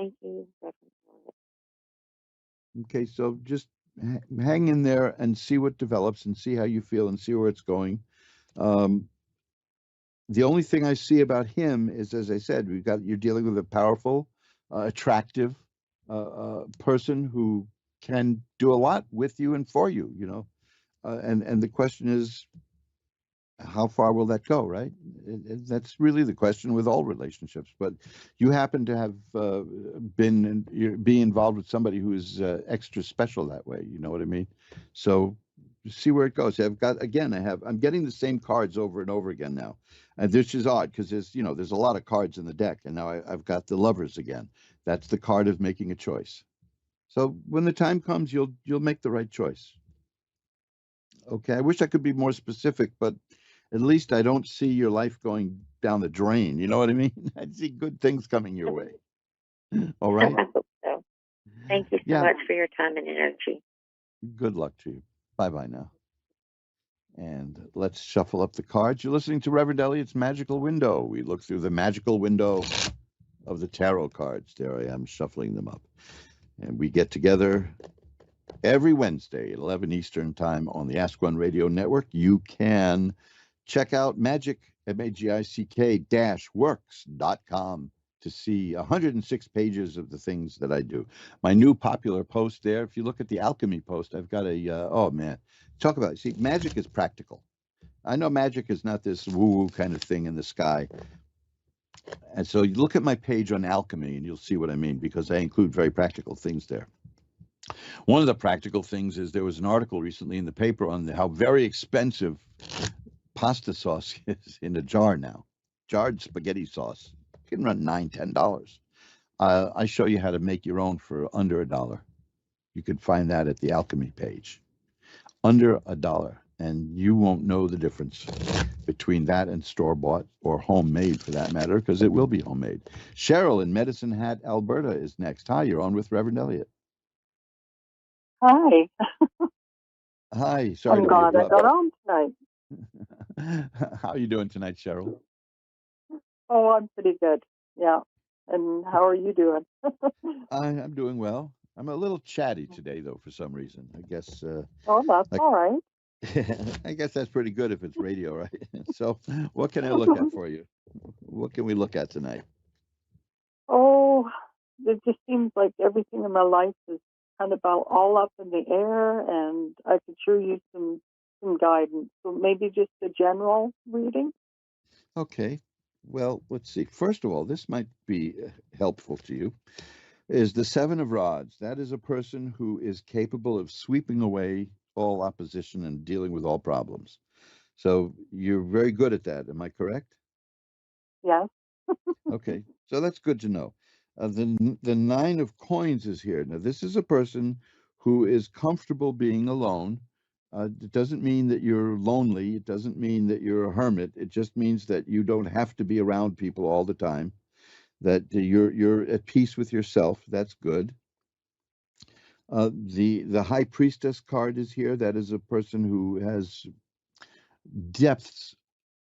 Thank you, Reverend Elliot. Okay, so just hang in there and see what develops and see how you feel and see where it's going. Um, the only thing I see about him is, as I said, you're dealing with a powerful, attractive person who can do a lot with you and for you. And the question is, how far will that go, right? That's really the question with all relationships. But you happen to have be involved with somebody who is extra special that way. You know what I mean? So see where it goes. I'm getting the same cards over and over again now, and this is odd because there's a lot of cards in the deck, and now I've got the Lovers again. That's the card of making a choice. So when the time comes, you'll make the right choice. Okay, I wish I could be more specific, but at least I don't see your life going down the drain. You know what I mean? I see good things coming your way. All right? I hope so. Thank you so Yeah. much for your time and energy. Good luck to you. Bye bye now. And let's shuffle up the cards. You're listening to Reverend Elliot's Magical Window. We look through the magical window of the tarot cards. There I am shuffling them up. And we get together every Wednesday at 11 Eastern Time on the Ask One Radio Network. You can check out magic-works.com to see 106 pages of the things that I do. My new popular post there, if you look at the alchemy post, I've got oh man, talk about it. See, magic is practical. I know magic is not this woo-woo kind of thing in the sky. And so you look at my page on alchemy and you'll see what I mean, because I include very practical things there. One of the practical things is there was an article recently in the paper on how very expensive pasta sauce is in a jar now. Jarred spaghetti sauce. You can run $9, $10. I show you how to make your own for under $1. You can find that at the alchemy page. Under $1. And you won't know the difference between that and store-bought or homemade for that matter, because it will be homemade. Cheryl in Medicine Hat, Alberta is next. Hi, you're on with Reverend Elliot. Hi. Hi, sorry I'm to be glad I abrupt. got on tonight. How are you doing tonight, Cheryl? Oh, I'm pretty good. Yeah. And how are you doing? I'm doing well. I'm a little chatty today, though, for some reason. I guess. Oh, that's Like, all right. I guess that's pretty good if it's radio, right? So, what can I look at for you? What can we look at tonight? Oh, it just seems like everything in my life is kind of all up in the air, and I could sure use some guidance. So maybe just a general reading. Okay. Well, let's see. First of all, this might be helpful to you. Is the Seven of Rods. That is a person who is capable of sweeping away all opposition and dealing with all problems. So you're very good at that. Am I correct? Yes. Okay, so that's good to know. The Nine of Coins is here. Now, this is a person who is comfortable being alone. It doesn't mean that you're lonely. It doesn't mean that you're a hermit. It just means that you don't have to be around people all the time. That you're at peace with yourself. That's good. The High Priestess card is here. That is a person who has depths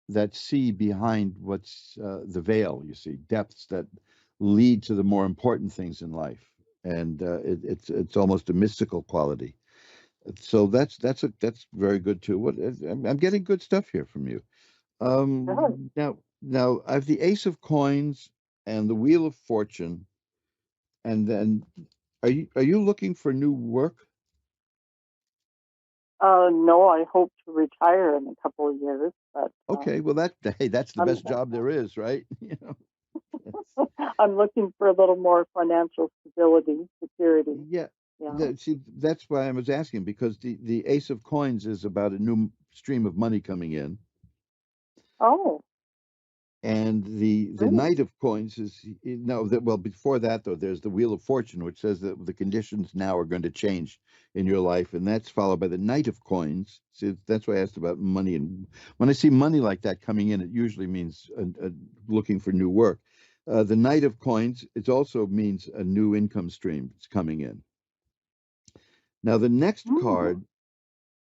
that see behind what's the veil. You see depths that lead to the more important things in life, and it's almost a mystical quality. So that's very good too. I'm getting good stuff here from you. Good. Now I have the Ace of Coins and the Wheel of Fortune, and then are you looking for new work? No, I hope to retire in a couple of years, but Okay, well hey, that's the I'm best job there is, right? I'm looking for a little more financial stability, security. Yeah. Yeah. See, that's why I was asking, because the Ace of Coins is about a new stream of money coming in, Oh, and the great. Knight of Coins is no. Well, before that though, there's the Wheel of Fortune, which says that the conditions now are going to change in your life, and that's followed by the Knight of Coins. See, that's why I asked about money, and when I see money like that coming in, it usually means looking for new work. The Knight of Coins, it also means a new income stream is coming in. Now, the next Mm. card,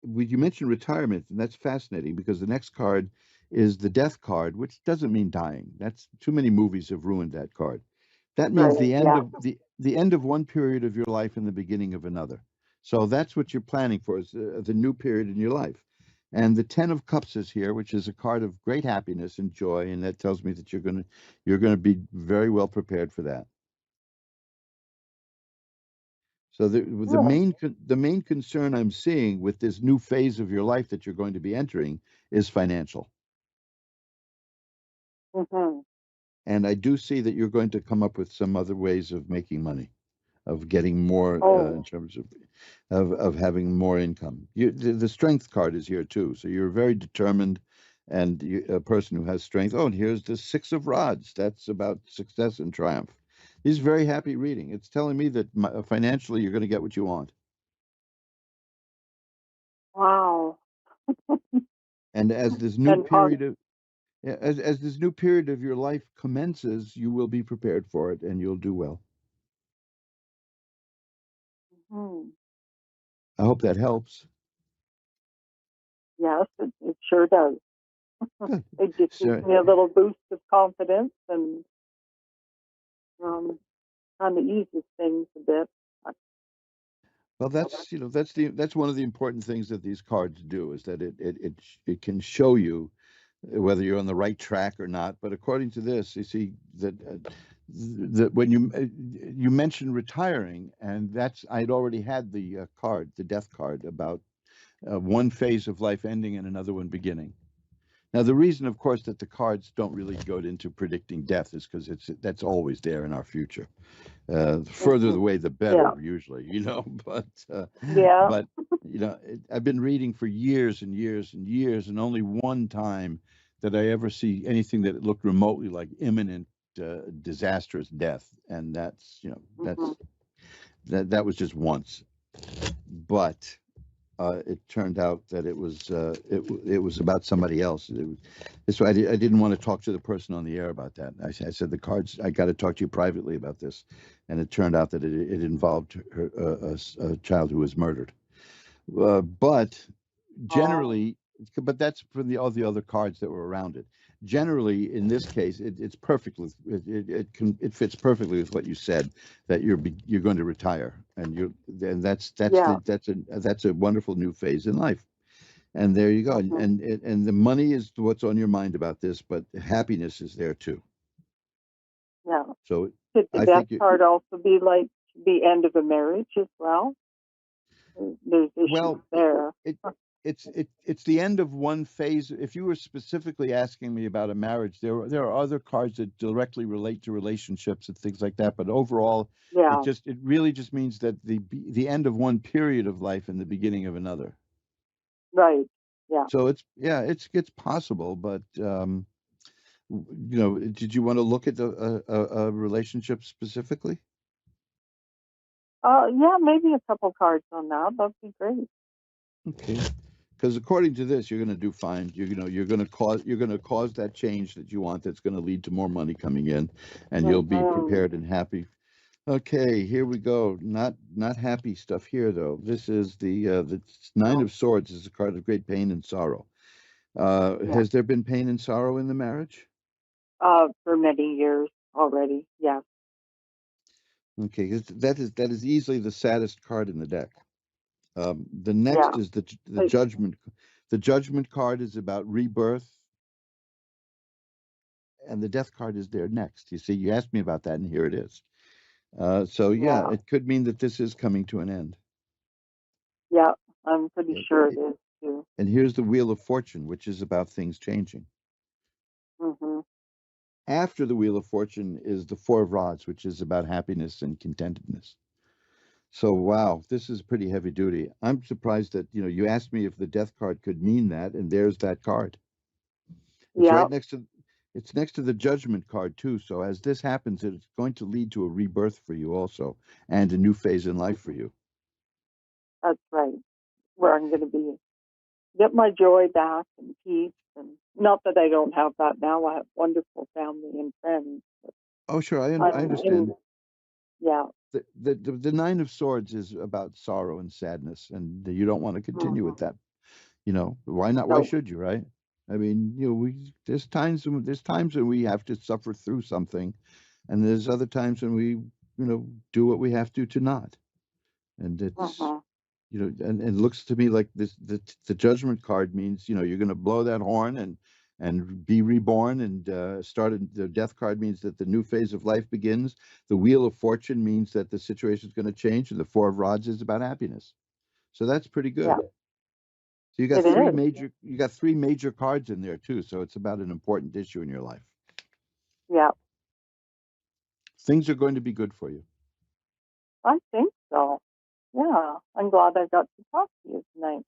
you mentioned retirement, and that's fascinating because the next card is the death card, which doesn't mean dying. That's too many movies have ruined that card. That means Right. the end Yeah. of the end of one period of your life and the beginning of another. So that's what you're planning for, is the new period in your life. And the Ten of Cups is here, which is a card of great happiness and joy, and that tells me that you're gonna be very well prepared for that. So Good. the main concern I'm seeing with this new phase of your life that you're going to be entering is financial. Mm-hmm. And I do see that you're going to come up with some other ways of making money, of getting more in Oh. terms of having more income. The strength card is here too, so you're very determined, and a person who has strength. Oh, and here's the Six of Rods. That's about success and triumph. This is very happy reading. It's telling me that financially you're going to get what you want, Wow. and as this new And period of yeah, as this new period of your life commences, you will be prepared for it, and you'll do well. hmm, I hope that helps. yes, it sure does. Good. It just gives So, me a little boost of confidence and um, kind of eases things a bit. well, that's one of the important things that these cards do, is that it can show you whether you're on the right track or not. But according to this, you see that when you mentioned retiring, and that's I'd already had the card, the death card, about one phase of life ending and another one beginning. Now, the reason, of course, that the cards don't really go into predicting death is because that's always there in our future. The further Hmm. away, the Yeah. better, usually, Yeah. but I've been reading for years and years and years, and only one time did I ever see anything that looked remotely like imminent, disastrous death, and that's Hmm. that was just once. But it turned out that it was about somebody else. So I didn't want to talk to the person on the air about that. I said the cards. I got to talk to you privately about this, and it turned out that it involved a child who was murdered. But Oh. generally, but that's from all the other cards that were around it. Generally, in this case, it's perfectly it fits perfectly with what you said, that you're going to retire, and Yeah. that's a wonderful new phase in life. And there you go. And Hmm. and the money is what's on your mind about this, but happiness is there too. Yeah. So Could the I death think it, card also be like the end of a marriage as well? There's issues well, there. it it's the end of one phase. If you were specifically asking me about a marriage, there are other cards that directly relate to relationships and things like that. But overall, Yeah. it really just means that the end of one period of life and the beginning of another. Right. Yeah. So it's possible, but did you want to look at a relationship specifically? Yeah. Maybe a couple cards on that. That'd be great. Okay. Because according to this, you're going to do fine. You're going to cause that change that you want. That's going to lead to more money coming in, and you'll be Hmm. prepared and happy. Okay, here we go. Not happy stuff here though. This is the Nine No. of Swords is a card of great pain and sorrow. Yeah. Has there been pain and sorrow in the marriage? For many years already. Yeah. Okay, 'cause that is easily the saddest card in the deck. The Yeah. next is the But, Judgment. The Judgment card is about rebirth, and the Death card is there next. You see, you asked me about that, and here it is. So yeah, yeah. it could mean that this is coming to an end. Yeah. I'm pretty It, sure it it, is too. and here's the Wheel of Fortune, which is about things changing. Hmm. After the Wheel of Fortune is the Four of Rods, which is about happiness and contentedness. So wow, this is pretty heavy duty. I'm surprised that you asked me if the Death card could mean that, and there's that card. It's Yeah. right next to it's next to the Judgment card too. So as this happens, it's going to lead to a rebirth for you also, and a new phase in life for Hmm. you. That's right. Where I'm going to be get my joy back and peace. And not that I don't have that now. I have wonderful family and friends. Oh, sure, I I'm understand. yeah. The Nine of Swords is about sorrow and sadness, and you don't want to continue with Hmm. that. Why not? Why No. should you, right? I mean, there's times when we have to suffer through something, and there's other times when we, do what we have to not. And it's, Mhm. and it looks to me like the judgment card means, you're going to blow that horn and be reborn and the death card means that the new phase of life begins. The wheel of fortune means that the situation is going to change, and the four of rods is about happiness. So that's pretty good. Yeah, So it is. you got three major cards in there too. So it's about an important issue in your life. Yeah, Things are going to be good for you. I think so. Yeah, I'm glad I got to talk to you tonight.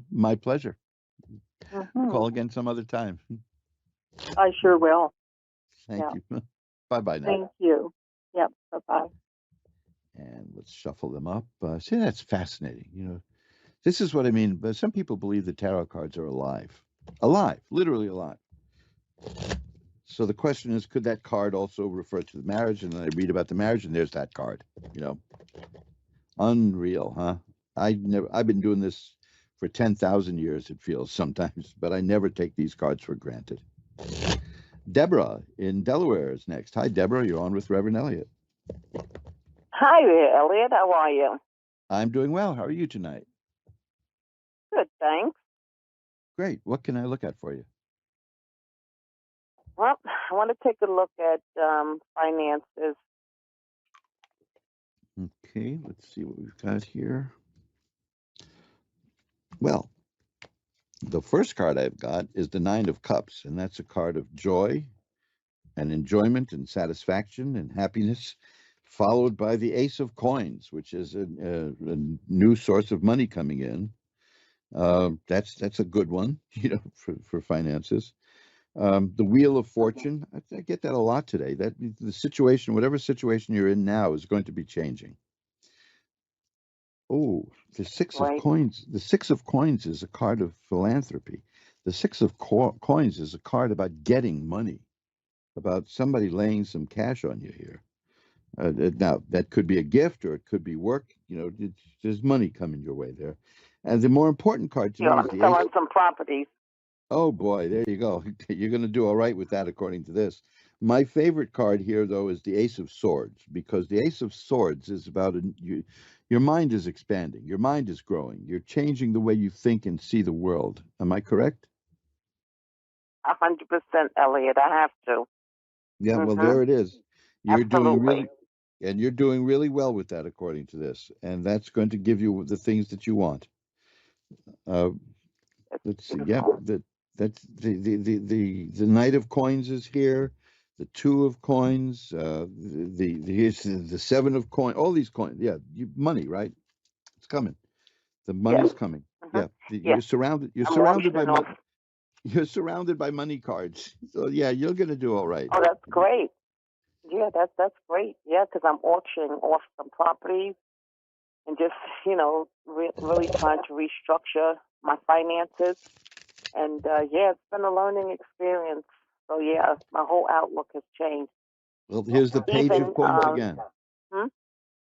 My pleasure. Hmm. Call again some other time. I sure will. Thank Yeah, you. Bye bye now. thank you. Yep, bye-bye. And let's shuffle them up. See, that's fascinating. This is what I mean. But some people believe the tarot cards are alive, literally alive. So the question is, could that card also refer to the marriage? And then I read about the marriage, and there's that card. Unreal, huh? I've been doing this for 10,000 years. It feels sometimes, but I never take these cards for granted. Deborah in Delaware is next. Hi, Deborah. You're on with Reverend Elliot. Hi there, Elliot. How are you? I'm doing well. How are you tonight? Good, thanks. Great. What can I look at for you? Well, I want to take a look at finances. Okay, let's see what we've got here. Well, the first card I've got is the Nine of Cups, and that's a card of joy and enjoyment and satisfaction and happiness, followed by the Ace of Coins, which is a new source of money coming in. That's a good one, for finances. The Wheel of Fortune, I get that a lot today. That the situation, whatever situation you're in now, is going to be changing. Oh, the Six of Right. Coins. The Six of Coins is a card of philanthropy. The Six of Coins is a card about getting money, about somebody laying some cash on you here. Now, that could be a gift or it could be work. There's money coming your way there. And the more important card to me is I'm the Ace. selling some properties. Oh boy, there you go. You're going to do all right with that, according to this. My favorite card here, though, is the Ace of Swords, because the Ace of Swords is about your mind is expanding, your mind is growing, you're changing the way you think and see the world. Am I correct? 100%, Elliot. I have to. Yeah, well, there it is. You're doing Absolutely. you're doing really well with that, according to this, and that's going to give you the things that you want. Uh, let's see. Yeah, that's the Knight of Coins is here. The Two of Coins. Here's the Seven of Coins. All these coins. Yeah, money, right? It's coming. The money's Yes. coming. Mm-hmm. Yeah, Yes. you're surrounded. You're I'm surrounded by auctioning money. off. You're surrounded by money cards. So yeah, you're gonna do all right. Oh, that's great. Yeah, that's great. Yeah, because I'm auctioning off some properties and just, really trying to restructure my finances. And yeah, it's been a learning experience. So yeah, my whole outlook has changed. Well, here's the Page Even, of Coins again. hmm?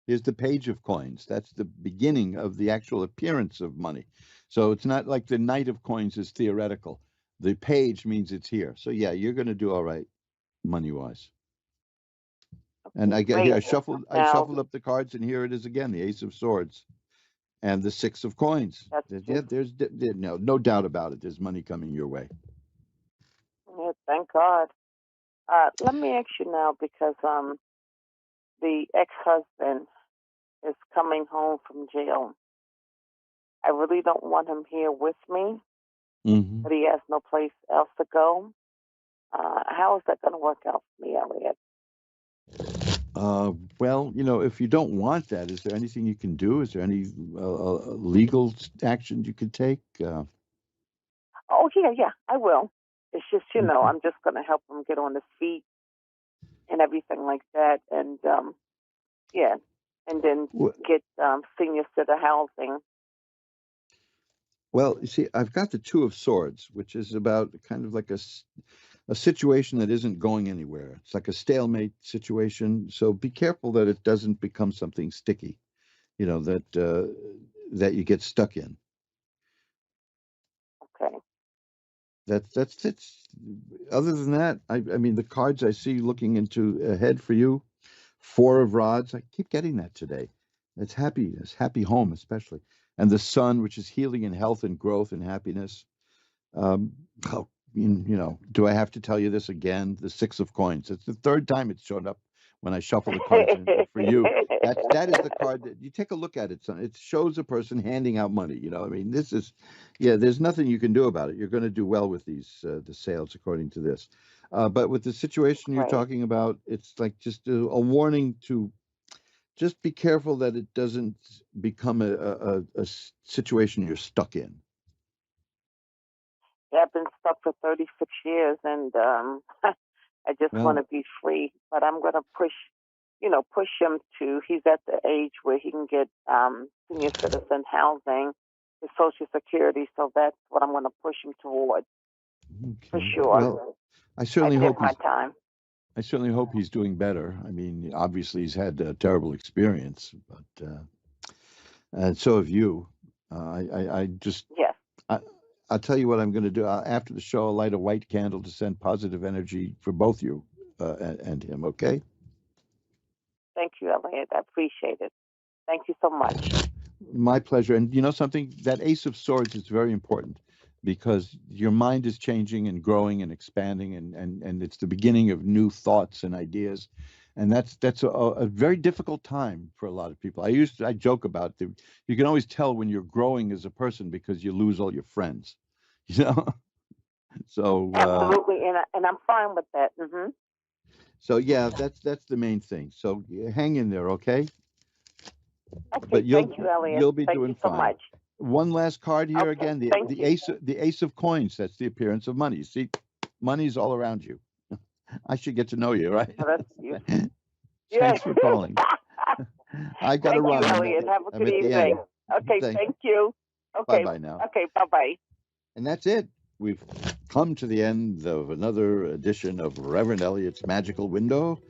Here's the Page of Coins. That's the beginning of the actual appearance of money. So it's not like the Knight of Coins is theoretical. The page means it's here. So yeah, you're going to do all right, money wise. And I get here. Great. I shuffled up the cards, and here it is again: the Ace of Swords and the Six of Coins. Yeah, there's no doubt about it. There's money coming your way. Yeah, thank God. Let me ask you now, because the ex-husband is coming home from jail. I really don't want him here with me, Mm-hmm. but he has no place else to go. How is that going to work out for me, Elliot? Well, if you don't want that, is there anything you can do? Is there any legal actions you could take? Oh, yeah, I will. It's just, Okay. I'm just going to help him get on his feet and everything like that. And, yeah, and then get senior citizen housing. Well, you see, I've got the Two of Swords, which is about kind of like a situation that isn't going anywhere. It's like a stalemate situation. So be careful that it doesn't become something sticky, that you get stuck in. Okay. That's it's. Other than that, I mean, the cards I see looking into ahead for you, Four of Rods. I keep getting that today. It's happiness, happy home especially, and the Sun, which is healing and health and growth and happiness. Um, oh, do I have to tell you this again? The Six of Coins. It's the third time it's shown up when I shuffle the cards for you. That is the card that you take a look at it. Son. It shows a person handing out money. I mean, this is, yeah. There's nothing you can do about it. You're going to do well with these the sales, according to this. But with the situation you're Right. talking about, it's like just a warning to just be careful that it doesn't become a situation you're stuck in. Yeah, I've been stuck for 36 years, and I just Well, want to be free. But I'm going to push him to. He's at the age where he can get senior citizen housing, his Social Security. So that's what I'm going to push him towards for okay. sure. Well, I certainly hope my he's time. I certainly hope he's doing better. I mean, obviously he's had a terrible experience, but and so have you. I just Yes. I'll tell you what I'm going to do. After the show, I'll light a white candle to send positive energy for both you and him. Okay. Thank you, Elliot. I appreciate it. Thank you so much. My pleasure. And you know something? That Ace of Swords is very important because your mind is changing and growing and expanding, and it's the beginning of new thoughts and ideas. And that's a very difficult time for a lot of people. I joke about you can always tell when you're growing as a person because you lose all your friends, you know. So Absolutely, and I'm fine with that. Mm-hmm. so yeah, that's the main thing. So hang in there, okay? Okay, But thank you, Elliot. you'll be Thank doing you so fine. much. One last card here Okay, again, thank the you. Ace of Coins. That's the appearance of money. See, money's all around you. I should get to know you, right? Oh, that's you. Thanks for calling. I got to Thank run. you, Elliot. Have a I'm good at the end. evening. Okay, thank you. Bye Okay, bye now. okay, bye-bye. And that's it. We've come to the end of another edition of Reverend Elliot's Magical Window.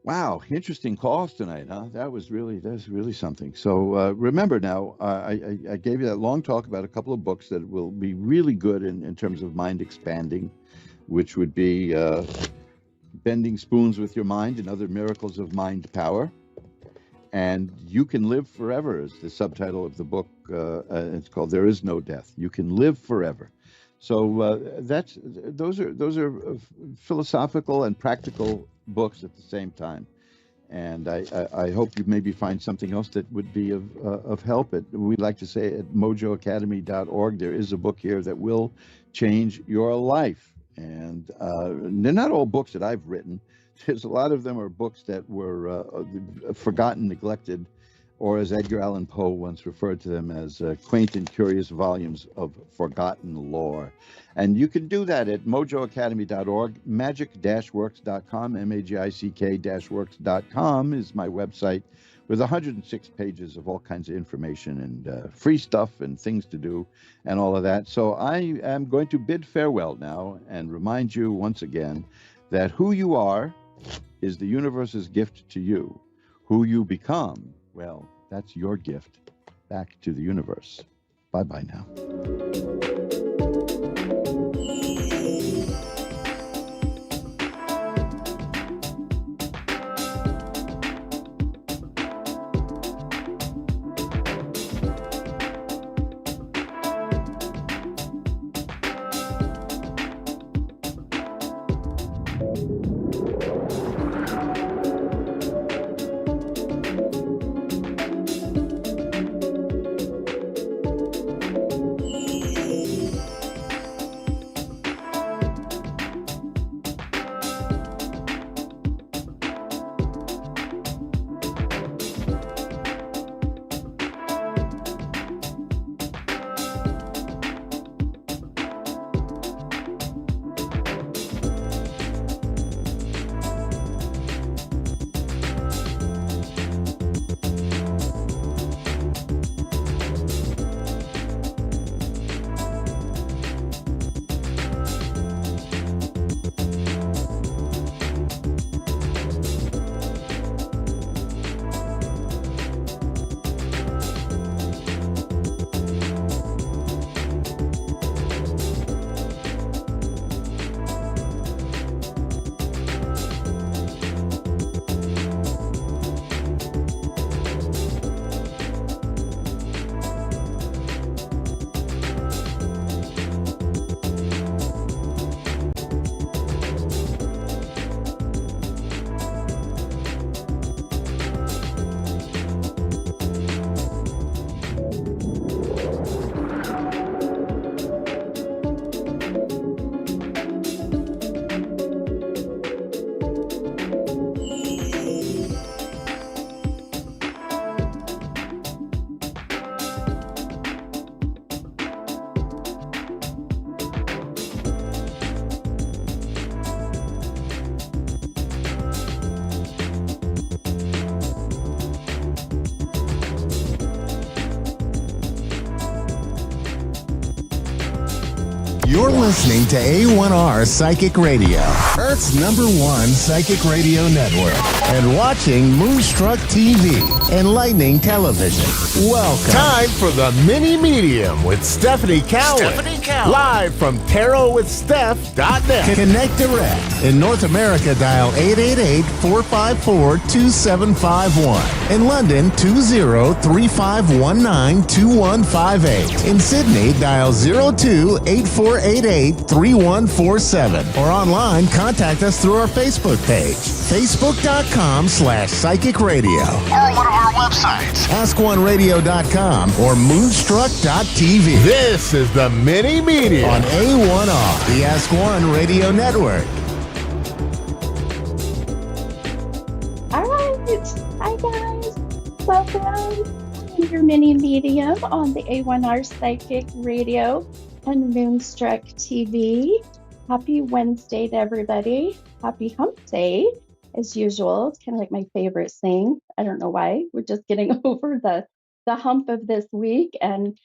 Wow, interesting calls tonight, huh? That's really something. So remember now, I gave you that long talk about a couple of books that will be really good in terms of mind expanding, which would be Bending Spoons with Your Mind and Other Miracles of Mind Power. And You Can Live Forever is the subtitle of the book. It's called There Is No Death. You Can Live Forever. So those are philosophical and practical books at the same time. And I hope you maybe find something else that would be of help. We like to say at mojoacademy.org, there is a book here that will change your life. And they're not all books that I've written. There's a lot of them are books that were forgotten, neglected, or as Edgar Allan Poe once referred to them as quaint and curious volumes of forgotten lore. And you can do that at mojoacademy.org. Magic-works.com, magick-works.com is my website with 106 pages of all kinds of information and free stuff and things to do and all of that. So I am going to bid farewell now and remind you once again that who you are is the universe's gift to you. Who you become, well, that's your gift back to the universe. Bye-bye now. You're listening to A1R Psychic Radio, Earth's #1 psychic radio network, and watching Moonstruck TV, enlightening television. Welcome. Time for the Mini Medium with Stephanie Cowan. Live from tarotwithsteph.net. Connect direct. In North America, dial 888-454-2751. In London, 20-3519-2158. In Sydney, dial 02-8488-3147. Or online, contact us through our Facebook page, facebook.com/psychic radio. Or one of our websites, askoneradio.com or moonstruck.tv. This is the Mini Media on A1R, the Ask One Radio Network. All right. Hi, guys. Welcome to your mini medium on the A1R Psychic Radio and Moonstruck TV. Happy Wednesday to everybody. Happy Hump Day, as usual. It's kind of like my favorite thing. I don't know why. We're just getting over the hump of this week. And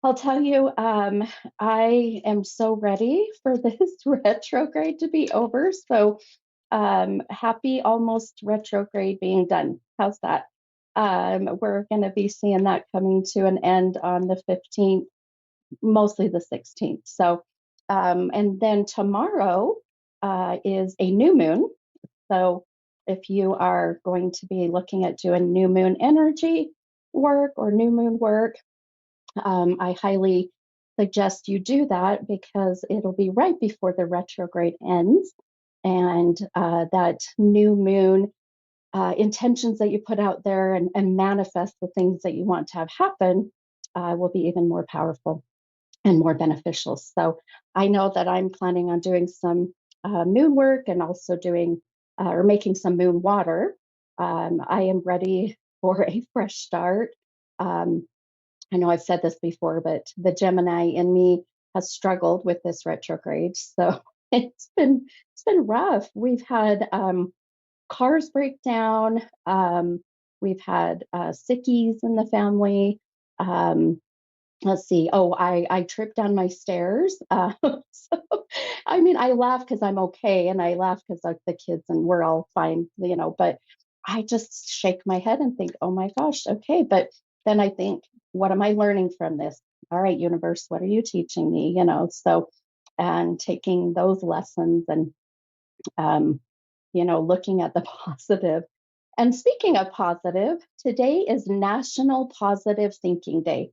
I'll tell you, I am so ready for this retrograde to be over. So happy almost retrograde being done. How's that? We're going to be seeing that coming to an end on the 15th, mostly the 16th. So, and then tomorrow is a new moon. So if you are going to be looking at doing new moon energy work or new moon work, I highly suggest you do that because it'll be right before the retrograde ends. And that new moon intentions that you put out there and manifest the things that you want to have happen will be even more powerful and more beneficial. So I know that I'm planning on doing some moon work and also doing or making some moon water. I am ready for a fresh start. I know I've said this before, but the Gemini in me has struggled with this retrograde. So it's been rough. We've had cars break down. We've had sickies in the family. Let's see. Oh, I tripped down my stairs. So, I mean, I laugh because I'm okay, and I laugh because like the kids and we're all fine, you know. But I just shake my head and think, oh my gosh, okay. But then I think, what am I learning from this? All right, universe, what are you teaching me? You know, so and taking those lessons and looking at the positive. And speaking of positive, today is National Positive Thinking Day.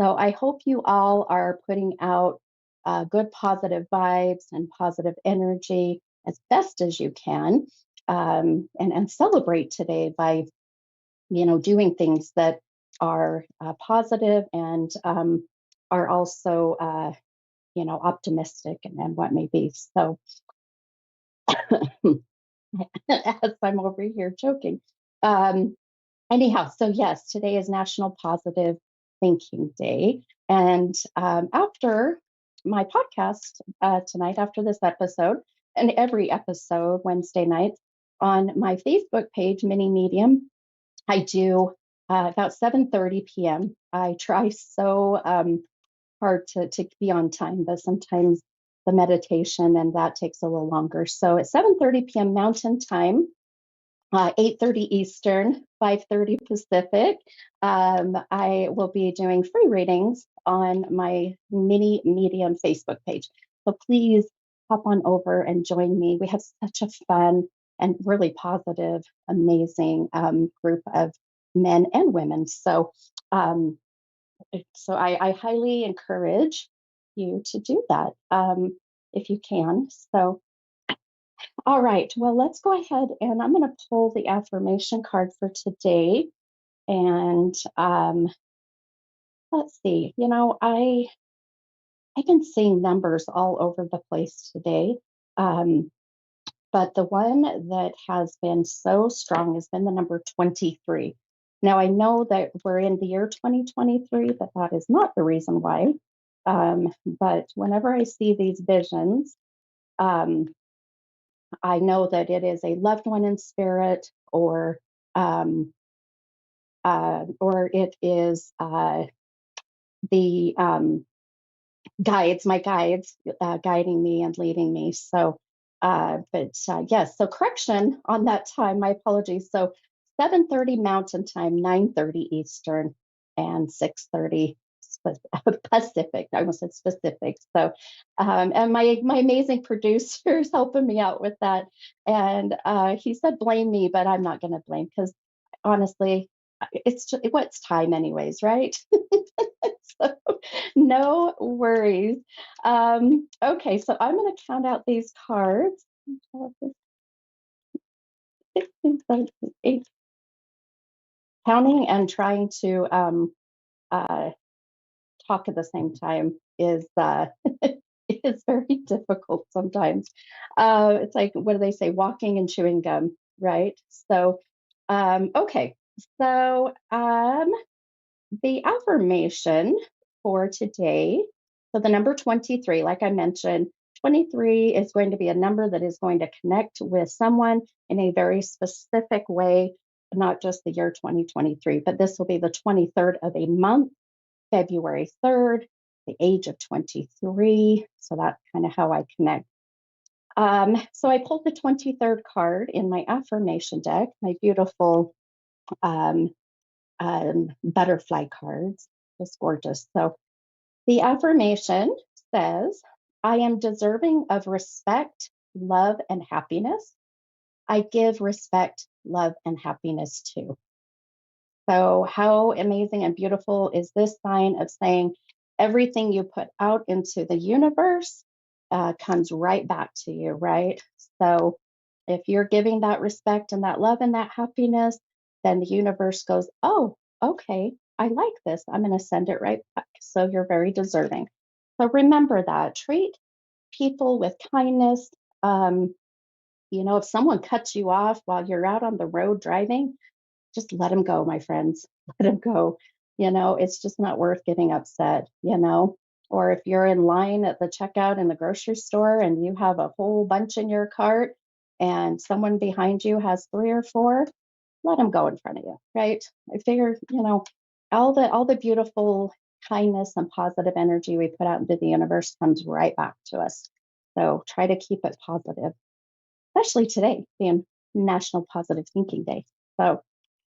So I hope you all are putting out good positive vibes and positive energy as best as you can, and celebrate today by doing things that are positive and are also optimistic and what may be. So as I'm over here joking. Anyhow, so yes, today is National Positive Thinking Day. And after my podcast tonight, after this episode, and every episode Wednesday night on my Facebook page, Mini Medium, I do about 7:30 p.m. I try so hard to be on time, but sometimes the meditation and that takes a little longer. So at 7:30 p.m. Mountain Time, 8:30 Eastern, 5:30 Pacific, I will be doing free readings on my Mini Medium Facebook page. So please hop on over and join me. We have such a fun and really positive, amazing group of men and women. So I highly encourage you to do that if you can. So, all right, well, let's go ahead and I'm going to pull the affirmation card for today. And let's see, I've been seeing numbers all over the place today. But the one that has been so strong has been the number 23. Now, I know that we're in the year 2023, but that is not the reason why. But whenever I see these visions, um, I know that it is a loved one in spirit, um, or it is the my guides, guiding me and leading me. So, yes. So correction on that time. My apologies. So 7:30 Mountain Time, 9:30 Eastern, and 6:30 Pacific. I almost said specific. So, and my amazing producer is helping me out with that. And he said, blame me, but I'm not going to blame because honestly, it's just, what's time anyways, right? So, no worries. Okay, so I'm going to count out these cards. 16, 17, 18. Counting and trying to uh, talk at the same time is is very difficult sometimes. It's like, what do they say? Walking and chewing gum, right? So, okay. So, the affirmation for today. So the number 23, like I mentioned, 23 is going to be a number that is going to connect with someone in a very specific way, not just the year 2023, but this will be the 23rd of a month, February 3rd, the age of 23. So that's kind of how I connect. So I pulled the 23rd card in my affirmation deck, my beautiful um, butterfly cards, just gorgeous. So the affirmation says, I am deserving of respect, love, and happiness. I give respect, love, and happiness too. So, how amazing and beautiful is this sign of saying everything you put out into the universe comes right back to you, right? So, if you're giving that respect and that love and that happiness, then the universe goes, oh, okay, I like this. I'm going to send it right back. So, you're very deserving. So, remember that. Treat people with kindness. Um, if someone cuts you off while you're out on the road driving, just let them go, my friends. Let them go. It's just not worth getting upset. Or if you're in line at the checkout in the grocery store and you have a whole bunch in your cart and someone behind you has three or four, let them go in front of you, right? I figure, all the beautiful kindness and positive energy we put out into the universe comes right back to us. So try to keep it positive, especially today being National Positive Thinking Day. So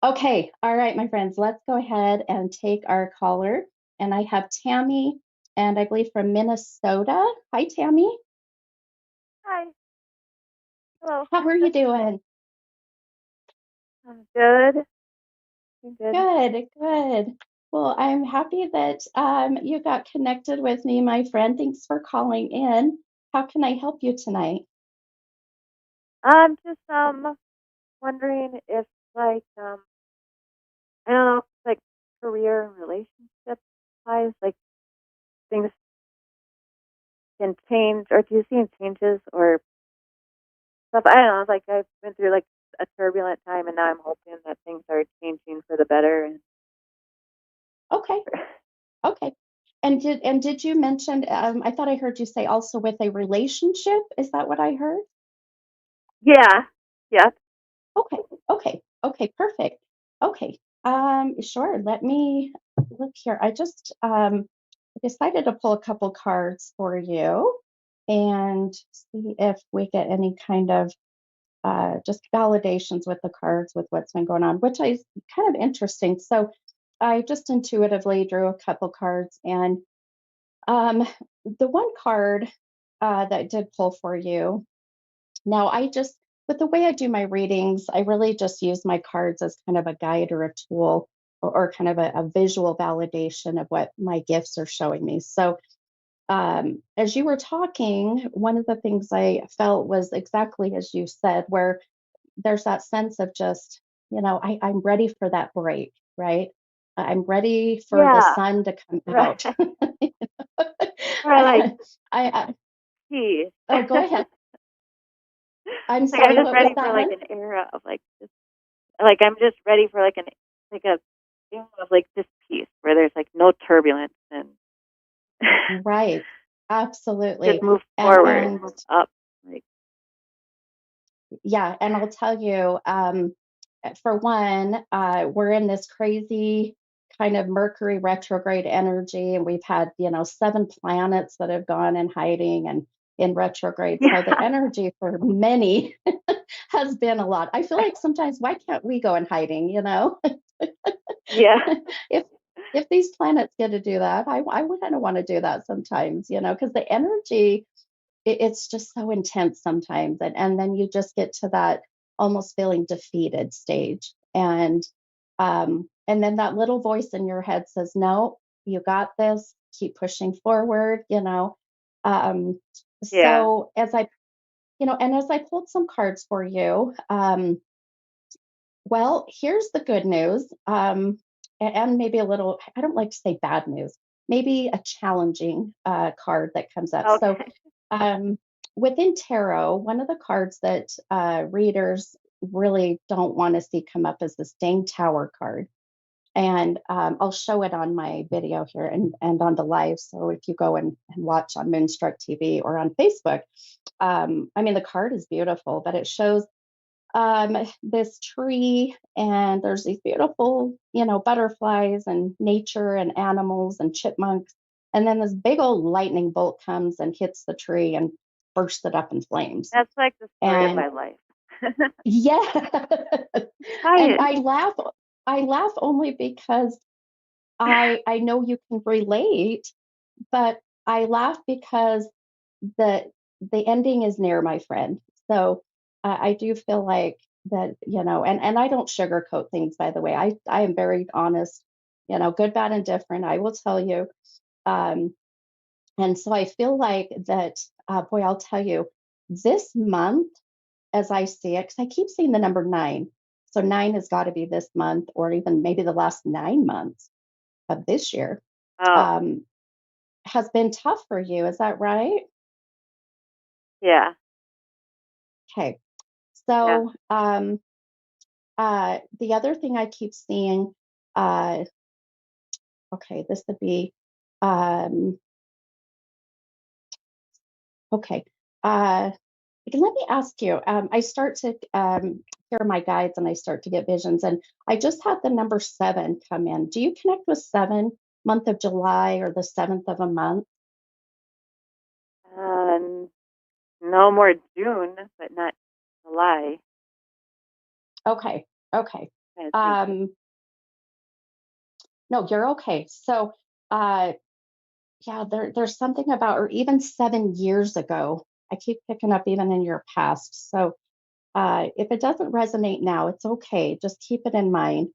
okay. All right, my friends, let's go ahead and take our caller. And I have Tammy, and I believe from Minnesota. Hi, Tammy. Hi. Hello. How are you doing? I'm good. I'm good. Good, good. Well, I'm happy that you got connected with me, my friend. Thanks for calling in. How can I help you tonight? I'm just wondering if I don't know if like career and relationship wise things can change, or do you see any changes or stuff? I don't know, I've been through a turbulent time and now I'm hoping that things are changing for the better. And Okay, okay. And did you mention? I thought I heard you say also with a relationship. Is that what I heard? yeah. Yeah. Okay, okay, okay, perfect. Okay, sure. Let me look here. I just decided to pull a couple cards for you and see if we get any kind of just validations with the cards with what's been going on, which is kind of interesting. So I just intuitively drew a couple cards, and um, the one card that I did pull for you. Now, with the way I do my readings, I really just use my cards as kind of a guide or a tool, or kind of a visual validation of what my gifts are showing me. So, as you were talking, one of the things I felt was exactly as you said, where there's that sense of just, I'm ready for that break, right? I'm ready for the Yeah. sun to come Right. out. Or I peace. oh, go ahead. I'm I'm sorry, just what was ready for that one? an era of just I'm just ready for a era of just peace where there's no turbulence and Right. just Absolutely. move And forward, and move up. Like yeah, and I'll tell you, for one, we're in this crazy kind of Mercury retrograde energy, and we've had, 7 planets that have gone in hiding and in retrograde. So the Yeah. energy for many has been a lot. I feel like sometimes, why can't we go in hiding, Yeah. if if these planets get to do that, I would kind of want to do that sometimes, because the energy, it's just so intense sometimes, and then you just get to that almost feeling defeated stage, and then that little voice in your head says, no, you got this, keep pushing forward, um, Yeah. so and as I pulled some cards for you, well, here's the good news, and maybe a little, I don't like to say bad news, maybe a challenging card that comes up. So, Okay. um, within tarot, one of the cards that readers really don't want to see come up is the Staying Tower card. And I'll show it on my video here and on the live. So if you go and watch on Moonstruck TV or on Facebook, I mean, the card is beautiful, but it shows this tree, and there's these beautiful, butterflies and nature and animals and chipmunks. And then this big old lightning bolt comes and hits the tree and bursts it up in flames. That's like the story of And my life. yeah, and Hi. I laugh only because I know you can relate, but I laugh because the the ending is near, my friend. So I do feel like that, and I don't sugarcoat things, by the way. I am very honest, good, bad, and different. I will tell you. Um, and so I feel like that, boy, I'll tell you, this month, as I see it, because I keep seeing the number 9. So 9 has got to be this month, or even maybe the last 9 months of this year, Oh, um, has been tough for you. Is that right? yeah. Okay. Yeah. So, the other thing I keep seeing, uh, okay, this would be, um, okay. Uh, let me ask you. I start to hear my guides, and I start to get visions, and I just had the number 7 come in. Do you connect with 7, month of July, or the 7th of a month? Uh, no more June, but not July. Okay. Okay. I think. Um, no, you're okay. So, uh, yeah, there's something about, or even 7 years ago. I keep picking up even in your past. So if it doesn't resonate now, it's okay. Just keep it in mind,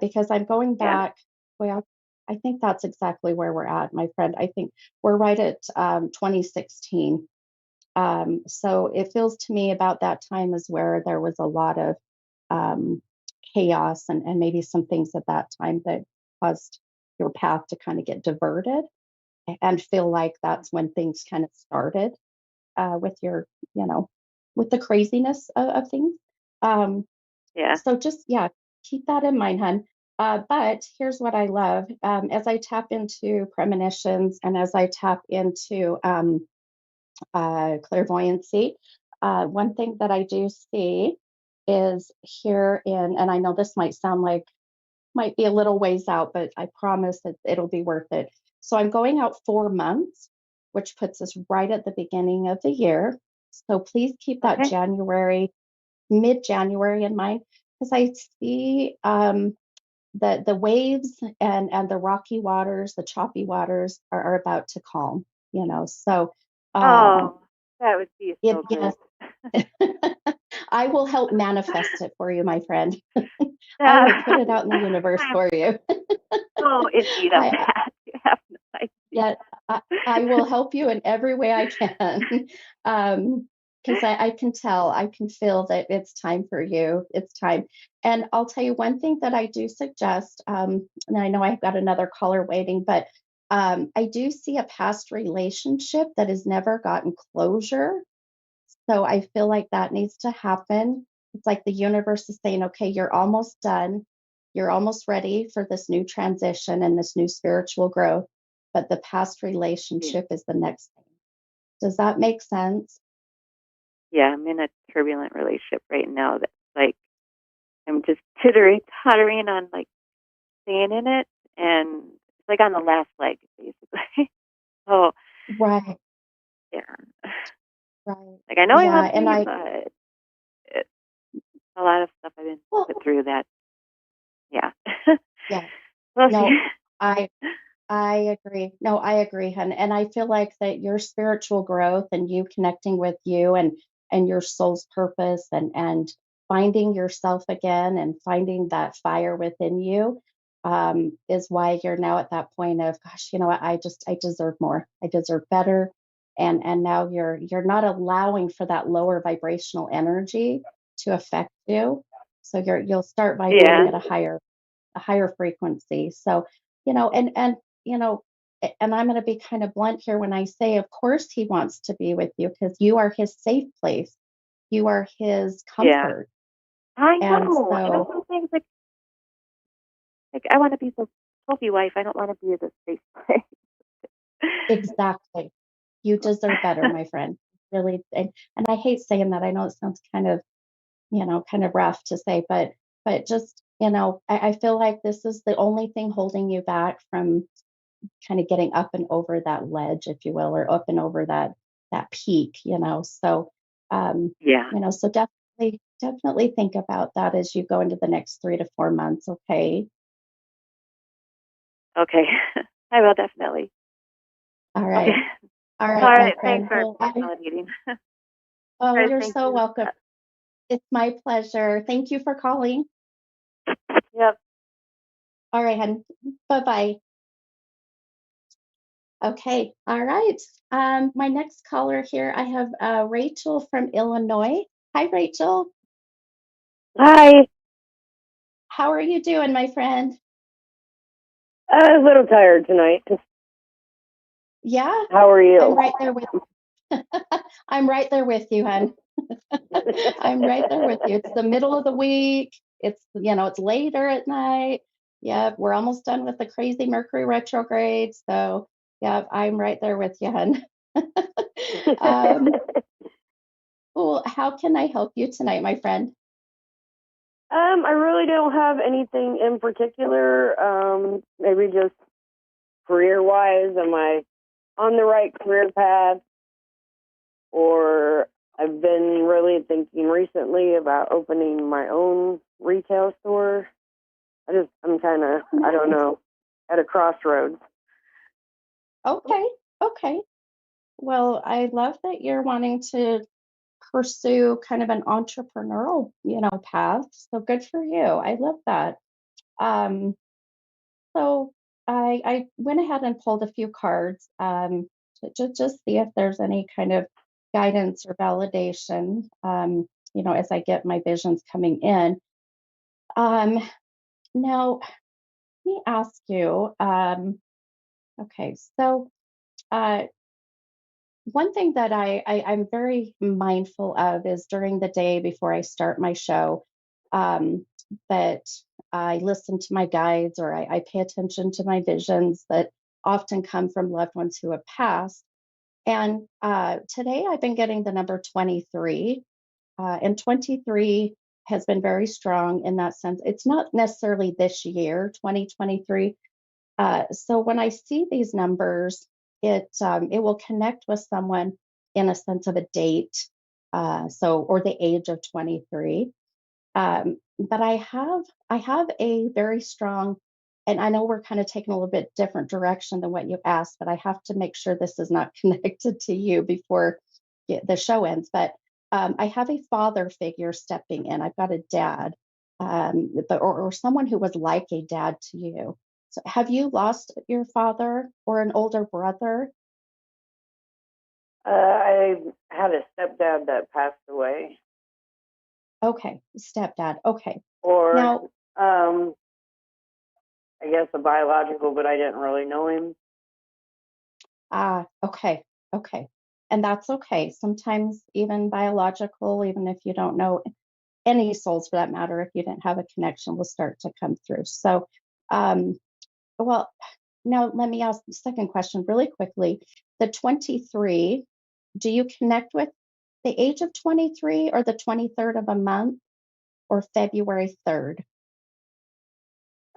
because I'm going Yeah. back. Well, I think that's exactly where we're at, my friend. I think we're right at 2016. So it feels to me about that time is where there was a lot of um, chaos, and maybe some things at that time that caused your path to kind of get diverted, and feel like that's when things kind of started, with your, you know, with the craziness of things. Um, Yeah. so just, yeah, keep that in mind, hun. But here's what I love, as I tap into premonitions, and as I tap into clairvoyancy. One thing that I do see is here in, and I know this might be a little ways out, but I promise that it'll be worth it. So I'm going out 4 months, which puts us right at the beginning of the year. So please keep that Okay. January, mid January in mind, because I see the waves and the rocky waters, the choppy waters are about to calm. So um, Oh, that would be it so yes, good. I will help manifest it for you, my friend. I will put Yeah. it out in the universe I'm for you. so in need of I that. You have no idea. Yeah, I will help you in every way I can. Because I can tell, I can feel that it's time for you. It's time. And I'll tell you one thing that I do suggest, and I know I've got another caller waiting, but I do see a past relationship that has never gotten closure. So I feel like that needs to happen. It's like the universe is saying, okay, you're almost done. You're almost ready for this new transition and this new spiritual growth. But the past Yeah. relationship is the next thing. Does that make sense? Yeah, I'm in a turbulent relationship right now that's like I'm just tittering, tottering on like staying in it, and it's like on the last leg, basically. So, Right. yeah. Right. Like, I know I'm Yeah. healthy, And but it's a lot of stuff I've been well, put through that, yeah. yeah. We'll see. No, I I agree. No, I agree, hun. And I feel like that your spiritual growth and you connecting with you and your soul's purpose and finding yourself again and finding that fire within you is why you're now at that point of, gosh, you know what, I deserve more. I deserve better. And now you're not allowing for that lower vibrational energy to affect you. So you'll start vibrating Yeah. at a higher frequency. So, and and I'm going to be kind of blunt here when I say, of course, he wants to be with you because you are his safe place. You are his Yeah. comfort. I And know. And that's so, some things like I want to be the trophy wife. I don't want to be the safe place. exactly, you deserve better, my friend. Really. And I hate saying that. I know it sounds kind of rough to say, but just, I feel like this is the only thing holding you back from kind of getting up and over that ledge, if you will, or up and over that peak. So Yeah. so definitely think about that as you go into the next 3 to 4 months, okay? Okay. I will definitely. All Okay. right. All All right, my right. Thanks friend. for Well, validating. oh, Guys, you're thank so you. welcome. It's my pleasure. Thank you for calling. Yep. All right, hon. Bye-bye. Okay. All right. My next caller here, I have Rachel from Illinois. Hi, Rachel. Hi. How are you doing, my friend? I'm a little tired tonight. Yeah, How are I'm you? right there with I'm right there with you, hon. I'm right there with you. It's the middle of the week. It's later at night. Yeah, we're almost done with the crazy Mercury retrograde. So, yeah, I'm right there with you, hon. um, well, how can I help you tonight, my friend? I really don't have anything in particular. Maybe just career wise, am I on the right career path? Or I've been really thinking recently about opening my own retail store. I'm kind of, I don't Nice. know, at a crossroads. Okay. Okay. Well, I love that you're wanting to pursue kind of an entrepreneurial, path. So good for you. I love that. Um, So I went ahead and pulled a few cards to just see if there's any kind of guidance or validation, as I get my visions coming in. Um, Now, let me ask you. Okay, so uh, one thing that I'm very mindful of is during the day before I start my show, um, that I listen to my guides or I pay attention to my visions that often come from loved ones who have passed. And today I've been getting the number 23, and 23 has been very strong in that sense. It's not necessarily this year, 2023, so when I see these numbers, it will connect with someone in a sense of a date, or the age of 23. But I have a very strong, and I know we're kind of taking a little bit different direction than what you asked, but I have to make sure this is not connected to you before the show ends. But I have a father figure stepping in. I've got a dad, or someone who was like a dad to you. So have you lost your father or an older brother? I had a stepdad that passed away. Okay, stepdad. Okay. Or Now, um, I guess a biological, but I didn't really know him. okay, okay. And that's okay. Sometimes even biological, even if you don't know any souls for that matter, if you didn't have a connection, will start to come through. So, um, well, now let me ask the second question really quickly. The 23, do you connect with the age of 23 or the 23rd of a month or February 3rd?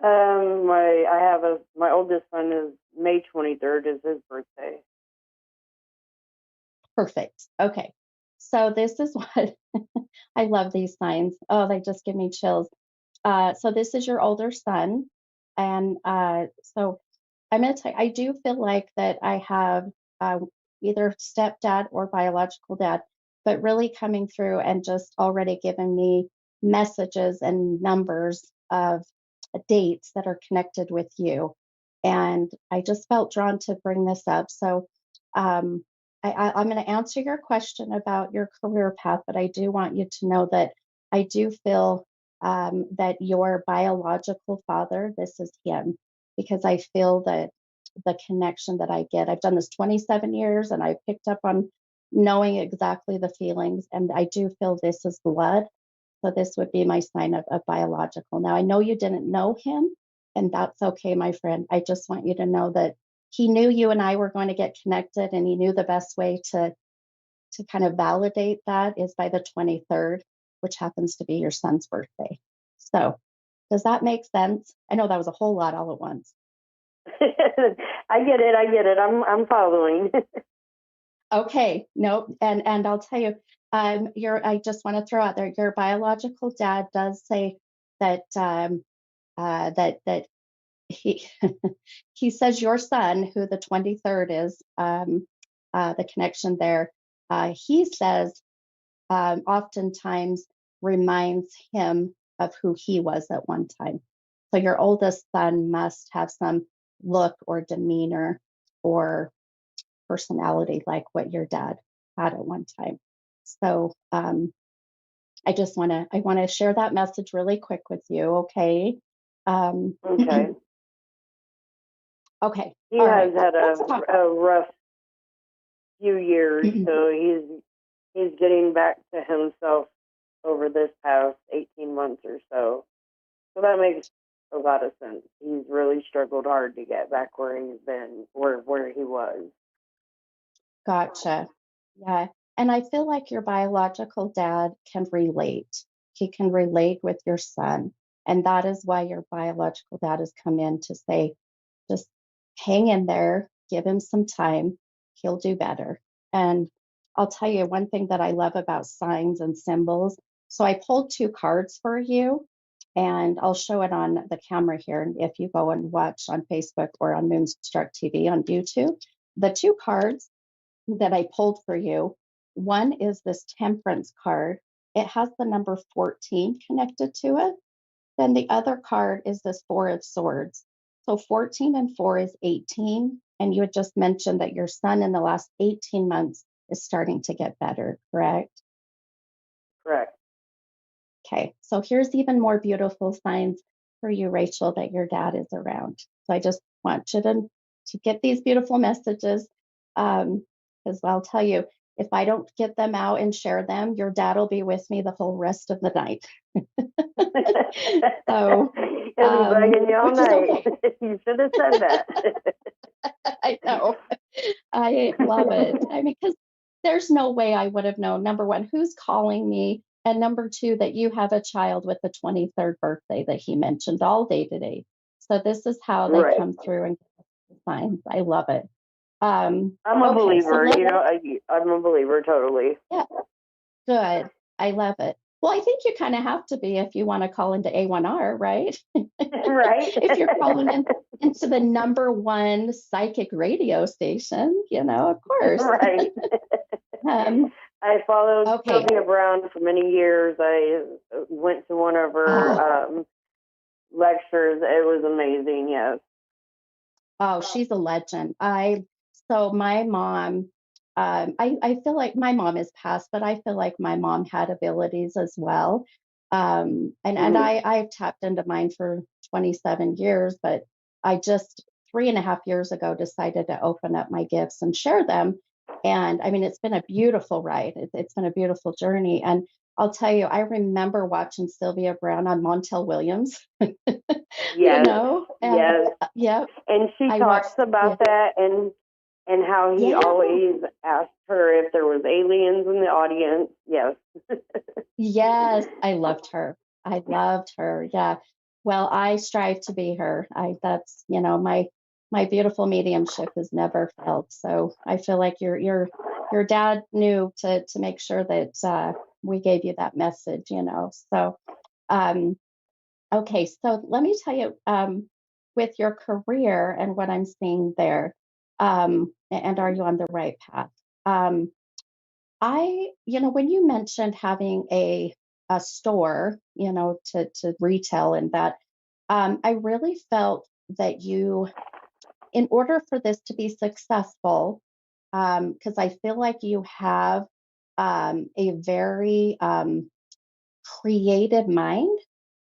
My oldest son is May 23rd is his birthday. Perfect. Okay. So this is what I love these signs. Oh, they just give me chills. So this is your older son. And so I'm going to tell you, I do feel like that I have uh, either stepdad or biological dad, but really coming through and just already giving me messages and numbers of dates that are connected with you. And I just felt drawn to bring this up. So um, I'm going to answer your question about your career path, but I do want you to know that I do feel that your biological father, this is him, because I feel that the connection that I get, I've done this 27 years and I picked up on knowing exactly the feelings, and I do feel this is blood. So this would be my sign of biological. Now I know you didn't know him, and that's okay, my friend. I just want you to know that he knew you and I were going to get connected, and he knew the best way to kind of validate that is by the 23rd, which happens to be your son's birthday. So does that make sense? I know that was a whole lot all at once. I get it. I'm following. Okay, no, and I'll tell you, I just want to throw out there, your biological dad does say that that he he says your son, who the 23rd is, the connection there, he says oftentimes reminds him of who he was at one time. So your oldest son must have some look or demeanor or personality like what your dad had at one time. So I want to share that message really quick with you. Okay. Okay. Okay. He All has right. had Let's talk. a rough few years, so he's getting back to himself over this past 18 months or so. So that makes a lot of sense. He's really struggled hard to get back where he's been, where he was. Gotcha. Yeah. And I feel like your biological dad can relate. He can relate with your son. And that is why your biological dad has come in to say, just hang in there, give him some time, he'll do better. And I'll tell you one thing that I love about signs and symbols. So I pulled two cards for you, and I'll show it on the camera here. And if you go and watch on Facebook or on Moonstruck TV on YouTube, the two cards that I pulled for you, one is this temperance card. It has the number 14 connected to it. Then the other card is this Four of Swords. So 14 and 4 is 18. And you had just mentioned that your son in the last 18 months is starting to get better, correct? Correct. Okay, so here's even more beautiful signs for you, Rachel, that your dad is around. So I just want you to get these beautiful messages, because I'll tell you, if I don't get them out and share them, your dad will be with me the whole rest of the night. So he'll be bugging you all which is night. okay. You should have said that. I know. I love it. I mean, because there's no way I would have known, number one, who's calling me, and number two, that you have a child with the 23rd birthday that he mentioned all day today. So this is how they Right. come through and give us the signs. I love it. I'm a Okay, believer. so I'm a believer totally. yeah, good. I love it. Well, I think you kind of have to be if you want to call into A1R, right? Right. If you're calling into the number one psychic radio station, of course. Right. I followed Okay. Sylvia Brown for many years. I went to one of her lectures. It was amazing. Yes. Oh, she's a legend. So my mom, I feel like my mom is passed, but I feel like my mom had abilities as well. And I've tapped into mine for 27 years, but I just 3.5 years ago decided to open up my gifts and share them. And I mean, it's been a beautiful ride. It's been a beautiful journey. And I'll tell you, I remember watching Sylvia Brown on Montel Williams. Yes. And, Yes. yeah. And she talks about that and how he always asked her if there was aliens in the audience. Yes. Yes, I loved her. I loved her. Yeah. Well, I strive to be her. That's, my beautiful mediumship has never failed. So I feel like your dad knew to make sure that we gave you that message. So um, okay, so let me tell you, with your career and what I'm seeing there, and are you on the right path? Um, when you mentioned having a store, to retail and that, I really felt that in order for this to be successful, because I feel like you have a very creative mind.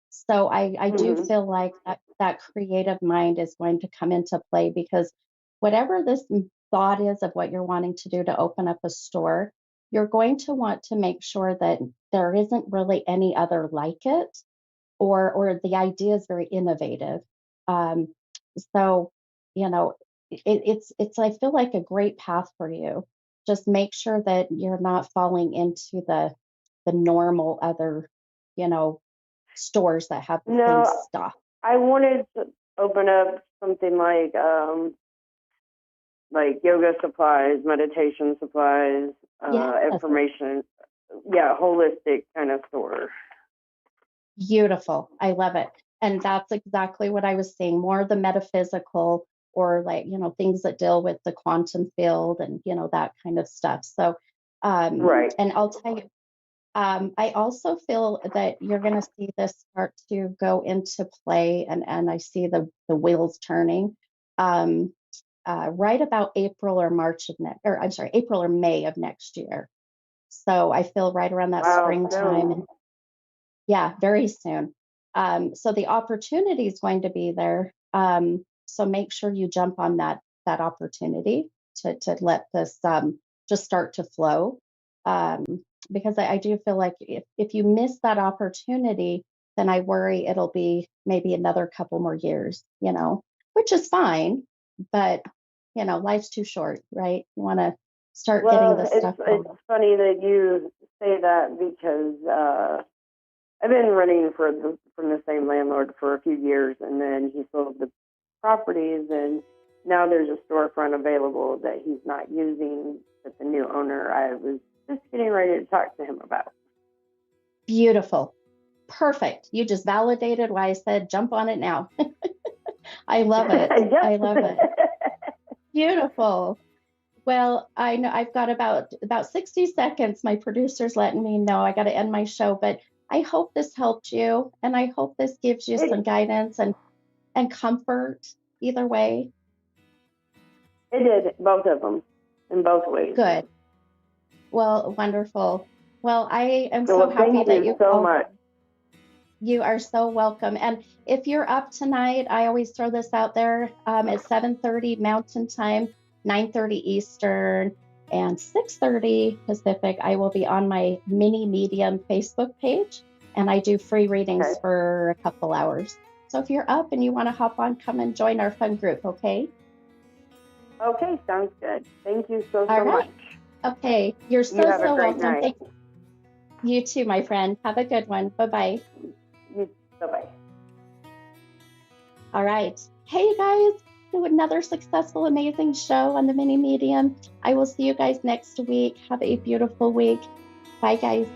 So I do Hmm. feel like that creative mind is going to come into play because whatever this thought is of what you're wanting to do to open up a store, you're going to want to make sure that there isn't really any other like it, or the idea is very innovative. Um, so it's I feel like a great path for you. Just make sure that you're not falling into the normal other, you know, stores that have the same No, stuff. I wanted to open up something like yoga supplies, meditation supplies, Yes, information. Yeah, holistic kind of store. beautiful. I love it. And that's exactly what I was saying, more the metaphysical or like, things that deal with the quantum field and, that kind of stuff. So, Right. and I'll tell you, I also feel that you're going to see this start to go into play, and I see the wheels turning. Right about April or March of next, or I'm sorry, April or May of next year. So I feel right around that Wow. springtime, So, and yeah, very soon. So the opportunity is going to be there. So make sure you jump on that opportunity to let this just start to flow. Um, because I do feel like if you miss that opportunity, then I worry it'll be maybe another couple more years, which is fine, but life's too short, right? You want to start getting well, this it's stuff going. funny that you say that because I've been renting from the same landlord for a few years, and then he sold the properties, and now there's a storefront available that he's not using with the new owner. I was just getting ready to talk to him about. Beautiful. Perfect. You just validated why I said jump on it now. I love it. I love it. Beautiful. Well, I know I've got about 60 seconds. My producer's letting me know I got to end my show, but I hope this helped you, and I hope this gives you some It, guidance and comfort either way. it did, both of them, in both ways. Good. Well, wonderful. Well, I am so Well, happy thank that you you so called. much. You are so welcome. And if you're up tonight, I always throw this out there at 7:30 Mountain Time, 9:30 Eastern, and 6:30 Pacific. I will be on my Mini Medium Facebook page, and I do free readings Okay. for a couple hours. So if you're up and you want to hop on, come and join our fun group, okay? Okay, sounds good. Thank you so All right. much. Okay. You're You have a so great welcome. night. Thank you. You too, my friend. Have a good one. Bye-bye. Bye-bye. All right. Hey, you guys, do another successful, amazing show on the Mini Medium. I will see you guys next week. Have a beautiful week. Bye, guys.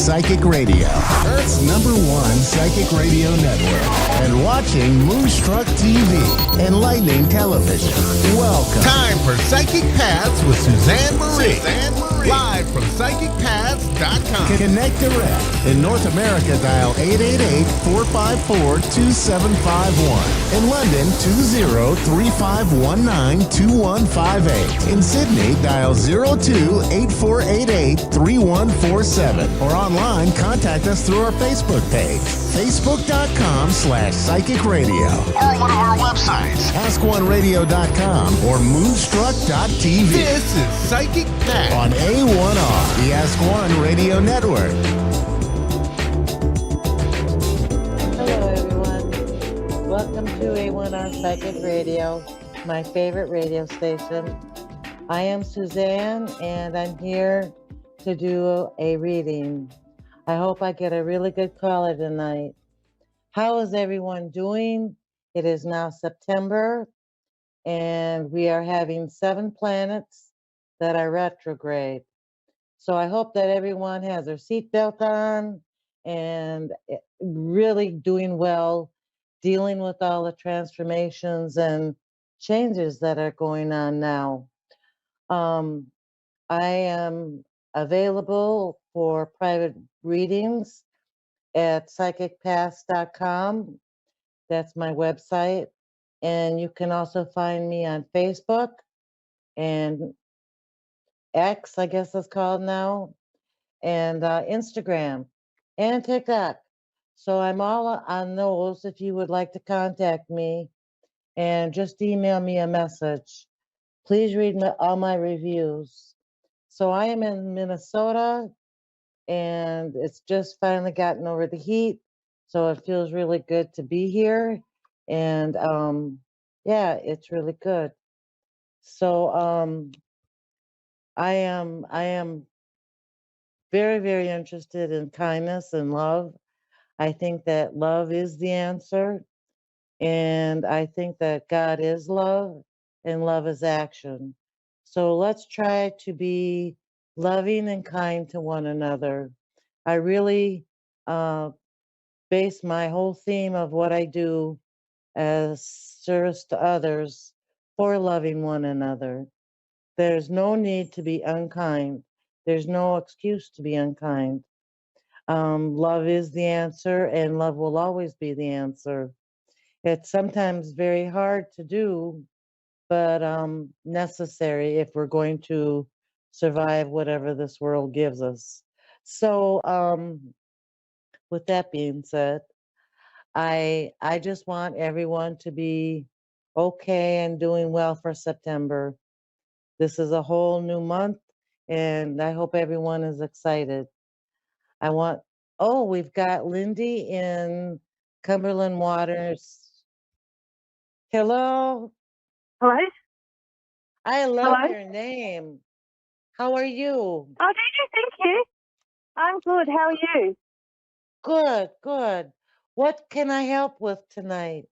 Psychic Radio, Earth's #1 psychic radio network, and watching Moonstruck TV, enlightening television. Welcome. Time for Psychic Paths with Suzanne Marie. Live from PsychicPaths.com. Connect direct. In North America, dial 888-454-2751. In London, 20-3519-2158. In Sydney, dial 02-8488-3147. Or online, contact us through our Facebook page, facebook.com/Psychic Radio. Or one of our websites, askoneradio.com or moonstruck.tv. This is Psychic Path on A1R, the Ask One Radio Network. Hello, everyone. Welcome to A1R Psychic Radio, my favorite radio station. I am Suzanne, and I'm here to do a reading. I hope I get a really good caller tonight. How is everyone doing? It is now September, and we are having 7 planets that are retrograde. So I hope that everyone has their seatbelt on and really doing well, dealing with all the transformations and changes that are going on now. I am available for private readings at psychicpaths.com. That's my website. And you can also find me on Facebook and X, I guess it's called now, and Instagram and TikTok. So I'm all on those if you would like to contact me, and just email me a message. Please read all my reviews. So I am in Minnesota, and it's just finally gotten over the heat. So it feels really good to be here. And yeah, it's really good. So I am very, very interested in kindness and love. I think that love is the answer. And I think that God is love and love is action. So let's try to be loving and kind to one another. I really base my whole theme of what I do as service to others for loving one another. There's no need to be unkind. There's no excuse to be unkind. Love is the answer, and love will always be the answer. It's sometimes very hard to do, but necessary if we're going to survive whatever this world gives us. So, with that being said, I just want everyone to be okay and doing well for September. This is a whole new month, and I hope everyone is excited. We've got Lindy in Cumberland Waters. Hello. Hello? I love Hello? your name. How are you? Oh, do you? Thank you. I'm good. How are you? Good, good. What can I help with tonight?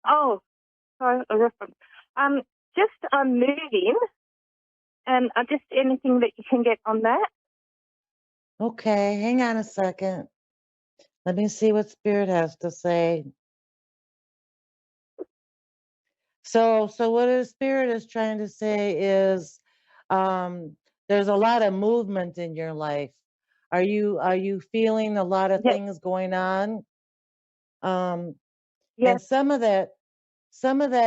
Oh, sorry, a reference. Just moving, and just anything that you can get on that. Okay, hang on a second. Let me see what Spirit has to say. So what the Spirit is trying to say is there's a lot of movement in your life. Are you feeling a lot of Yes. things going on? And Yes. some of that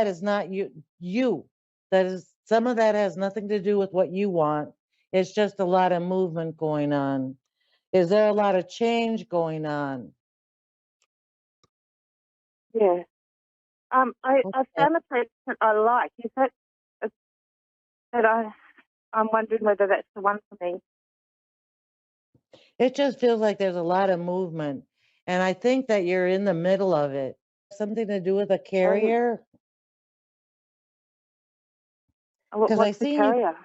is not you. That is, some of that has nothing to do with what you want. It's just a lot of movement going on. Is there a lot of change going on? Yeah. I Okay. found a person I like. Is that I'm wondering whether that's the one for me. It just feels like there's a lot of movement. And I think that you're in the middle of it. Something to do with a carrier? Because I What's the seen you. carrier?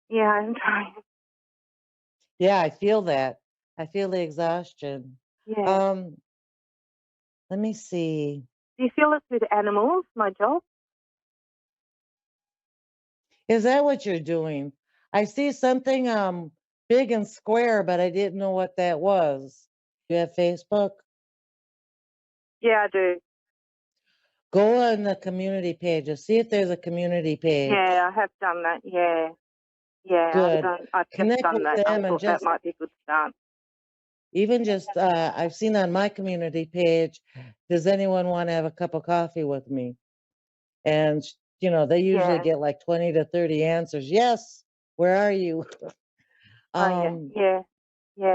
Yeah, I'm trying. Yeah, I feel that. I feel the exhaustion. Yeah. Let me see. Do you feel it's with animals, my job? Is that what you're doing? I see something big and square, but I didn't know what that was. You have Facebook? Yeah, I do. Go on the community page and see if there's a community page. Yeah, I have done that. Yeah. Yeah, Good. I've just Connect done with that. I them and thought that just might be a good start. even just I've seen on my community page, does anyone want to have a cup of coffee with me? And you know, they usually Yeah. get like 20 to 30 answers. Yes, where are you? Oh, yeah. um Yeah.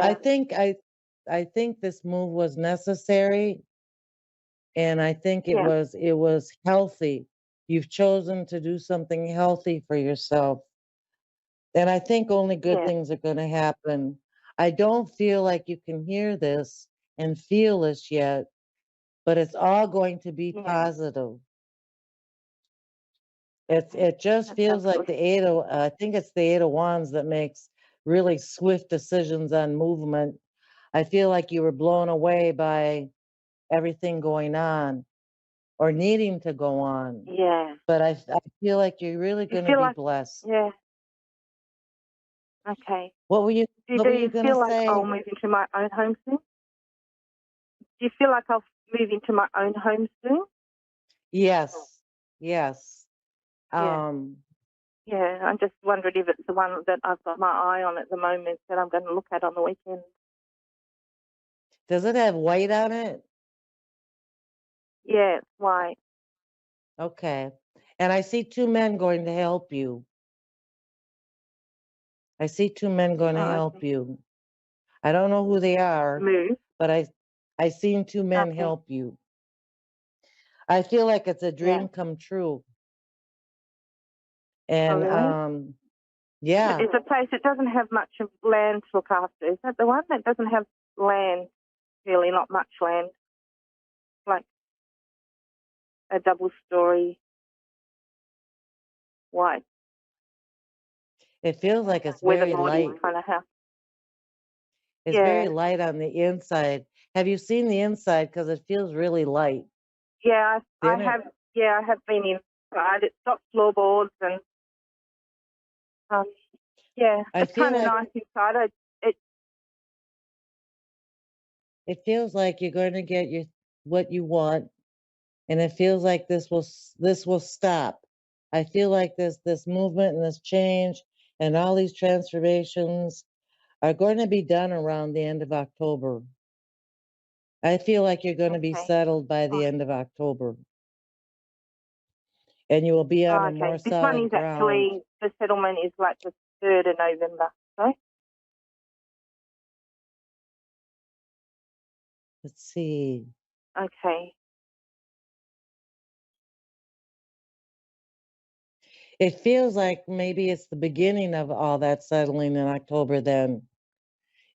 I Yeah. think I think this move was necessary, and I think Yeah. it was healthy. You've chosen to do something healthy for yourself. And I think only good Yeah. things are going to happen. I don't feel like you can hear this and feel this yet, but it's all going to be Yeah. positive. It just That feels sounds like good. the I think it's the Eight of Wands that makes really swift decisions on movement. I feel like you were blown away by everything going on or needing to go on. Yeah. But I feel like you're really Do you going to feel be like, blessed. yeah. Okay. What were you Do you going to feel like say? I'll move into my own home soon? Do you feel like I'll move into my own home soon? Yes. Yes. Yeah. Um Yeah. I'm just wondering if it's the one that I've got my eye on at the moment that I'm going to look at on the weekend. Does it have white on it? Yeah, it's white. Okay. And I see two men going to help you. I see two men going to Oh, help okay. you. I don't know who they are, Move. but I seen two men Okay. help you. I feel like it's a Yeah. dream come true. Oh, And really? yeah, It's a place that doesn't have much of land to look after. Is that the one that doesn't have land? Really, not much land. Like a double-story white it feels like it's very weatherboarding light. kind of house. It's very Yeah. light on the inside. Have you seen the inside? Because it feels really light. Yeah, I Didn't it? have. Yeah, I have been inside. It's got floorboards and um, yeah, I it's feel kind of like nice inside. it feels like you're going to get what you want, and it feels like this will stop. I feel like this movement and this change and all these transformations are going to be done around the end of October. I feel like you're going to be Okay. settled by the Oh, end of October, and you will be on oh, a more okay. This one solid is ground. actually the settlement is like the 3rd of November. Sorry. Let's see. Okay. It feels like maybe it's the beginning of all that settling in October then.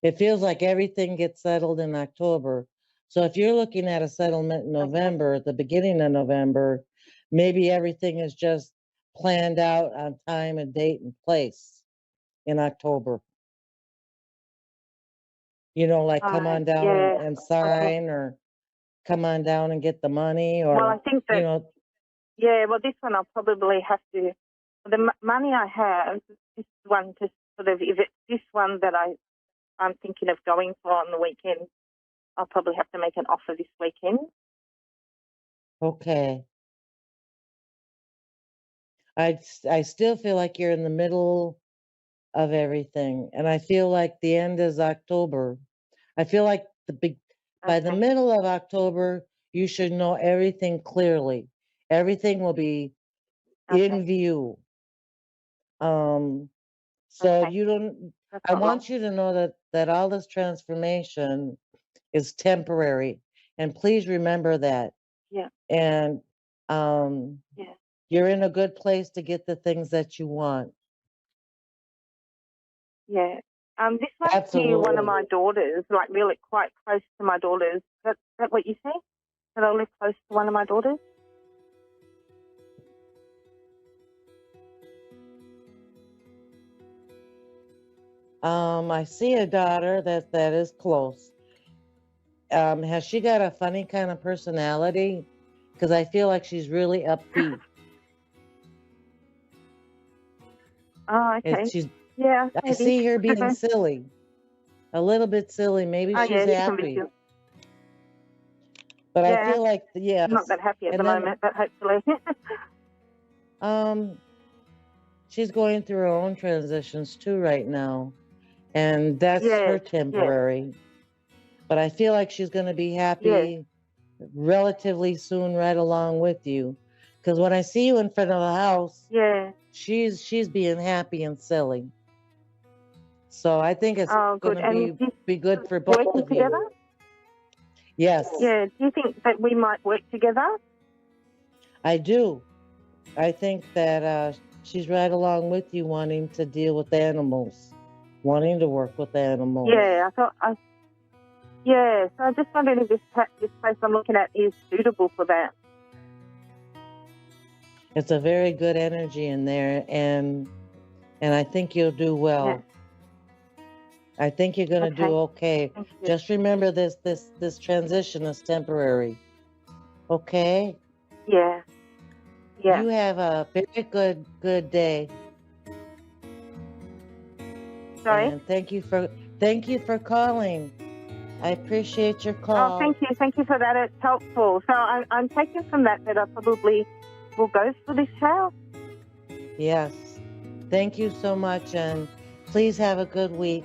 It feels like everything gets settled in October. So if you're looking at a settlement in Okay. November, at the beginning of November, maybe everything is just planned out on time and date and place in October. You know, like come on down Yeah. and Okay. sign, or come on down and get the money, Well, I or, think you that know, yeah. Well, this one I'll probably have to. The money I have, this one to sort of if it's this one that I'm thinking of going for on the weekend, I'll probably have to make an offer this weekend. okay. I still feel like you're in the middle of everything. And I feel like the end is October. I feel like by the Okay. middle of October, you should know everything clearly. Everything will be Okay. in view. So Okay. you don't, That's I not long. want you to know that all this transformation is temporary. And please remember that. Yeah. And um, Yeah. you're in a good place to get the things that you want. Yeah. This one's near one of Absolutely. my daughters, like really quite close to my daughters. Is that what you say? That I live close to one of my daughters? I see a daughter that is close. Has she got a funny kind of personality? Because I feel like she's really upbeat. Oh, okay. She's Yeah, I maybe. see her being Okay. silly, a little bit silly. Maybe Oh, she's yeah, she can be happy, too. but I Yeah, feel like I'm not yes. that happy at the And then moment, but hopefully. she's going through her own transitions too right now, and that's her Yes, yes, temporary. But I feel like she's going to be yes. happy relatively soon, right along with you. Because when I see you in front of the house, Yeah. she's being happy and silly. So I think it's Oh, going good. to And do be good for you both working of you. together? Yes, Yeah. Do you think that we might work together? I do. I think that she's right along with you, wanting to deal with animals, wanting to work with animals. Yeah, yeah, so I just wondered if this place I'm looking at is suitable for that. It's a very good energy in there, and I think you'll do well. Yeah. I think you're going to do okay. Thank you. Just remember this transition is temporary. Okay? Yeah. Yeah. You have a very good day. Sorry? And thank you for calling. I appreciate your call. Oh, thank you. Thank you for that. It's helpful. So I'm taking from that I probably will go for this house. Yes. Thank you so much, and please have a good week.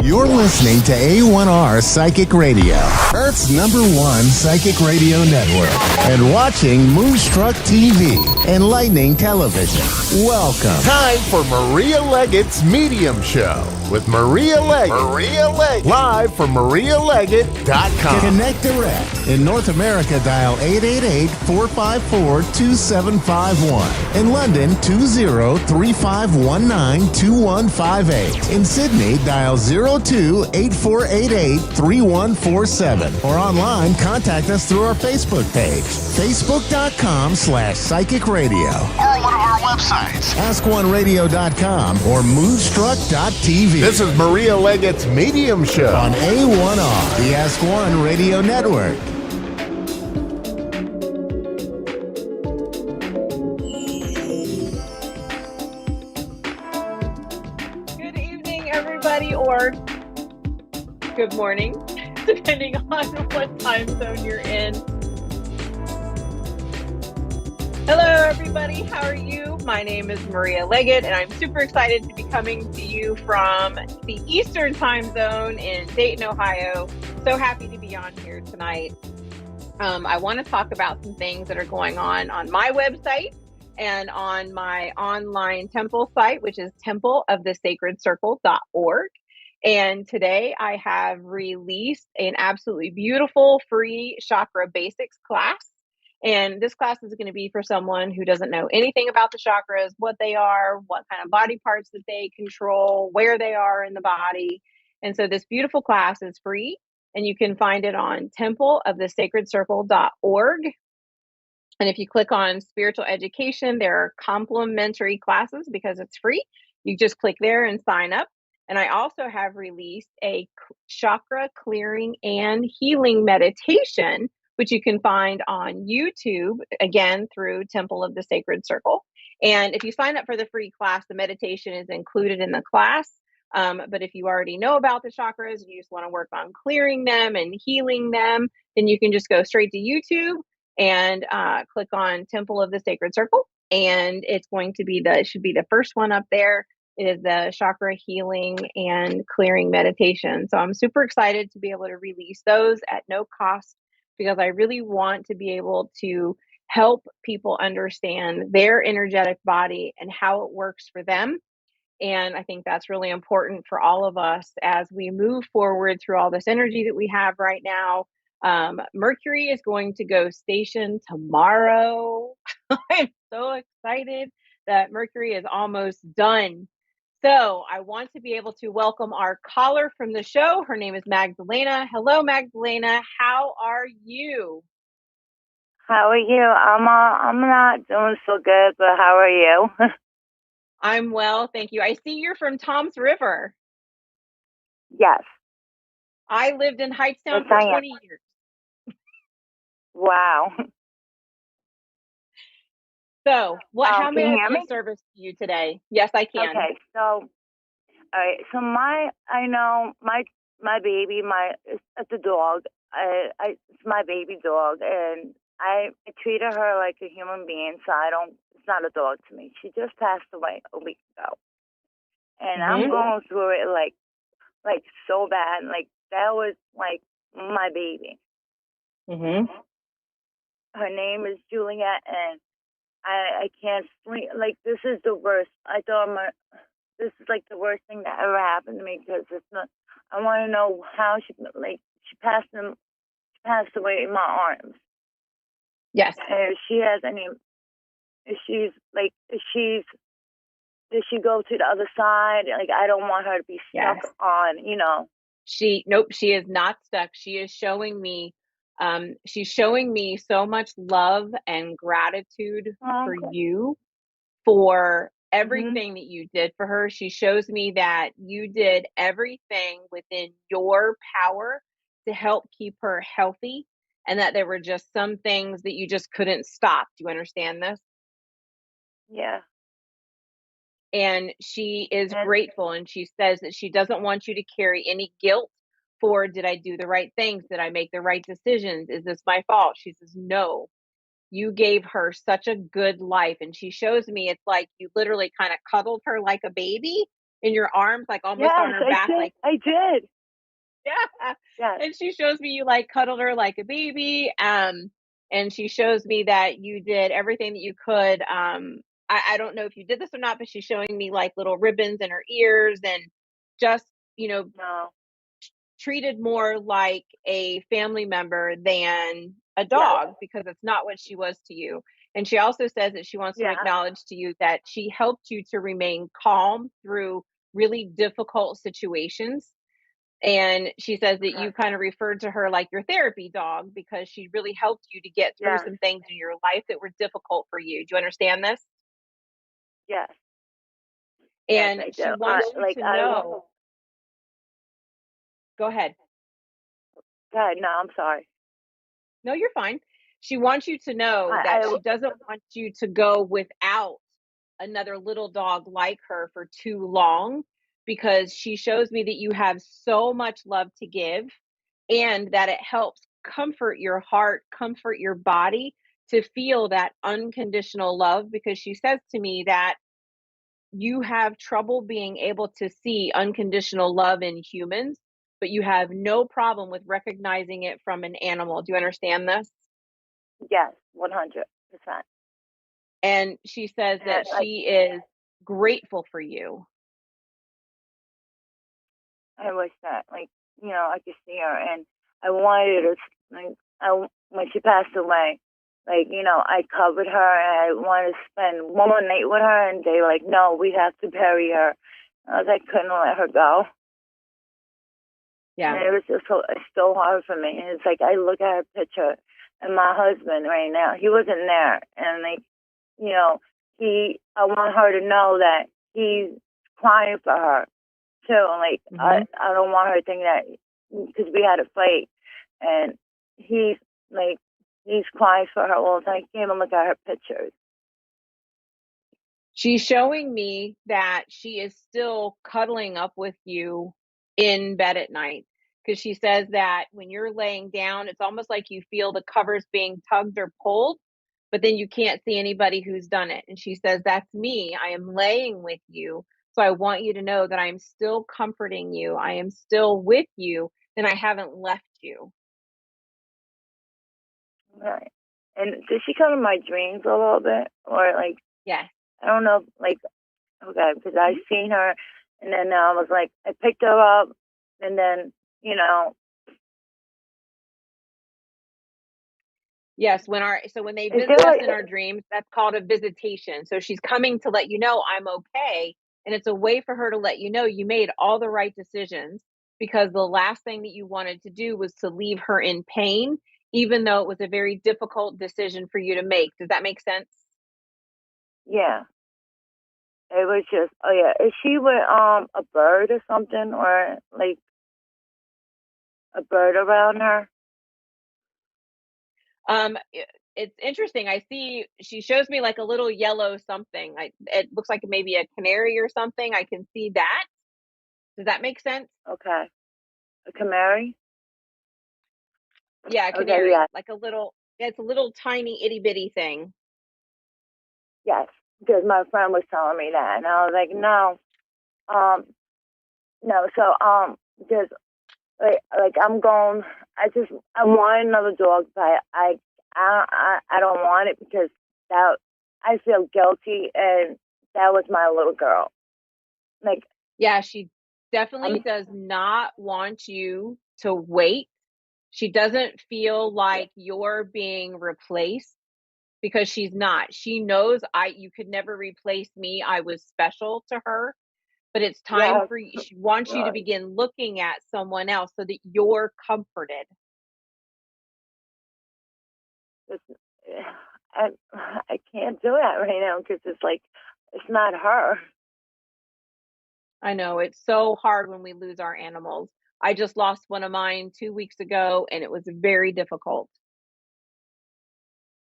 You're listening to A1R Psychic Radio, Earth's #1 psychic radio network, and watching Moonstruck TV, enlightening television. Welcome. Time for Maria Leggett's Medium Show with Maria Leggett. Live from MariaLeggett.com. Connect direct. In North America, dial 888-454-2751. In London, 20-3519-2158. In Sydney, dial 02-8488-3147. Or online, contact us through our Facebook page, facebook.com/psychic radio. Or one of our websites, askoneradio.com or moonstruck.tv. This is Maria Leggett's Medium Show on A1R, the Ask One Radio Network. Good evening, everybody, or good morning, depending on what time zone you're in. Hello, everybody. How are you? My name is Maria Leggett, and I'm super excited to be coming to you from the Eastern time zone in Dayton, Ohio. So happy to be on here tonight. I want to talk about some things that are going on my website and on my online temple site, which is templeofthesacredcircle.org. And today I have released an absolutely beautiful free chakra basics class. And this class is going to be for someone who doesn't know anything about the chakras, what they are, what kind of body parts that they control, where they are in the body. And so this beautiful class is free, and you can find it on templeofthesacredcircle.org. And if you click on spiritual education, there are complimentary classes because it's free. You just click there and sign up. And I also have released a chakra clearing and healing meditation, which you can find on YouTube, again, through Temple of the Sacred Circle. And if you sign up for the free class, the meditation is included in the class. But if you already know about the chakras and you just want to work on clearing them and healing them, then you can just go straight to YouTube and click on Temple of the Sacred Circle. And it's going to be it should be the first one up there. It is the chakra healing and clearing meditation. So I'm super excited to be able to release those at no cost, because I really want to be able to help people understand their energetic body and how it works for them. And I think that's really important for all of us as we move forward through all this energy that we have right now. Mercury is going to go station tomorrow. I'm so excited that Mercury is almost done. So I want to be able to welcome our caller from the show. Her name is Magdalena. Hello, Magdalena. How are you? How are you? I'm not doing so good, but how are you? I'm well, thank you. I see you're from Toms River. Yes. I lived in Hightstown Yes, for I am. 20 years. Wow. So, how Can may you I hear be me? of service to you today? Yes, I can. Okay, so all right, so I know my baby, it's a dog. It's my baby dog, and I treated her like a human being, so it's not a dog to me. She just passed away a week ago, and I'm going through it like so bad. Like that was like my baby. Her name is Juliet, and I can't sleep. Like this is the worst. I thought this is like the worst thing that ever happened to me, because it's not. I want to know how she passed away in my arms. Yes. And if she has any, if did she go to the other side? Like I don't want her to be stuck on, Nope, she is not stuck. She is showing me, she's showing me so much love and gratitude for you, for everything that you did for her. She shows me that you did everything within your power to help keep her healthy, and that there were just some things that you just couldn't stop. Do you understand this? Yeah. And she is grateful, and she says that she doesn't want you to carry any guilt for, did I do the right things? Did I make the right decisions? Is this my fault? She says, no, you gave her such a good life. And she shows me it's like you literally kind of cuddled her like a baby in your arms, like almost on her back. I did. Yeah. Yes. And she shows me you like cuddled her like a baby. And she shows me that you did everything that you could. I don't know if you did this or not, but she's showing me like little ribbons in her ears, and just, No. treated more like a family member than a dog, because it's not what she was to you. And she also says that she wants to acknowledge to you that she helped you to remain calm through really difficult situations. And she says that you kind of referred to her like your therapy dog, because she really helped you to get through some things in your life that were difficult for you. Do you understand this? Yes. And yes, she wants you to know. Go ahead. God, no, I'm sorry. No, you're fine. She wants you to know that she doesn't want you to go without another little dog like her for too long, because she shows me that you have so much love to give, and that it helps comfort your heart, comfort your body to feel that unconditional love, because she says to me that you have trouble being able to see unconditional love in humans, but you have no problem with recognizing it from an animal. Do you understand this? Yes, 100%. And she says that she is grateful for you. I wish that, I could see her, and I wanted to, when she passed away, I covered her, and I wanted to spend one more night with her, and they were like, no, we have to bury her. I couldn't let her go. Yeah. And it was just it's so hard for me. And it's like, I look at her picture, and my husband right now, he wasn't there. And I want her to know that he's crying for her too. Like Mhm. I don't want her to think that because we had a fight, and he's like he's crying for her all the time. He came and look at her pictures. She's showing me that she is still cuddling up with you in bed at night because she says that when you're laying down, it's almost like you feel the covers being tugged or pulled, but then you can't see anybody who's done it. And she says, "That's me. I am laying with you. So I want you to know that I am still comforting you. I am still with you, and I haven't left you." Right. And does she come in my dreams a little bit, or like Yes. I don't know, like okay, because I seen her, and then I was like I picked her up, and then you know, Yes, when they is there visit us like in our dreams, that's called a visitation. So she's coming to let you know I'm okay, and it's a way for her to let you know you made all the right decisions because the last thing that you wanted to do was to leave her in pain, even though it was a very difficult decision for you to make. Does that make sense? yeah? It was just oh yeah, is she with a bird or something, or like a bird around her? It's interesting. I see she shows me like a little yellow something. It looks like maybe a canary or something. I can see that. Does that make sense? Okay, a canary. Yeah, a Okay, yeah, canary, like it's a little tiny itty bitty thing. yes, because my friend was telling me that, and I was like, no, um, no. So just like I'm going. I want another dog, but I don't want it because that I feel guilty, and that was my little girl. Like Yeah, she definitely I'm does not want you to wait. She doesn't feel like you're being replaced because she's not. She knows you could never replace me. I was special to her, but it's time yeah, for she wants you to right. begin looking at someone else so that you're comforted. It's, I I can't do that right now because it's like it's not her. I know it's so hard when we lose our animals. I just lost one of mine 2 weeks ago and it was very difficult.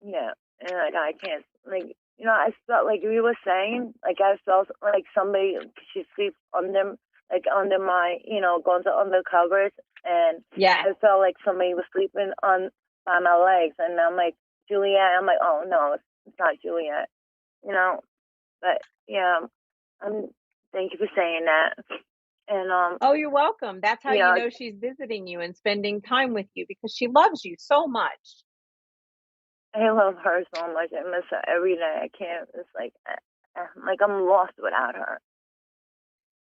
Yeah, and like I can't like I felt like we were saying like I felt like somebody she sleeps under like under my going to under covers, and Yes. I felt like somebody was sleeping on by my legs, and I'm like Juliet. I'm like oh no, it's not Juliet, you know. But yeah, I'm. Thank you for saying that, and Oh, you're welcome. That's how you you know know she's visiting you and spending time with you because she loves you so much. I love her so much. I miss her every day. I can't. It's like I'm lost without her.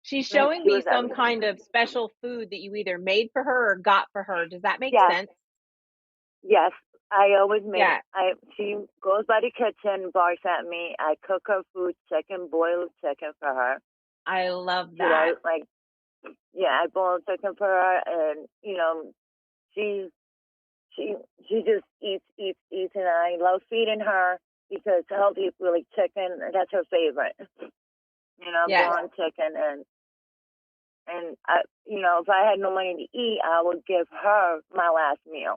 She's Like showing she me was some everything. kind of special food that you either made for her or got for her. Does that make Yes, sense? yes. I always make. Yeah, She goes by the kitchen, barks at me. I cook her food, chicken, boiled chicken for her. I love She that. like yeah, I boil chicken for her, and she she she just eats, and I love feeding her because healthy really chicken. That's her favorite. Yes, Boiled chicken, and if I had no money to eat, I would give her my last meal.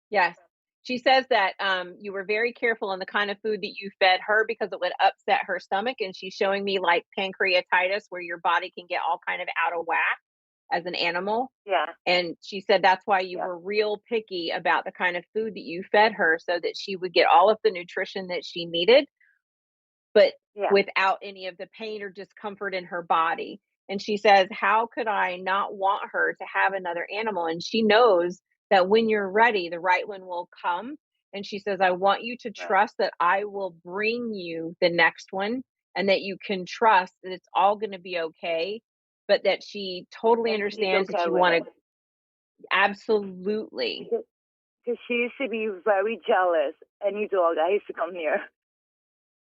yes. She says that you were very careful in the kind of food that you fed her because it would upset her stomach, and she's showing me like pancreatitis, where your body can get all kind of out of whack as an animal. Yeah, And she said that's why you yeah, were real picky about the kind of food that you fed her so that she would get all of the nutrition that she needed, but yeah. without any of the pain or discomfort in her body. And she says, how could I not want her to have another animal? And she knows that when you're ready, the right one will come. And she says, I want you to Right. trust that I will bring you the next one and that you can trust that it's all going to be okay. But that she totally And she's understands that okay you with want it to absolutely. because she used to be very jealous. Any dog I used to come here.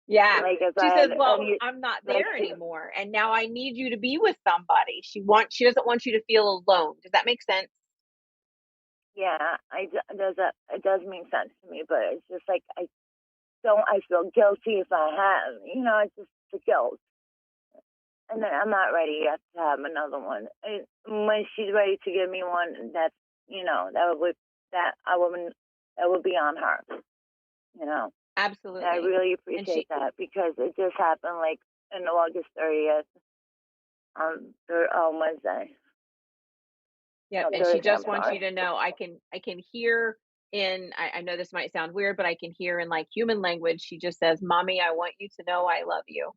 Yeah. Like if She I had says, "Well, any, I'm not like there anymore, and now I need you to be with somebody." She doesn't want you to feel alone. Does that make sense? yeah, it does make sense to me, but it's just like I feel guilty if I have, it's just the guilt. and I'm not ready yet to have another one. When she's ready to give me one, that's, that would be on her. Absolutely. And I really appreciate that because it just happened like on August 30th on Wednesday. Yep, and she just wants you to know I can hear I know this might sound weird, but I can hear in like human language. She just says, "Mommy, I want you to know I love you."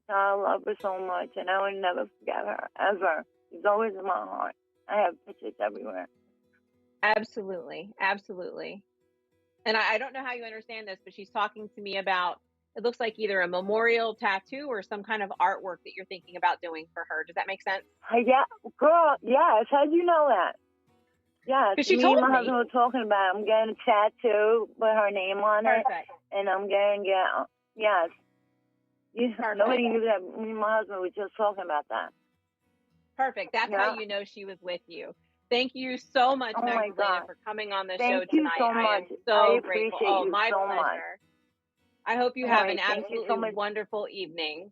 I love her so much, and I would never forget her ever. She's always in my heart. I have pictures everywhere. Absolutely, absolutely. And I don't know how you understand this, but she's talking to me about, it looks like either a memorial tattoo or some kind of artwork that you're thinking about doing for her. Does that make sense? Yeah, girl, yes. How'd you know that? Yes, Because she me told and my me. husband were talking about it. I'm getting a tattoo with her name on it. Perfect. And I'm going to get, yes. Nobody knew that. Me and my husband were just talking about that. Perfect. That's how you know she was with you. Thank you so much, Magdalena, for coming on the show tonight. So much. I am so I grateful. appreciate Oh, you my so pleasure. much. I hope you have an Thank you absolutely so much. wonderful evening.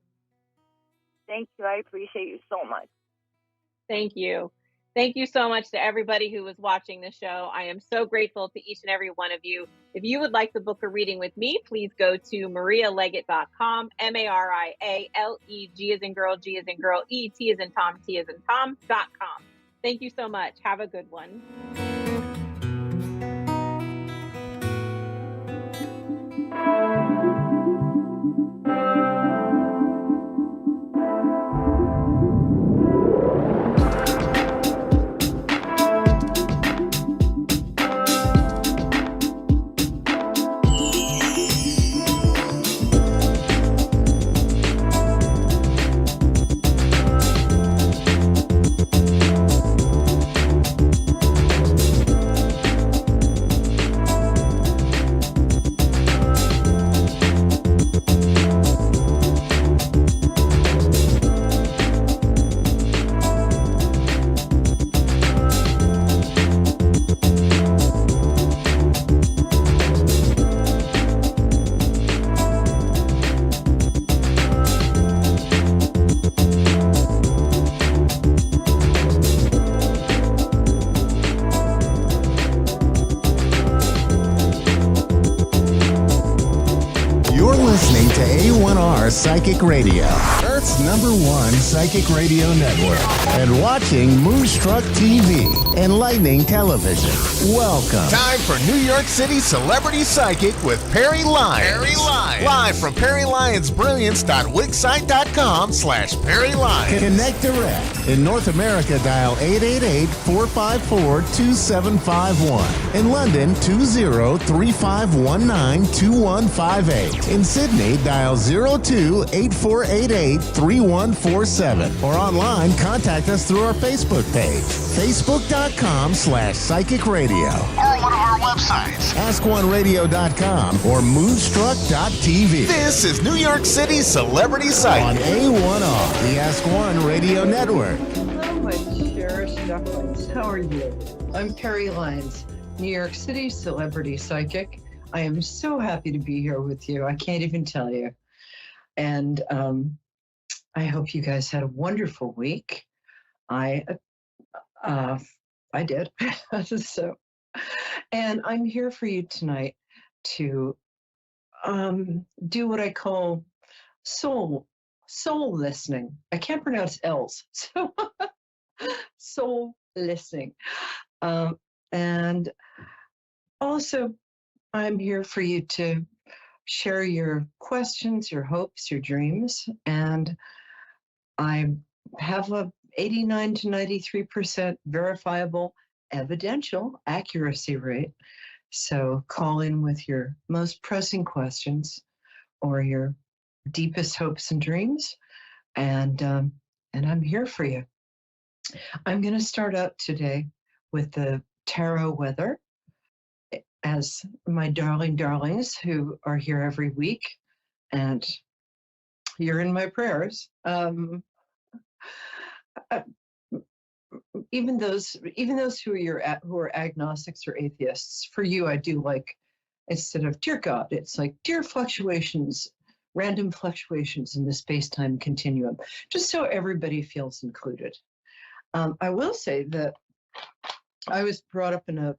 Thank you. I appreciate you so much. Thank you. Thank you so much to everybody who was watching the show. I am so grateful to each and every one of you. If you would like to book a reading with me, please go to marialeggett.com, MARIALEG as in girl, G as in girl, ET as in Tom, T as in Tom.com. Thank you so much. Have a good one. You're listening to A1R Psychic Radio, Earth's #1 psychic radio network, and watching Moonstruck TV, enlightening television. Welcome. Time for New York City Celebrity Psychic with Perry Lyons. Perry Lyons. Live from PerryLyonsBrilliance.wixsite.com/Perry Lyons. Connect direct. In North America, dial 888-454-2751. In London, 20-3519-2158. In Sydney, dial 02-8488-3147. Or online, contact us through our Facebook page, facebook.com/psychic radio. Or one of our websites, askoneradio.com or moonstruck.tv. This is New York City Celebrity Psychic on A1R, the Ask One Radio Network. Hello, my cherished ducklings. How are you? I'm Perry Lyons, New York City Celebrity Psychic. I am so happy to be here with you. I can't even tell you. And I hope you guys had a wonderful week. I did. So, and I'm here for you tonight to do what I call soul listening. I can't pronounce L's, so soul listening. And also, I'm here for you to share your questions, your hopes, your dreams, and I have a 89 to 93% verifiable evidential accuracy rate. So call in with your most pressing questions or your deepest hopes and dreams, and I'm here for you. I'm going to start out today with the tarot weather, as my darlings who are here every week, and you're in my prayers. Even those who are agnostics or atheists, for you, I do like, instead of dear God, it's like dear fluctuations random fluctuations in the space-time continuum, just so everybody feels included. I will say that I was brought up in a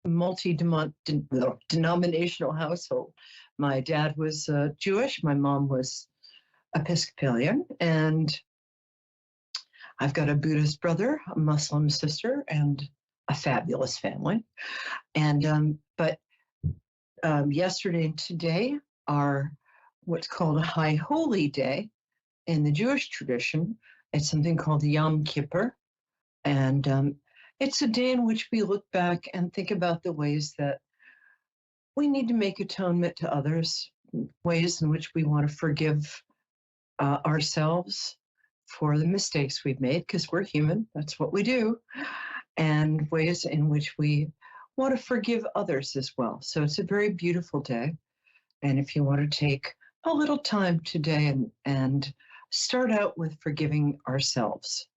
multi-denominational household. My dad was Jewish, my mom was Episcopalian, and I've got a Buddhist brother, a Muslim sister, and a fabulous family. And but yesterday and today are what's called a High Holy Day in the Jewish tradition. It's something called Yom Kippur, and it's a day in which we look back and think about the ways that we need to make atonement to others, ways in which we want to forgive ourselves for the mistakes we've made, because we're human, that's what we do, and ways in which we want to forgive others as well. So it's a very beautiful day. And if you want to take a little time today and start out with forgiving ourselves,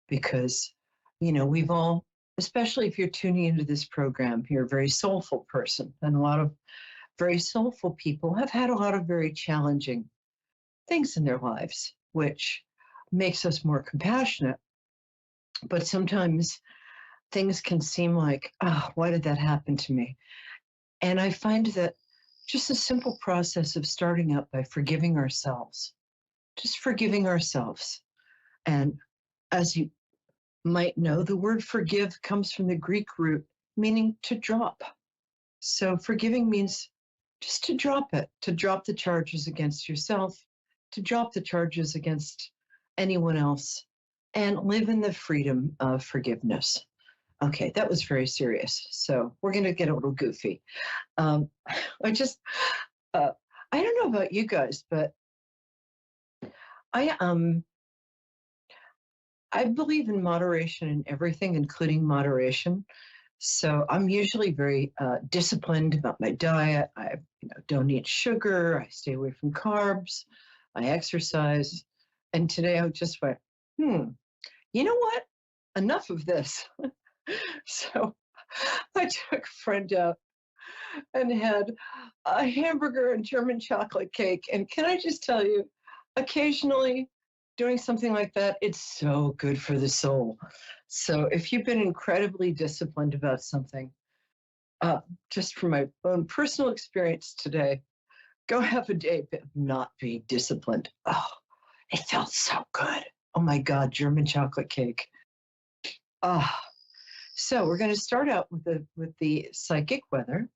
because, you know, we've all, especially if you're tuning into this program, you're a very soulful person, and a lot of very soulful people have had a lot of very challenging things in their lives, which makes us more compassionate. But sometimes things can seem like, oh, why did that happen to me? And I find that just a simple process of starting out by forgiving ourselves, just forgiving ourselves. And as you might know, the word forgive comes from the Greek root meaning to drop. So forgiving means just to drop it, to drop the charges against yourself, to drop the charges against anyone else, and live in the freedom of forgiveness. Okay, that was very serious. So we're going to get a little goofy. I don't know about you guys, but I believe in moderation in everything, including moderation. So I'm usually very disciplined about my diet. I don't eat sugar. I stay away from carbs. I exercise. And today I just went, you know what? Enough of this. So I took a friend out and had a hamburger and German chocolate cake. And can I just tell you, occasionally doing something like that, it's so good for the soul. So if you've been incredibly disciplined about something, just from my own personal experience today, go have a day of not being disciplined. Oh, it felt so good. Oh my God, German chocolate cake. So we're going to start out with the psychic weather.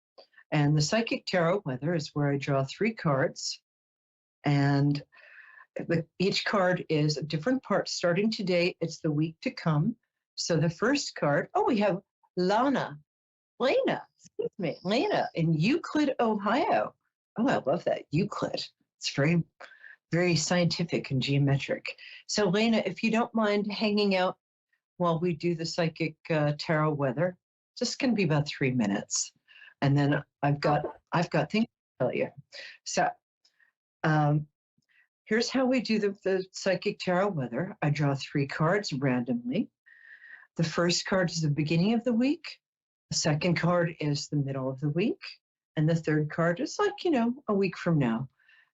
And the psychic tarot weather is where I draw 3 cards. And each card is a different part. Starting today, it's the week to come. So the first card, we have Lena in Euclid, Ohio. Oh, I love that, Euclid. It's very, very scientific and geometric. So Lena, if you don't mind hanging out while we do the psychic tarot weather, just going to be about 3 minutes. And then I've got things to tell you. So here's how we do the psychic tarot weather. I draw 3 cards randomly. The first card is the beginning of the week. The second card is the middle of the week. And the third card is like, a week from now.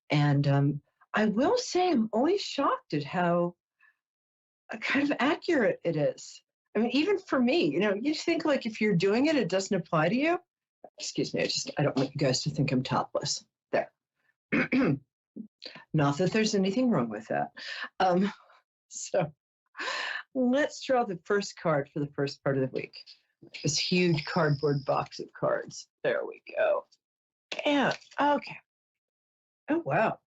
And I will say I'm always shocked at how kind of accurate it is. I mean, even for me, you think like if you're doing it, it doesn't apply to you. Excuse me, I don't want you guys to think I'm topless. There. Not that there's anything wrong with that. So let's draw the first card for the first part of the week. This huge cardboard box of cards. There we go. And okay. Oh, wow.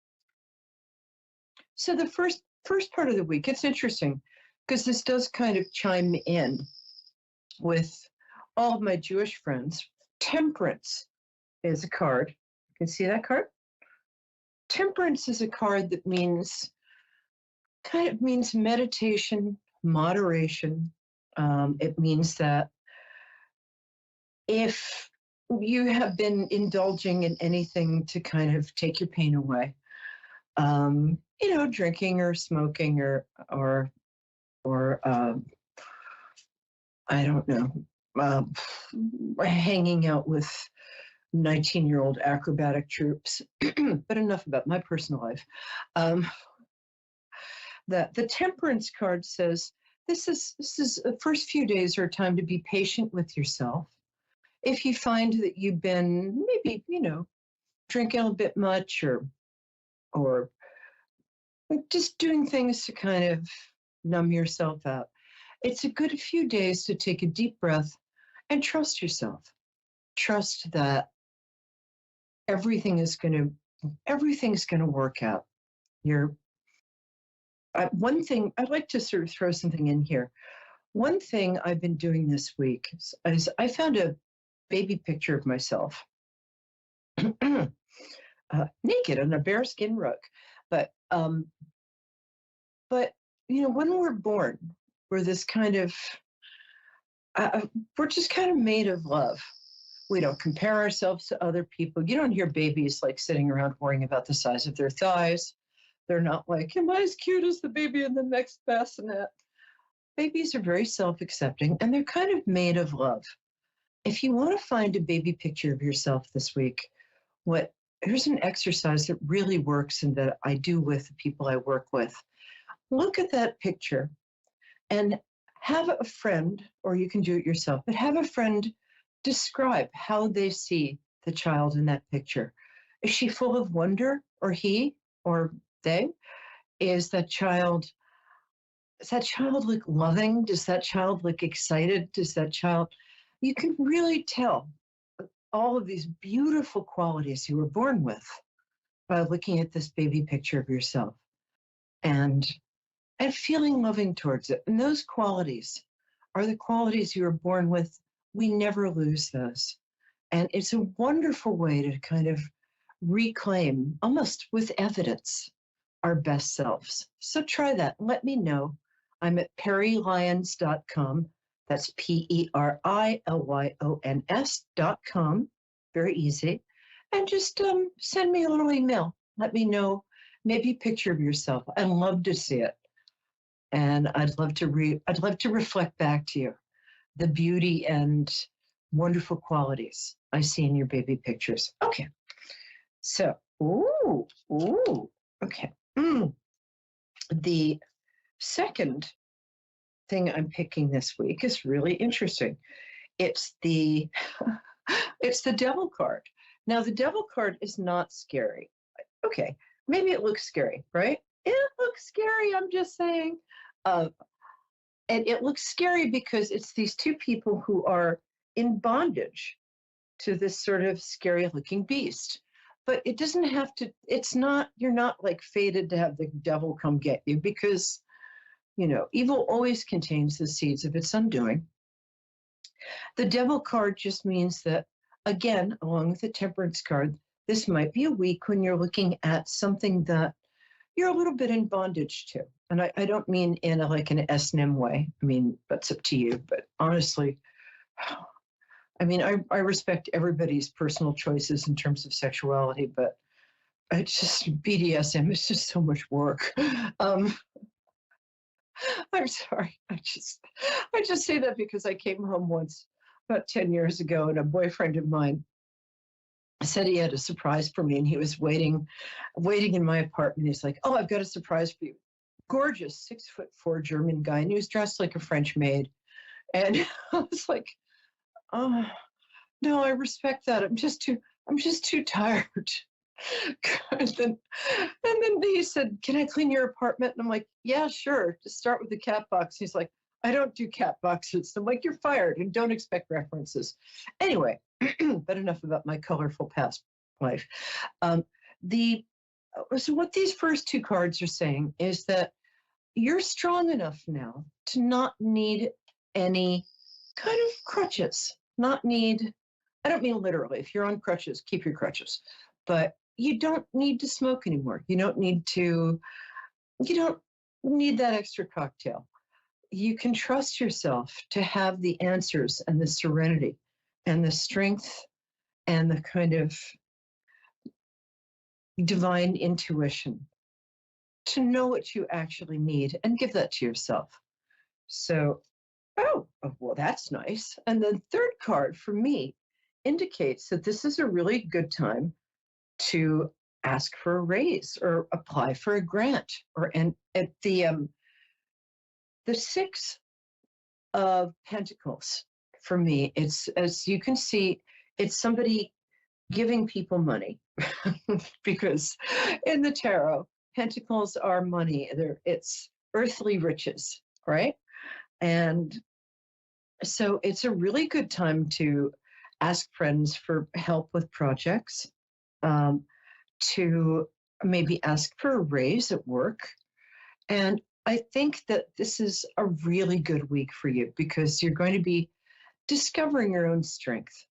So the first part of the week, it's interesting because this does kind of chime in with all of my Jewish friends. Temperance is a card. You can see that card? Temperance is a card that means meditation, moderation. It means that if you have been indulging in anything to kind of take your pain away, drinking or smoking or I don't know, hanging out with 19-year-old acrobatic troops. But enough about my personal life. The temperance card says this is the first few days are a time to be patient with yourself. If you find that you've been maybe, drinking a bit much or just doing things to kind of numb yourself out, it's a good few days to take a deep breath and trust yourself. Trust that everything's going to work out. One thing I'd like to sort of throw something in here. One thing I've been doing this week is I found a baby picture of myself naked on a bearskin rug. But when we're born, we're this kind of we're just kind of made of love. We don't compare ourselves to other people. You don't hear babies like sitting around worrying about the size of their thighs. They're not like, am I as cute as the baby in the next bassinet? Babies are very self-accepting, and they're kind of made of love. If you want to find a baby picture of yourself this week, here's an exercise that really works and that I do with the people I work with. Look at that picture and have a friend, or you can do it yourself, but have a friend describe how they see the child in that picture. Is she full of wonder, or he, or they? Is that child look loving? Does that child look excited? You can really tell all of these beautiful qualities you were born with by looking at this baby picture of yourself and feeling loving towards it. And those qualities are the qualities you were born with. We never lose those. And it's a wonderful way to kind of reclaim, almost with evidence, our best selves. So try that. Let me know. I'm at perrylyons.com. That's PERILYONS.com. Very easy. And just send me a little email. Let me know, maybe a picture of yourself. I'd love to see it. And I'd love to reflect back to you the beauty and wonderful qualities I see in your baby pictures. Okay. So, okay. The second thing I'm picking this week is really interesting. It's the devil card. Now, the devil card is not scary. Okay, maybe it looks scary, right? It looks scary, I'm just saying. And it looks scary because it's these two people who are in bondage to this sort of scary looking beast. But it doesn't have to, you're not like fated to have the devil come get you, because, evil always contains the seeds of its undoing. The devil card just means that, again, along with the temperance card, this might be a week when you're looking at something that you're a little bit in bondage to. And I don't mean in an S&M way. I mean, that's up to you. But honestly, I respect everybody's personal choices in terms of sexuality, but it's just BDSM is just so much work. I'm sorry. I just say that because I came home once about 10 years ago, and a boyfriend of mine said he had a surprise for me, and he was waiting in my apartment. He's like, "Oh, I've got a surprise for you." Gorgeous 6'4" German guy, and he was dressed like a French maid. And I was like, "Oh, no, I respect that. I'm just too tired." and then he said, "Can I clean your apartment?" And I'm like, "Yeah, sure. Just start with the cat box." He's like, "I don't do cat boxes." I'm like, "You're fired, and don't expect references." Anyway, but enough about my colorful past life. So what these first two cards are saying is that you're strong enough now to not need any kind of crutches. I don't mean literally. If you're on crutches, keep your crutches. But you don't need to smoke anymore. You don't need that extra cocktail. You can trust yourself to have the answers and the serenity and the strength and the kind of divine intuition to know what you actually need and give that to yourself. So, well, that's nice. And the third card for me indicates that this is a really good time to ask for a raise or apply for a grant. Or and at the Six of Pentacles, for me, it's, as you can see, it's somebody giving people money. Because in the tarot, pentacles are money. It's earthly riches, right? And so it's a really good time to ask friends for help with projects, to maybe ask for a raise at work. And I think that this is a really good week for you because you're going to be discovering your own strength.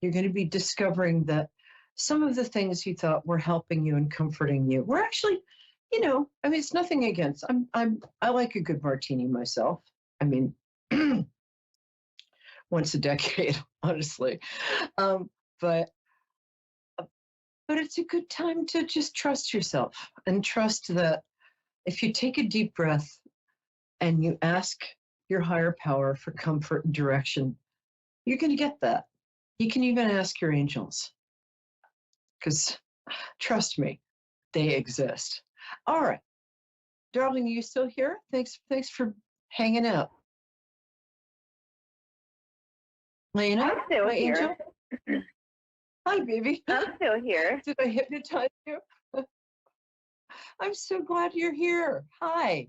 You're going to be discovering that some of the things you thought were helping you and comforting you were actually, I mean, it's nothing against. I like a good martini myself. I mean, once a decade, honestly. But it's a good time to just trust yourself and trust that if you take a deep breath and you ask your higher power for comfort and direction, you're going to get that. You can even ask your angels, because trust me, they exist. All right, darling, are you still here? Thanks for hanging out. Lena, I'm still my here. angel. Hi, baby. I'm still here. Did I hypnotize you? I'm so glad you're here. Hi.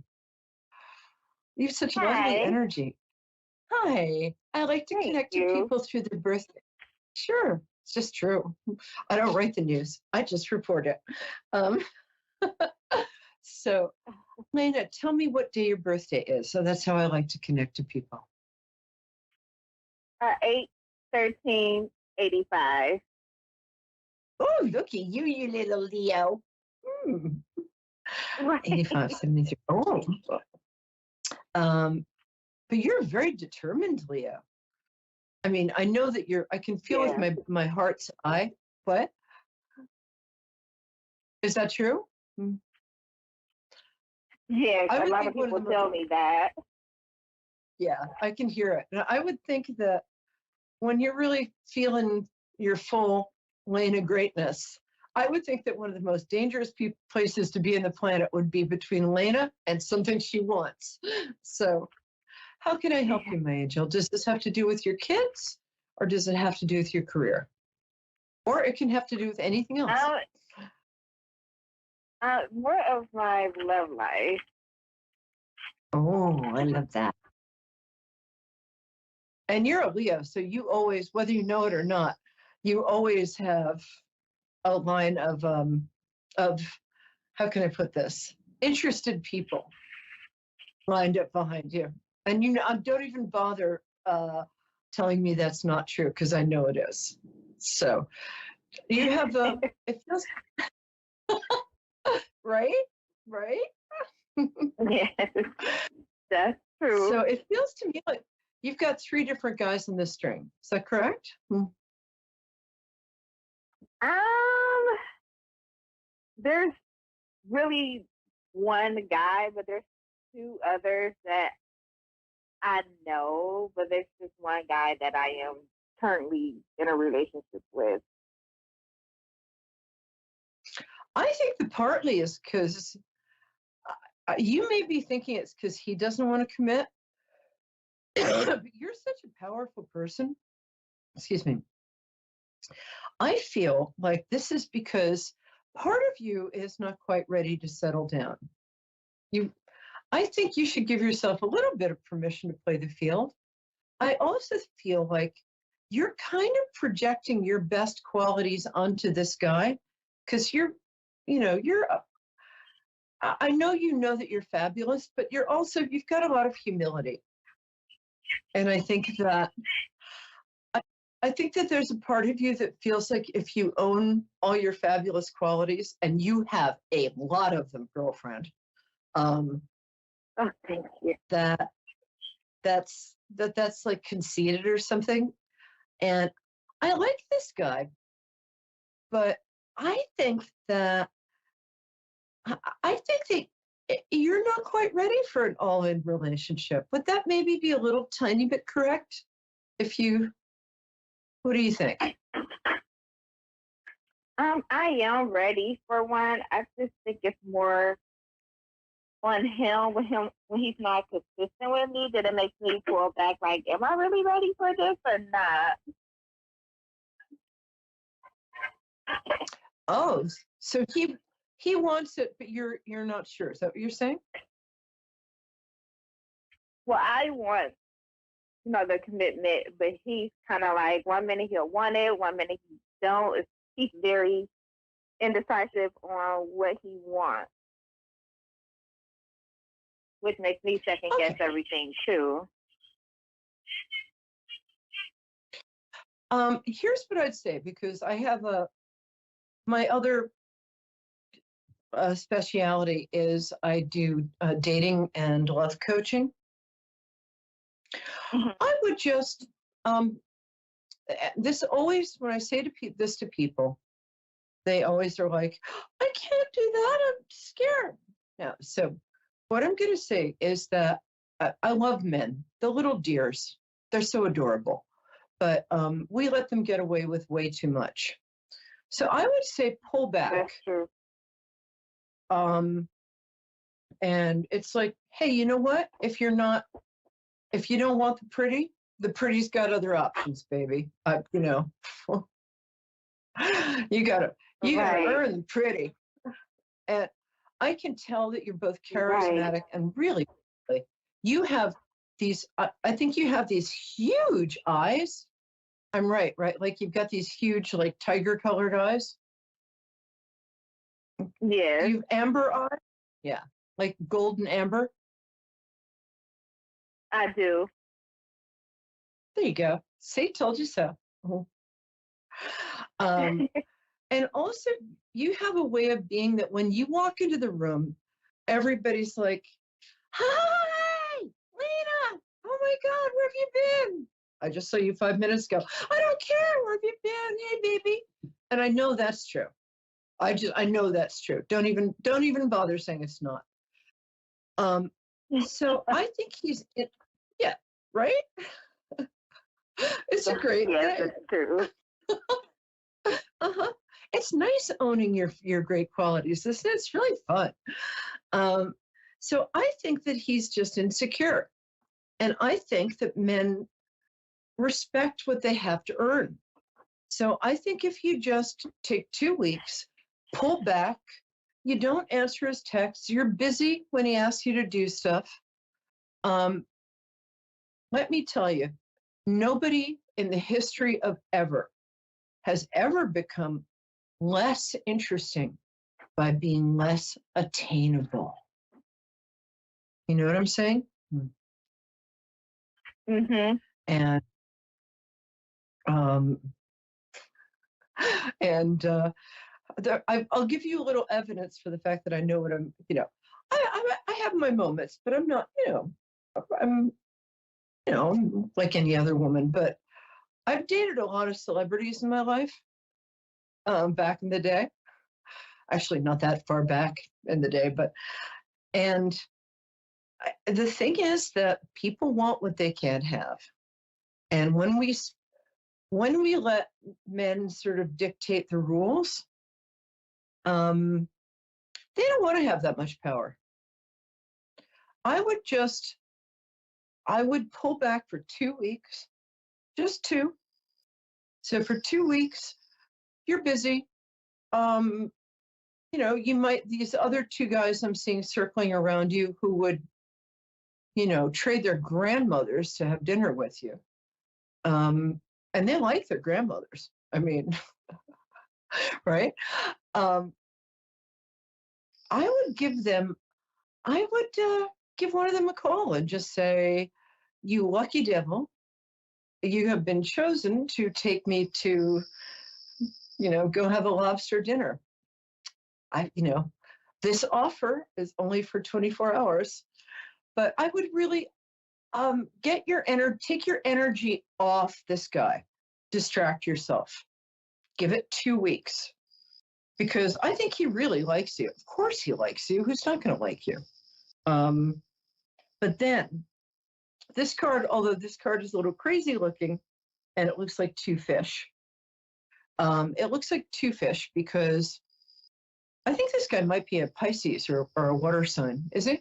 You have such lovely Hi. energy. Hi. I like to Thank connect to you. people through their birthday. Sure. It's just true. I don't write the news. I just report it. So, Lena, tell me what day your birthday is. So that's how I like to connect to people. 8/13/85. Oh, looky, you little Leo. Right. 85, 73. Oh. But you're very determined, Leo. I mean, I know that I can feel with my heart's eye. What? Is that true? Yes, a lot of people tell me that. Yeah, I can hear it. And I would think that when you're really feeling your full lane of greatness, I would think that one of the most dangerous places to be in the planet would be between Lena and something she wants. So how can I help you, my angel? Does this have to do with your kids, or does it have to do with your career? Or it can have to do with anything else. More of my love life. Oh, I love that. And you're a Leo, so you always, whether you know it or not, you always have a line of how can I put this? Interested people lined up behind you. And don't even bother telling me that's not true, because I know it is. So you have it feels right? Yes, that's true. So it feels to me like you've got 3 different guys in this string. Is that correct? There's really one guy, but there's 2 others that I know, but there's just one guy that I am currently in a relationship with. I think that partly is because you may be thinking it's because he doesn't want to commit. But you're such a powerful person. Excuse me. I feel like this is because part of you is not quite ready to settle down. I think you should give yourself a little bit of permission to play the field. I also feel like you're kind of projecting your best qualities onto this guy, because I know that you're fabulous, but you've got a lot of humility. And I think that there's a part of you that feels like if you own all your fabulous qualities, and you have a lot of them, girlfriend. Oh, thank you. That's like conceited or something. And I like this guy, but I think that you're not quite ready for an all-in relationship. Would that maybe be a little tiny bit correct? If you What do you think? I am ready for one. I just think it's more on him when he's not consistent with me that it makes me pull back. Like, am I really ready for this or not? Oh, so he wants it, but you're not sure. Is that what you're saying? Well, I want the commitment, but he's kind of like 1 minute he'll want it, 1 minute he don't. He's very indecisive on what he wants, which makes me second guess everything too. Here's what I'd say, because I have my other speciality is I do dating and love coaching. I would just this always, when I say this to people, they always are like, I can't do that, I'm scared. Yeah. So what I'm going to say is that I love men, the little dears. They're so adorable, but we let them get away with way too much. So I would say pull back. That's true. And it's like, hey, you know what? If you don't want the pretty's got other options, baby. You know, you gotta earn the pretty. And I can tell that you're both charismatic and really, you have these. I think you have these huge eyes. I'm right? Like you've got these huge, like tiger-colored eyes. Yeah. You've amber eyes. Yeah, like golden amber. I do. There you go. See, told you so. And also, you have a way of being that when you walk into the room, everybody's like, hi, Lena. Oh my God, where have you been? I just saw you 5 minutes ago. I don't care. Where have you been? Hey, baby. And I know that's true. I know that's true. Don't even bother saying it's not. So I think yeah, right? It's a great thing. Yes, it's true. It's nice owning your great qualities. It's really fun. So I think that he's just insecure. And I think that men respect what they have to earn. So I think if you just take 2 weeks, pull back, you don't answer his texts, you're busy when he asks you to do stuff. Let me tell you, nobody in the history of ever has ever become less interesting by being less attainable. You know what I'm saying? Mm-hmm. I'll give you a little evidence for the fact that I know what I'm, I have my moments, but I'm not, I'm like any other woman, but I've dated a lot of celebrities in my life back in the day. Actually, not that far back in the day, and the thing is that people want what they can't have. And when we let men sort of dictate the rules, they don't want to have that much power. I would pull back for 2 weeks, just 2. So for 2 weeks, you're busy. You might, these other 2 guys I'm seeing circling around you who would, trade their grandmothers to have dinner with you. And they like their grandmothers. I mean, right? I would give one of them a call and just say, you lucky devil, you have been chosen to take me to, go have a lobster dinner. This offer is only for 24 hours, but I would really take your energy off this guy, distract yourself, give it 2 weeks, because I think he really likes you. Of course he likes you. Who's not going to like you? But then this card, although this card is a little crazy looking, and it looks like two fish. It looks like two fish because I think this guy might be a Pisces or a water sign. Is he?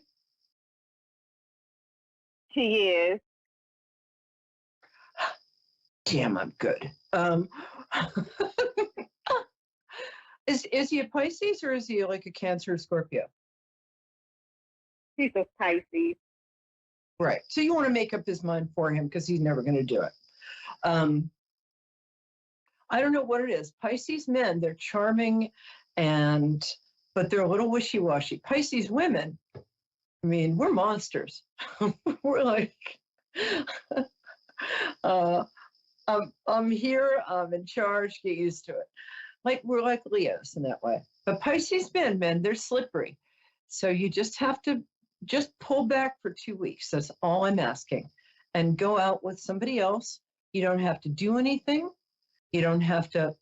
He is. Damn, I'm good. Is he a Pisces or is he like a Cancer or Scorpio? He's a Pisces. Right. So you want to make up his mind for him because he's never going to do it. I don't know what it is. Pisces men, they're charming, but they're a little wishy-washy. Pisces women, I mean, we're monsters. We're like, I'm here, I'm in charge, get used to it. Like, we're like Leos in that way. But Pisces men, they're slippery. So you just have to just pull back for 2 weeks. That's all I'm asking. And go out with somebody else. You don't have to do anything. You don't have to,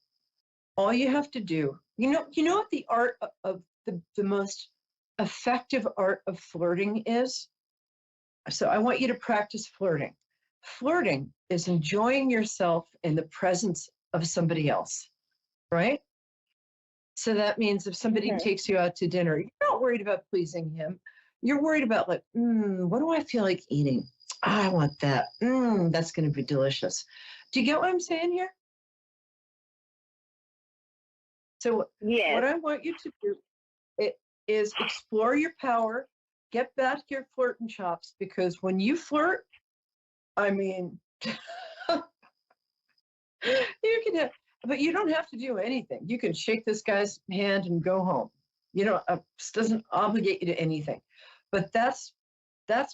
all you have to do, you know what the art of the most effective art of flirting is? So I want you to practice flirting. Flirting is enjoying yourself in the presence of somebody else, right? So that means if somebody takes you out to dinner, you're not worried about pleasing him. You're worried about like, what do I feel like eating? I want that. That's going to be delicious. Do you get what I'm saying here? So what I want you to do is explore your power, get back your flirting chops, because when you flirt, I mean, you can have, but you don't have to do anything. You can shake this guy's hand and go home. You know, it doesn't obligate you to anything. But that's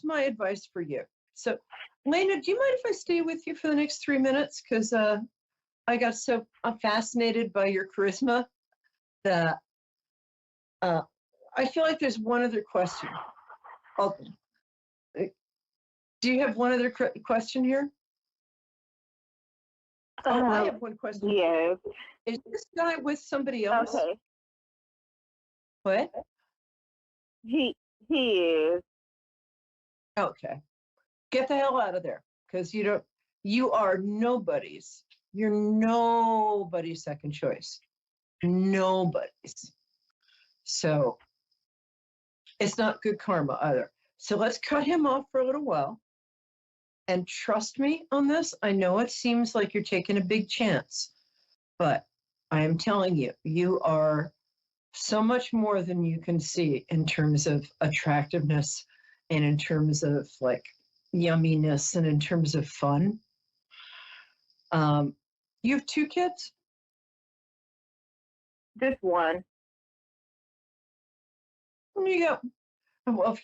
my advice for you. So, Lena, do you mind if I stay with you for the next 3 minutes? Because I got so fascinated by your charisma that I feel like there's one other question. Do you have one other question here? I have one question. Yes. Is this guy with somebody else? Okay. What? He is. Okay. Get the hell out of there, because you are nobody's. You're nobody's second choice. Nobody's. So it's not good karma either. So let's cut him off for a little while. And trust me on this. I know it seems like you're taking a big chance, but I am telling you, you are so much more than you can see in terms of attractiveness and in terms of like yumminess and in terms of fun. You have 2 kids? Just one. There you go. Well,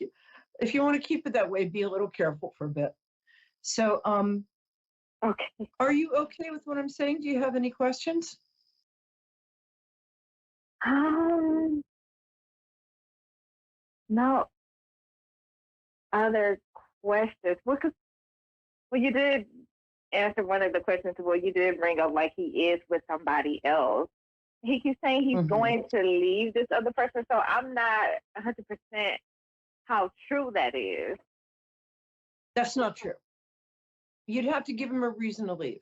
if you want to keep it that way, be a little careful for a bit. So, okay. Are you okay with what I'm saying? Do you have any questions? No other questions. Well, you did answer one of the questions. Well, you did bring up like he is with somebody else. He keeps saying he's going to leave this other person, so I'm not 100% how true that is. That's not true. You'd have to give him a reason to leave.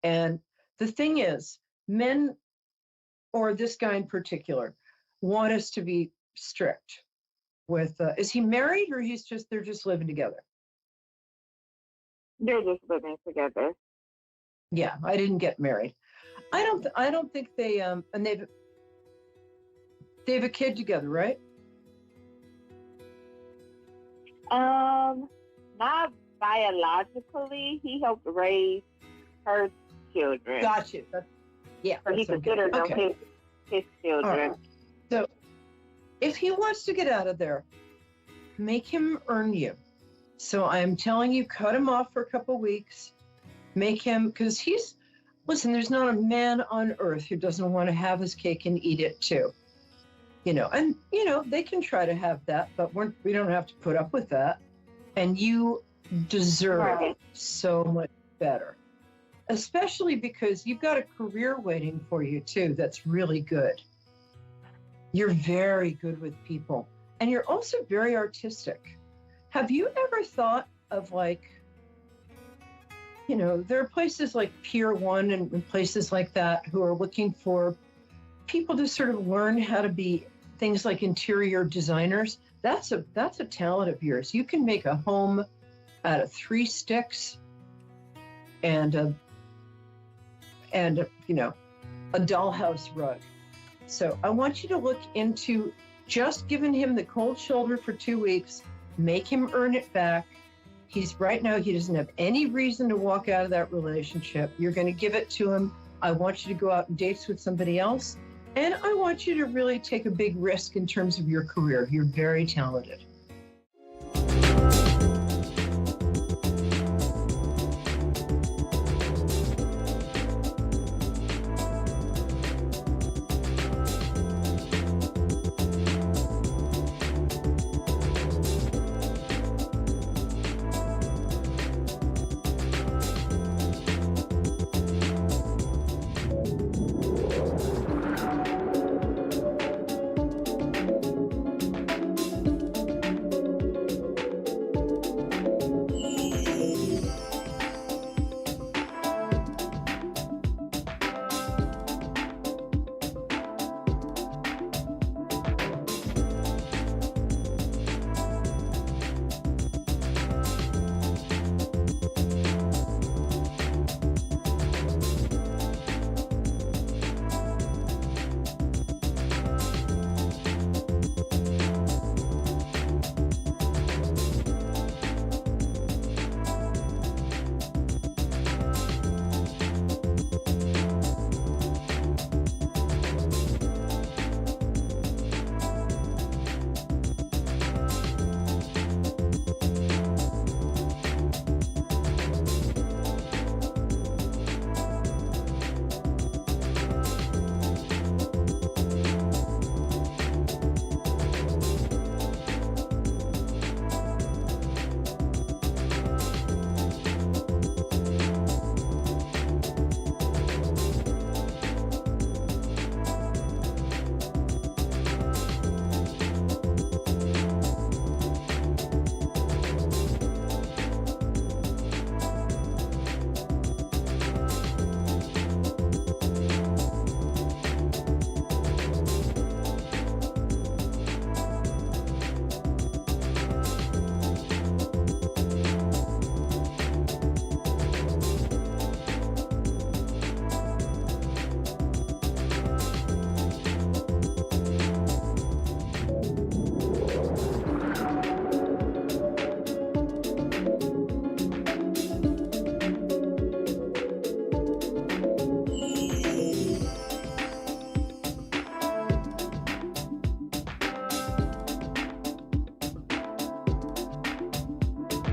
And the thing is, men, or this guy in particular, want us to be strict with, is he married or they're just living together? They're just living together. Yeah, I didn't get married. I don't think they, and they have a kid together, right? Not biologically. He helped raise her children. Got you. Yeah. So he considers them his children. Right. So if he wants to get out of there, make him earn you. So I'm telling you, cut him off for a couple weeks. Make him, because listen, there's not a man on earth who doesn't want to have his cake and eat it too. And they can try to have that, but we don't have to put up with that. And you deserve so much better, especially because you've got a career waiting for you too that's really good. You're very good with people, and you're also very artistic. Have you ever thought of like you know, there are places like Pier 1 and places like that who are looking for people to sort of learn how to be things like interior designers. That's a talent of yours. You can make a home out of 3 sticks and a you know, a dollhouse rug. So I want you to look into just giving him the cold shoulder for 2 weeks, make him earn it back. He's right now, he doesn't have any reason to walk out of that relationship. You're going to give it to him. I want you to go out on dates with somebody else. And I want you to really take a big risk in terms of your career. You're very talented.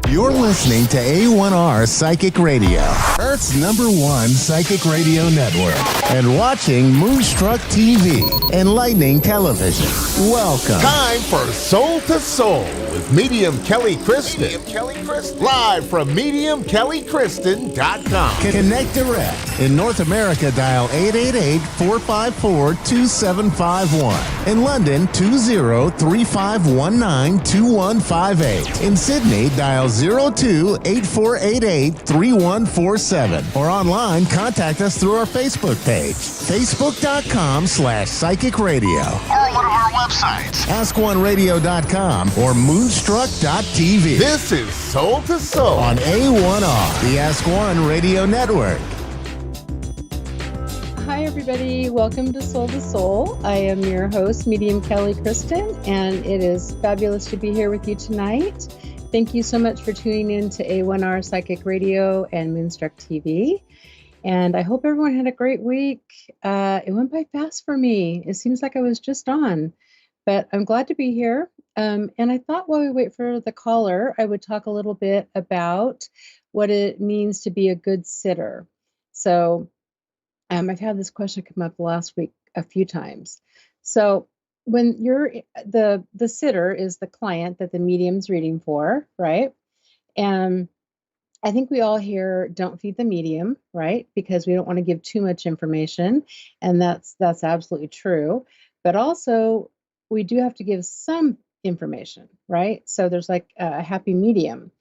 You're listening to A1R Psychic Radio, Earth's #1 psychic radio network, and watching Moonstruck TV, enlightening television. Welcome. Time for Soul to Soul with Medium Kelly Kristen. Live from MediumKellyKristen.com. Connect direct. In North America, dial 888-454-2751. In London, 20-3519-2158. In Sydney, dial 02-8488-3147. Or online, contact us through our Facebook page, facebook.com/psychic radio. Or one of our websites, AskOneRadio.com or Moonstruck.tv. This is Soul to Soul on A1R, the Ask One Radio Network. Hi, everybody. Welcome to Soul. I am your host, Medium Kelly Kristen, and it is fabulous to be here with you tonight. Thank you so much for tuning in to A1R Psychic Radio and Moonstruck TV. And I hope everyone had a great week. It went by fast for me. It seems like I was just on, but I'm glad to be here. And I thought while we wait for the caller, I would talk a little bit about what it means to be a good sitter. So I've had this question come up last week a few times. So when you're the sitter is the client that the medium's reading for, right? And I think we all here don't feed the medium, right? Because we don't want to give too much information, and that's absolutely true. But also, we do have to give some information, right? So there's like a happy medium.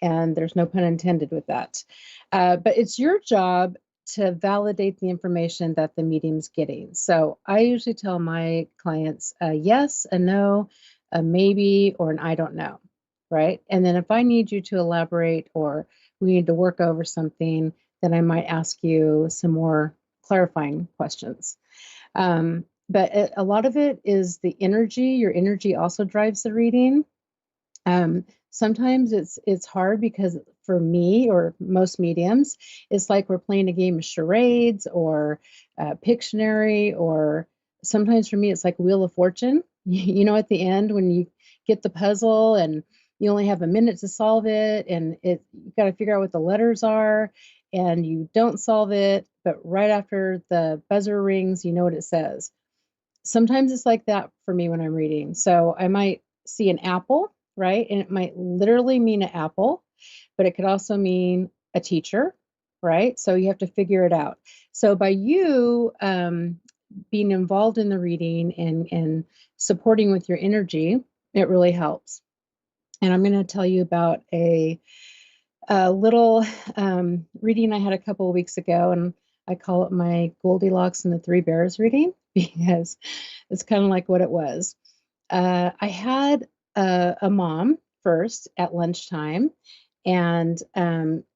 and there's no pun intended with that. But it's your job to validate the information that the medium's getting. So I usually tell my clients a yes, a no, a maybe, or an I don't know, right? And then if I need you to elaborate or we need to work over something, then I might ask you some more clarifying questions. But a lot of it is the energy. Your energy also drives the reading. Sometimes it's hard because for me or most mediums, it's like we're playing a game of charades or Pictionary, or sometimes for me it's like Wheel of Fortune. You know, at the end when you get the puzzle and you only have a minute to solve it, and you got to figure out what the letters are, and you don't solve it, but right after the buzzer rings, you know what it says. Sometimes it's like that for me when I'm reading. So I might see an apple, right? And it might literally mean an apple, but it could also mean a teacher, right? So you have to figure it out. So by you being involved in the reading and supporting with your energy, it really helps. And I'm going to tell you about a little reading I had a couple of weeks ago, and I call it my Goldilocks and the Three Bears reading because it's kind of like what it was. I had a mom first at lunchtime, and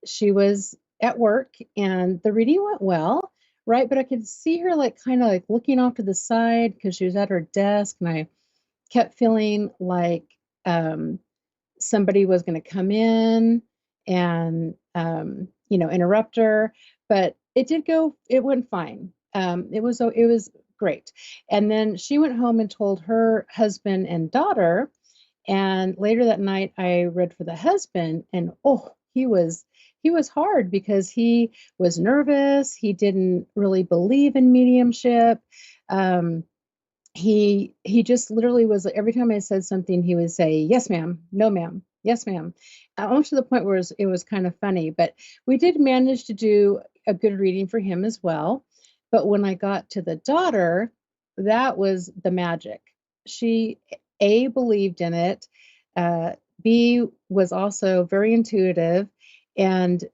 she was at work, and the reading went well, right? But I could see her like kind of like looking off to the side because she was at her desk, and I kept feeling like somebody was going to come in and interrupt her, but it went fine. It was great. And then she went home and told her husband and daughter, and later that night I read for the husband, and he was hard because he was nervous. He didn't really believe in mediumship. He just literally was like, every time I said something, he would say, yes, ma'am, no, ma'am, yes, ma'am. Almost to the point where it was kind of funny, but we did manage to do a good reading for him as well. But when I got to the daughter, that was the magic. She, A, believed in it. B, was also very intuitive and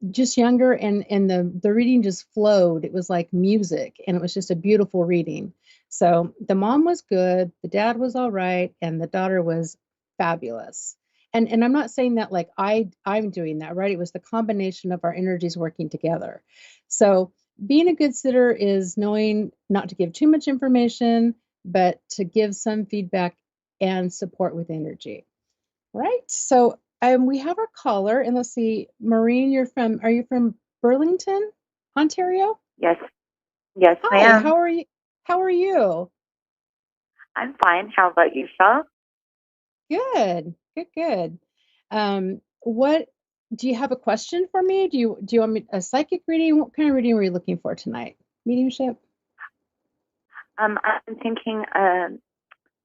just younger, and the reading just flowed. It was like music, and it was just a beautiful reading. So the mom was good, the dad was all right, and the daughter was fabulous. And I'm not saying that like I'm doing that, right? It was the combination of our energies working together. So being a good sitter is knowing not to give too much information, but to give some feedback and support with energy. Right? So we have our caller, and let's see, Maureen, are you from Burlington, Ontario? Yes. Yes, Hi, ma'am. how are you? How are you? I'm fine. How about yourself? Good, good, good. What do you have a question for me? Do you want me a psychic reading? What kind of reading were you looking for tonight? Mediumship? I'm thinking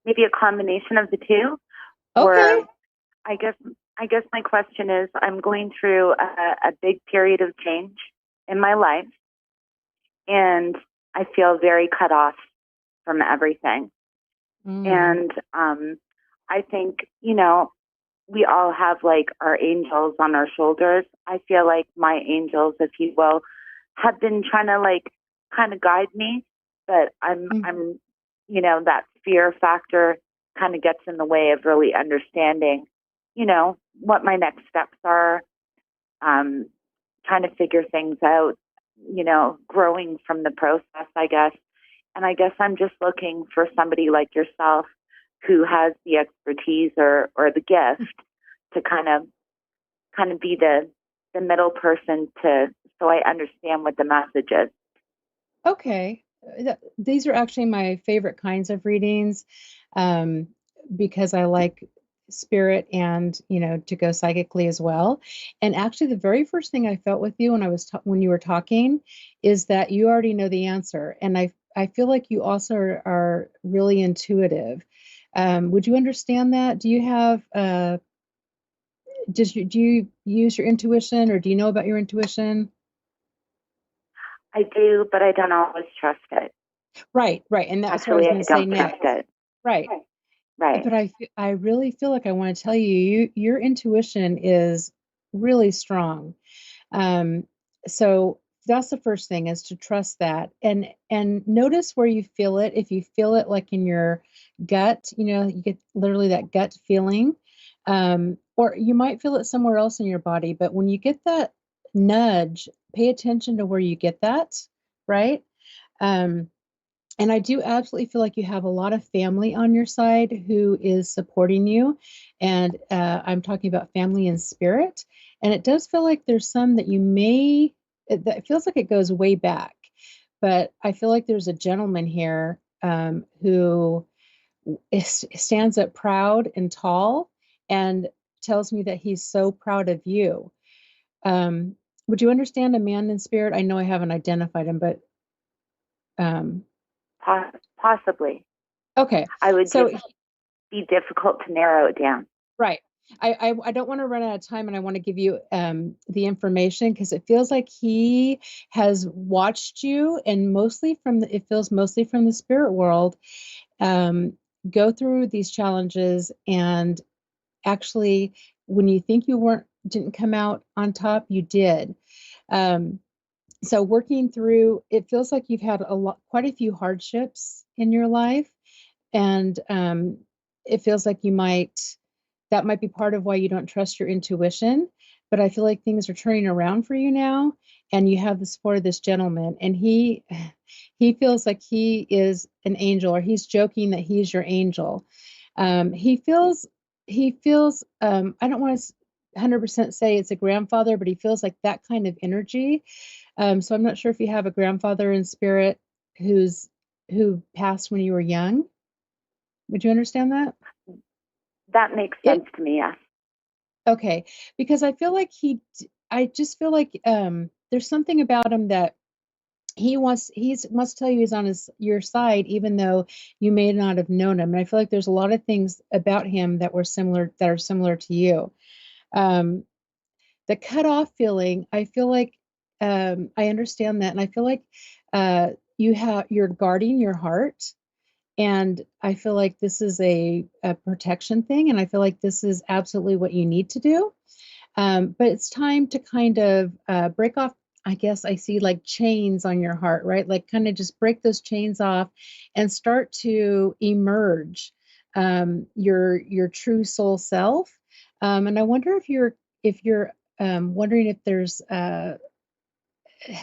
maybe a combination of the two. Okay. Or I guess my question is, I'm going through a big period of change in my life, and I feel very cut off from everything. And I think, we all have like our angels on our shoulders. I feel like my angels, if you will, have been trying to like kind of guide me, but I'm that fear factor kind of gets in the way of really understanding, what my next steps are, trying to figure things out, growing from the process, I guess. And I guess I'm just looking for somebody like yourself who has the expertise or the gift to kind of be the middle person so I understand what the message is. Okay. These are actually my favorite kinds of readings, because I like spirit and, to go psychically as well. And actually, the very first thing I felt with you when you were talking is that you already know the answer. And I feel like you also are really intuitive. Would you understand that? Do you have, do you use your intuition, or do you know about your intuition? I do, but I don't always trust it. Right. And that's what I was going to say next. Trust it. Right. Right. But I really feel like I want to tell you, your intuition is really strong. So that's the first thing, is to trust that, and notice where you feel it. If you feel it like in your gut, you get literally that gut feeling, or you might feel it somewhere else in your body. But when you get that nudge, pay attention to where you get that, right? Um, and I do absolutely feel like you have a lot of family on your side who is supporting you. And I'm talking about family in spirit. And it does feel like there's some that it feels like it goes way back. But I feel like there's a gentleman here who stands up proud and tall and tells me that he's so proud of you. Would you understand a man in spirit? I know I haven't identified him, but um, Possibly. okay. I would So just be difficult to narrow it down. right. I don't want to run out of time, and I want to give you the information, because it feels like he has watched you, and it feels mostly from the spirit world, go through these challenges, and actually, when you think you didn't come out on top, you did. Um, so working through, it feels like you've had quite a few hardships in your life, and it feels like that might be part of why you don't trust your intuition. But I feel like things are turning around for you now, and you have the support of this gentleman, and he feels like he is an angel, or he's joking that he's your angel. He feels I don't want to 100% say it's a grandfather, but he feels like that kind of energy. So I'm not sure if you have a grandfather in spirit who passed when you were young. Would you understand that? That makes sense to me, yes. Okay, because I feel like I just feel like there's something about him that he wants to tell you he's on your side, even though you may not have known him. And I feel like there's a lot of things about him that are similar to you. Um, the cut off feeling, I feel like I understand that, and I feel like you're guarding your heart. And I feel like this is a protection thing, and I feel like this is absolutely what you need to do. But it's time to kind of break off. I guess I see like chains on your heart, right? Like kind of just break those chains off and start to emerge your true soul self. And I wonder if you're wondering if there's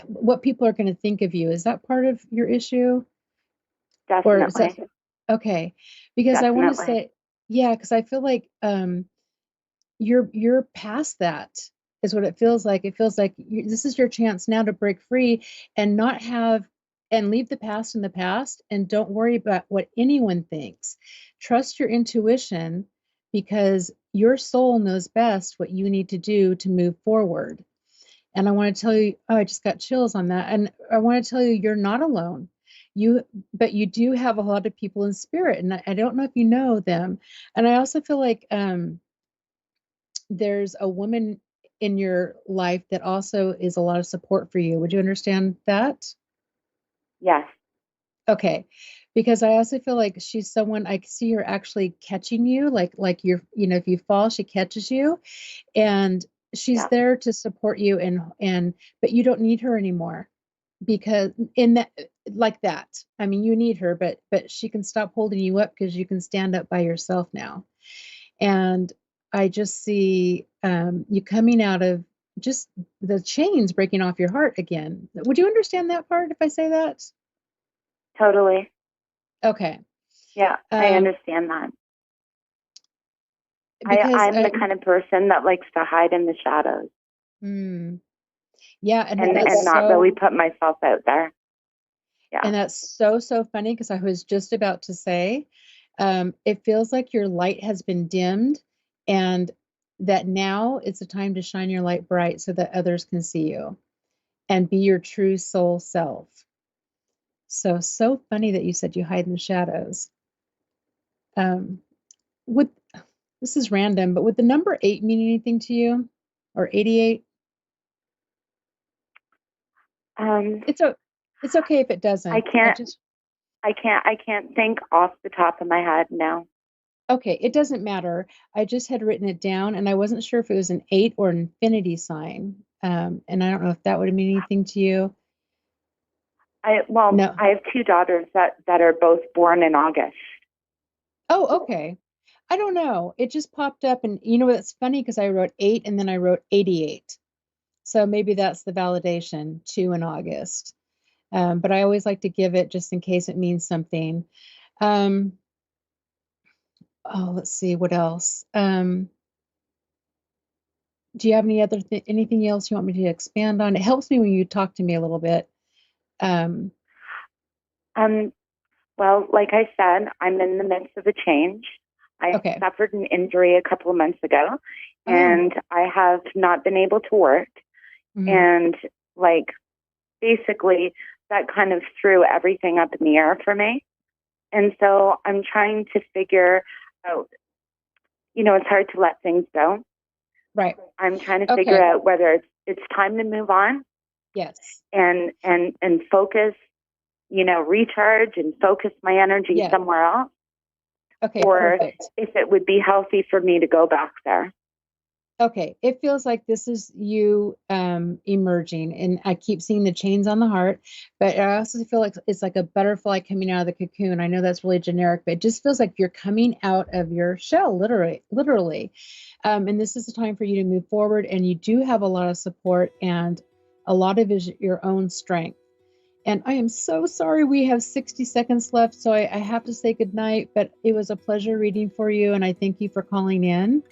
what people are going to think of you. Is that part of your issue? Or is that Definitely. okay? Because I want to Definitely. say, yeah, because I feel like you're past that, is what it feels like. It feels like this is your chance now to break free and not have and leave the past in the past, and don't worry about what anyone thinks. Trust your intuition, because your soul knows best what you need to do to move forward. And I want to tell you, oh, I just got chills on that. And I want to tell you, you're not alone. But you do have a lot of people in spirit, and I don't know if you know them. And I also feel like there's a woman in your life that also is a lot of support for you. Would you understand that? Yes. Okay. Because I also feel like she's someone, I see her actually catching you, like if you fall, she catches you, and she's Yeah. there to support you, but you don't need her anymore, because in that, like that. I mean, you need her, but she can stop holding you up, because you can stand up by yourself now. And I just see you coming out of just the chains breaking off your heart again. Would you understand that part if I say that? Totally. Okay. Yeah, I understand that. Because I'm the kind of person that likes to hide in the shadows yeah, and and not really put myself out there. Yeah. And that's so funny, because I was just about to say, it feels like your light has been dimmed, and that now it's a time to shine your light bright so that others can see you and be your true soul self. So funny that you said you hide in the shadows. Would This is random, but would the number 8 mean anything to you, or 88? It's okay if it doesn't. I can't think off the top of my head now. Okay, it doesn't matter. I just had written it down, and I wasn't sure if it was an 8 or an infinity sign. And I don't know if that would mean anything to you. No. I have two daughters that are both born in August. Oh, okay. I don't know. It just popped up, and you know that's funny because I wrote 8 and then I wrote 88. So maybe that's the validation, 2 in August. But I always like to give it just in case it means something. Let's see what else. Do you have any other anything else you want me to expand on? It helps me when you talk to me a little bit. Well, like I said, I'm in the midst of a change. I suffered an injury a couple of months ago, and I have not been able to work. And basically that kind of threw everything up in the air for me. And so I'm trying to figure out, it's hard to let things go. Right. I'm trying to figure out whether it's time to move on. Yes. And focus, recharge and focus my energy somewhere else. Okay. Or perfect. if it would be healthy for me to go back there. Okay. It feels like this is you emerging, and I keep seeing the chains on the heart, but I also feel like it's like a butterfly coming out of the cocoon. I know that's really generic, but it just feels like you're coming out of your shell, literally. And this is the time for you to move forward, and you do have a lot of support, and a lot of it is your own strength. And I am so sorry we have 60 seconds left, so I have to say goodnight, but it was a pleasure reading for you, and I thank you for calling in.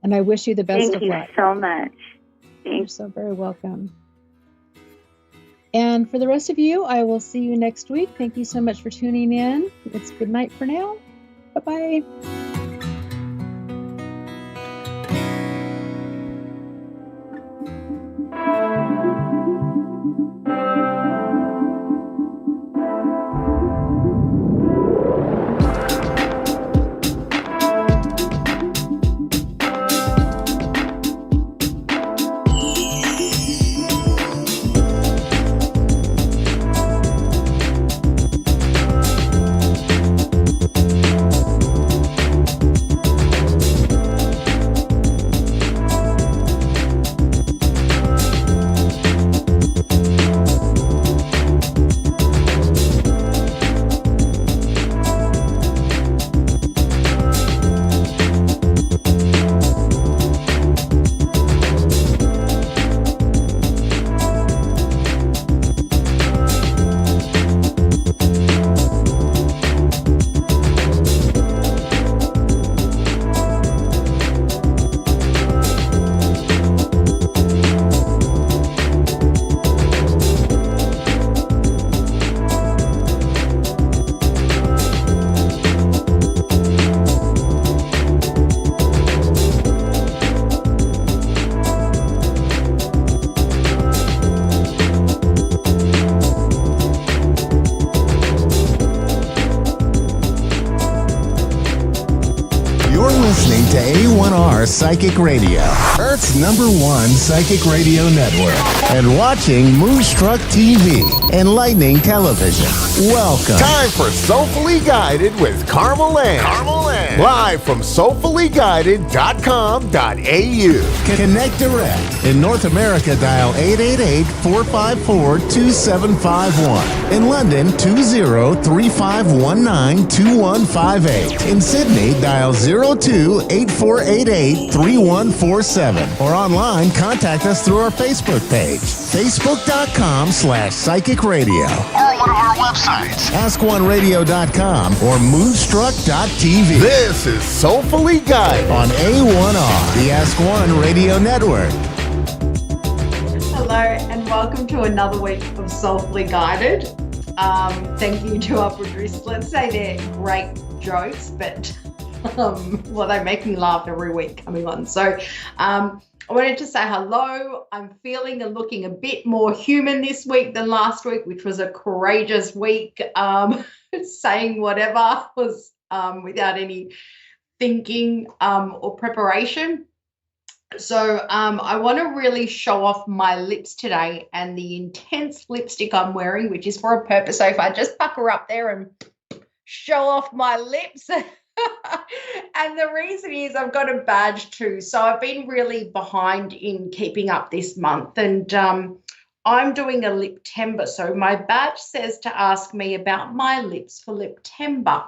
And I wish you the best of luck. Thank you so much. You're so very welcome. And for the rest of you, I will see you next week. Thank you so much for tuning in. It's good night for now. Bye-bye. listening to A1R Psychic Radio, Earth's #1 psychic radio network, and watching Moonstruck TV, enlightening television. Welcome. Time for Soulfully Guided with Carmel Ann. Live from soulfullyguided.com.au. Connect direct. In North America, dial 888-454-2751. In London, 20-3519-2158. In Sydney, dial 02-8488-3147. Or online, contact us through our Facebook page, facebook.com/psychic radio. Or one of our websites, askoneradio.com or moonstruck.tv. This is Soulfully Guided on A1R, the Ask One Radio Network. Hello and welcome to another week of Soulfully Guided. Thank you to our producers. Let's say they're great jokes, but they make me laugh every week coming on. So I wanted to say hello. I'm feeling and looking a bit more human this week than last week, which was a courageous week. Saying whatever was without any thinking or preparation. So I want to really show off my lips today and the intense lipstick I'm wearing, which is for a purpose. So if I just pucker up there and show off my lips, And the reason is I've got a badge too. So I've been really behind in keeping up this month. And I'm doing a Liptember. So my badge says to ask me about my lips for Liptember.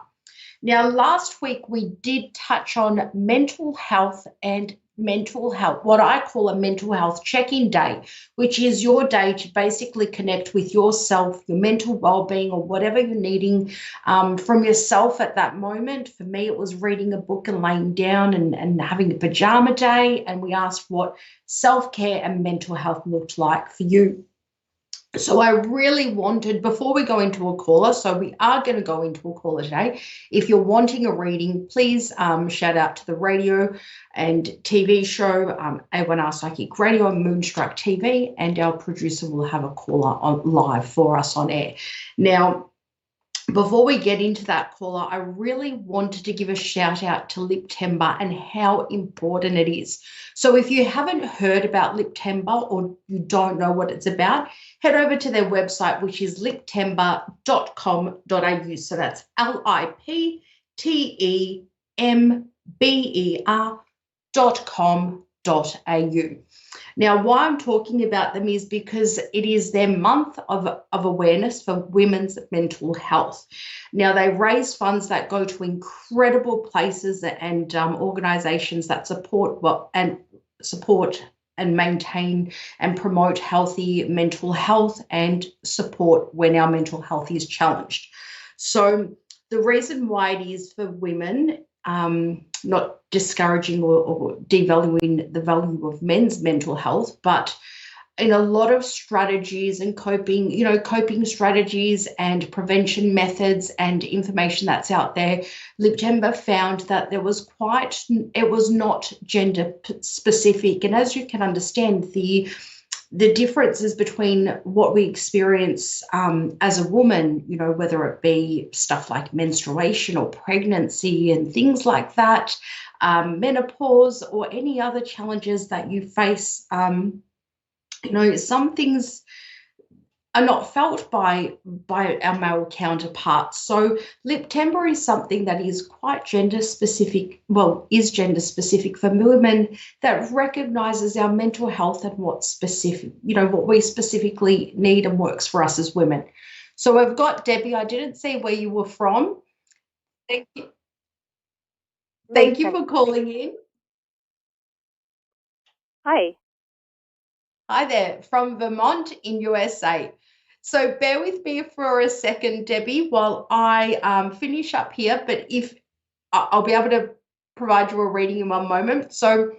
Now, last week we did touch on mental health and what I call a mental health check-in day, which is your day to basically connect with yourself, your mental well-being, or whatever you're needing from yourself at that moment. For me, it was reading a book and laying down and having a pajama day. And we asked what self-care and mental health looked like for you. So I really wanted, before we go into a caller, so we are going to go into a caller today. If you're wanting a reading, please shout out to the radio and TV show, A1R Psychic Radio and Moonstruck TV, and our producer will have a caller on live for us on air. Now, before we get into that caller, I really wanted to give a shout out to Liptember and how important it is. So if you haven't heard about Liptember or you don't know what it's about, head over to their website, which is liptember.com.au. So that's liptember.com.au. Now, why I'm talking about them is because it is their month of awareness for women's mental health. Now, they raise funds that go to incredible places and organisations that support and maintain and promote healthy mental health and support when our mental health is challenged. So the reason why it is for women, not discouraging or devaluing the value of men's mental health, but in a lot of strategies and coping strategies and prevention methods and information that's out there, Liptember found that it was not gender specific. And as you can understand, the differences between what we experience as a woman, whether it be stuff like menstruation or pregnancy and things like that, menopause or any other challenges that you face, some things are not felt by our male counterparts. So Liptember is something that is quite gender specific for women, that recognises our mental health and what we specifically need and works for us as women. So I've got Debbie. I didn't see where you were from. Thank you. Thank you for calling in. Hi. Hi there, from Vermont in USA. So bear with me for a second, Debbie, while I finish up here. But if I'll be able to provide you a reading in one moment. So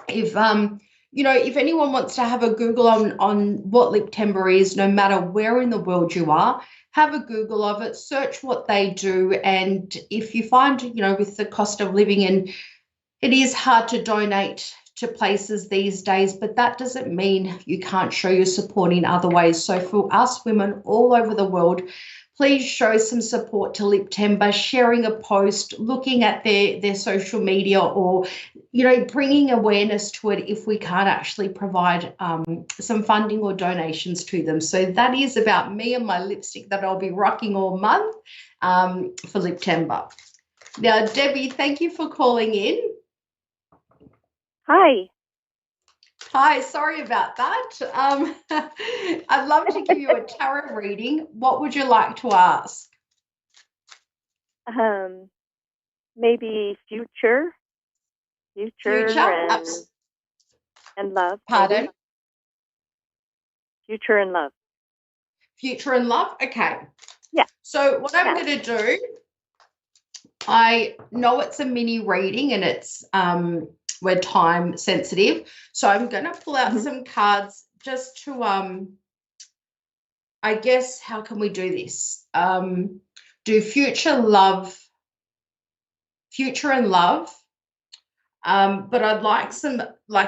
if anyone wants to have a Google on what Liptember is, no matter where in the world you are, have a Google of it, search what they do, and if you find, with the cost of living, and it is hard to donate to places these days, but that doesn't mean you can't show your support in other ways. So for us women all over the world, please show some support to Liptember, sharing a post, looking at their social media, or, bringing awareness to it if we can't actually provide some funding or donations to them. So that is about me and my lipstick that I'll be rocking all month for Liptember. Now, Debbie, thank you for calling in. Hi. Hi, sorry about that. I'd love to give you a tarot reading. What would you like to ask? Maybe future and love. Pardon? Maybe. Future and love. Future and love? Okay. Yeah. So what I'm going to do, I know it's a mini reading and it's we're time sensitive. So I'm going to pull out some cards just to, I guess, how can we do this? Do future and love. But I'd like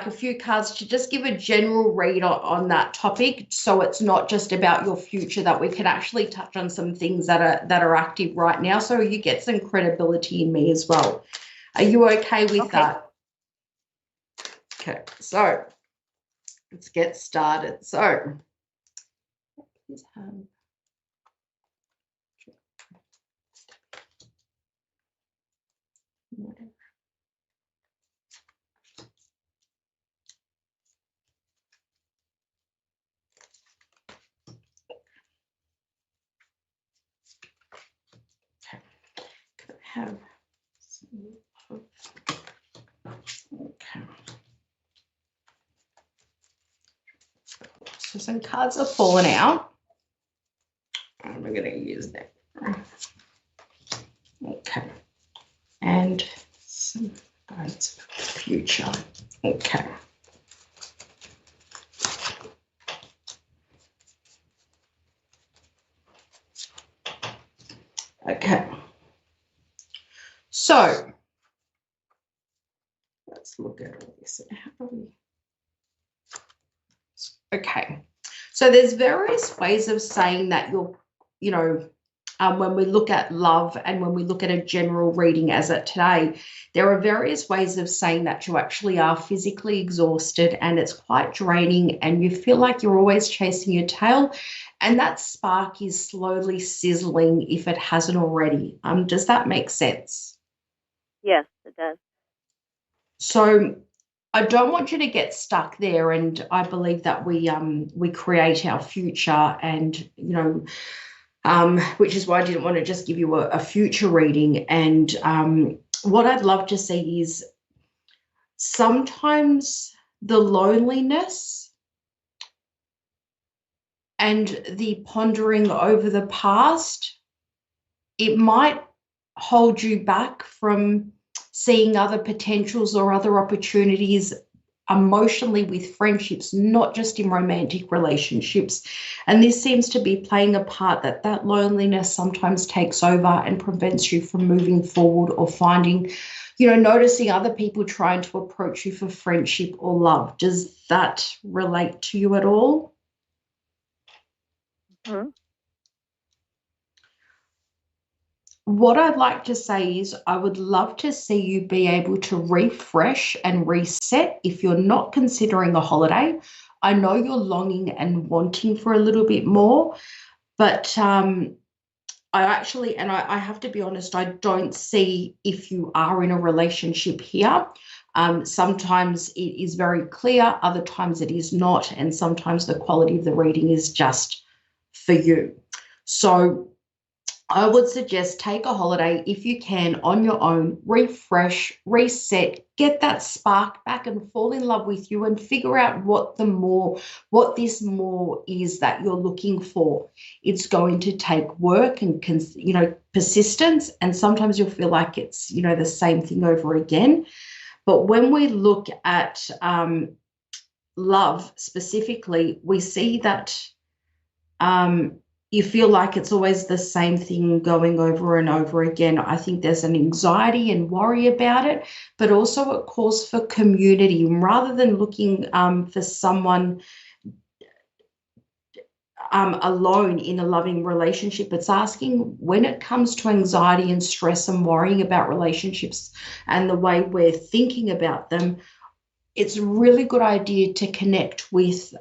a few cards to just give a general read on that topic, so it's not just about your future, that we can actually touch on some things that are active right now, so you get some credibility in me as well. Are you okay with that? Okay, so let's get started. So have some love. Okay. So some cards are falling out. And we're going to use that. Okay. And some cards for the future. Okay. Okay. So let's look at all this and how do we. Okay. So there's various ways of saying that you're, you know, when we look at love and when we look at a general reading as at today, there are various ways of saying that you actually are physically exhausted and it's quite draining and you feel like you're always chasing your tail and that spark is slowly sizzling if it hasn't already. Does that make sense? Yes, it does. So I don't want you to get stuck there, and I believe that we create our future, and which is why I didn't want to just give you a future reading. And what I'd love to see is sometimes the loneliness and the pondering over the past, it might hold you back from seeing other potentials or other opportunities emotionally with friendships, not just in romantic relationships. And this seems to be playing a part that loneliness sometimes takes over and prevents you from moving forward or finding, noticing other people trying to approach you for friendship or love. Does that relate to you at all? Mm-hmm. What I'd like to say is I would love to see you be able to refresh and reset if you're not considering a holiday. I know you're longing and wanting for a little bit more, but I have to be honest, I don't see if you are in a relationship here. Sometimes it is very clear, other times it is not, and sometimes the quality of the reading is just for you. So I would suggest take a holiday if you can on your own, refresh, reset, get that spark back and fall in love with you and figure out what this more is that you're looking for. It's going to take work and, persistence, and sometimes you'll feel like it's, the same thing over again. But when we look at love specifically, we see that you feel like it's always the same thing going over and over again. I think there's an anxiety and worry about it, but also it calls for community. Rather than looking for someone alone in a loving relationship, it's asking, when it comes to anxiety and stress and worrying about relationships and the way we're thinking about them, it's a really good idea to connect with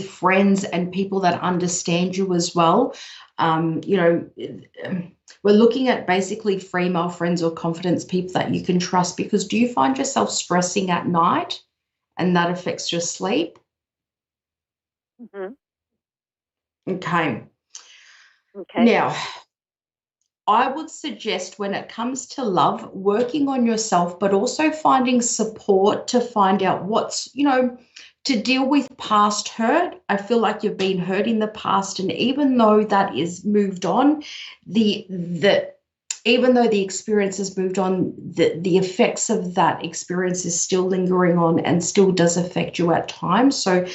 friends and people that understand you as well. We're looking at basically female friends or confidence people that you can trust, because do you find yourself stressing at night and that affects your sleep? Mm-hmm. Okay. Okay. Now, I would suggest when it comes to love, working on yourself, but also finding support to find out what's, to deal with past hurt. I feel like you've been hurt in the past, and even though that is moved on, even though the experience has moved on, the effects of that experience is still lingering on and still does affect you at times. So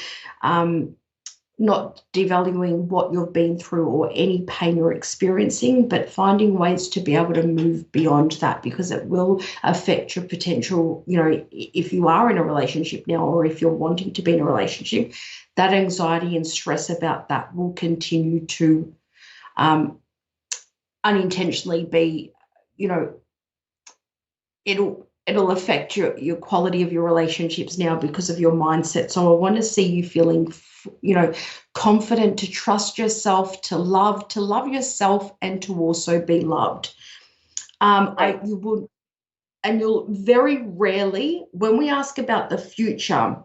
not devaluing what you've been through or any pain you're experiencing, but finding ways to be able to move beyond that, because it will affect your potential, if you are in a relationship now or if you're wanting to be in a relationship, that anxiety and stress about that will continue to unintentionally be, it'll affect your quality of your relationships now because of your mindset. So I want to see you feeling, confident to trust yourself, to love yourself, and to also be loved. You'll very rarely, when we ask about the future,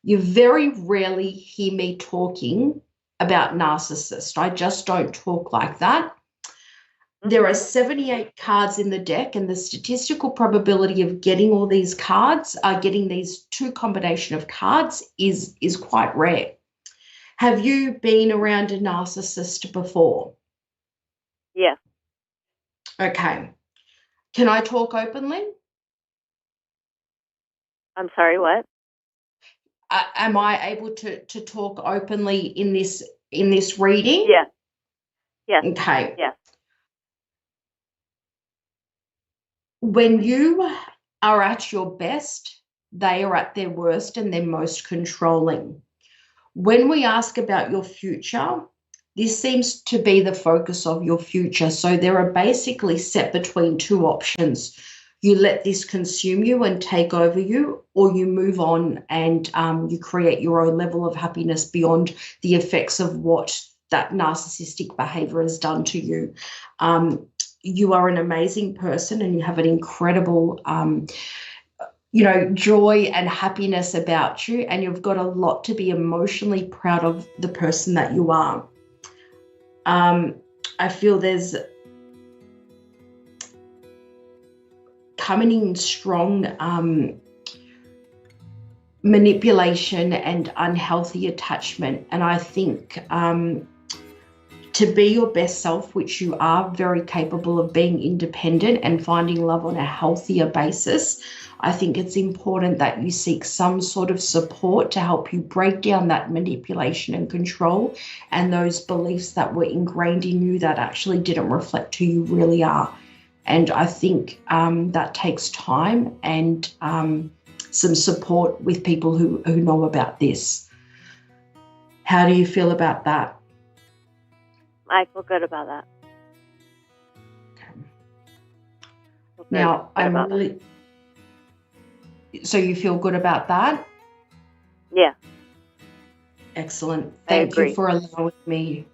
you very rarely hear me talking about narcissist. I just don't talk like that. There are 78 cards in the deck, and the statistical probability of getting all these cards, getting these two combination of cards is quite rare. Have you been around a narcissist before? Yes. Okay. Can I talk openly? I'm sorry, what? Am I able to talk openly in this reading? Yeah. Yes. Okay. Yes. When you are at your best, they are at their worst and they're most controlling. When we ask about your future, this seems to be the focus of your future. So there are basically set between two options. You let this consume you and take over you, or you move on and you create your own level of happiness beyond the effects of what that narcissistic behavior has done to you. You are an amazing person and you have an incredible joy and happiness about you, and you've got a lot to be emotionally proud of the person that you are. I feel there's coming in strong manipulation and unhealthy attachment, and I think to be your best self, which you are very capable of being independent and finding love on a healthier basis, I think it's important that you seek some sort of support to help you break down that manipulation and control and those beliefs that were ingrained in you that actually didn't reflect who you really are. And I think that takes time and some support with people who know about this. How do you feel about that? I feel good about that. Now, I'm really... So you feel good about that? Yeah. Excellent. Thank you for allowing me.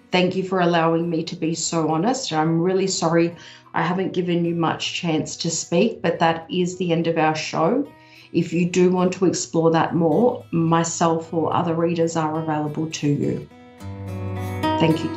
Thank you for allowing me to be so honest. I'm really sorry I haven't given you much chance to speak, but that is the end of our show. If you do want to explore that more, myself or other readers are available to you. Thank you.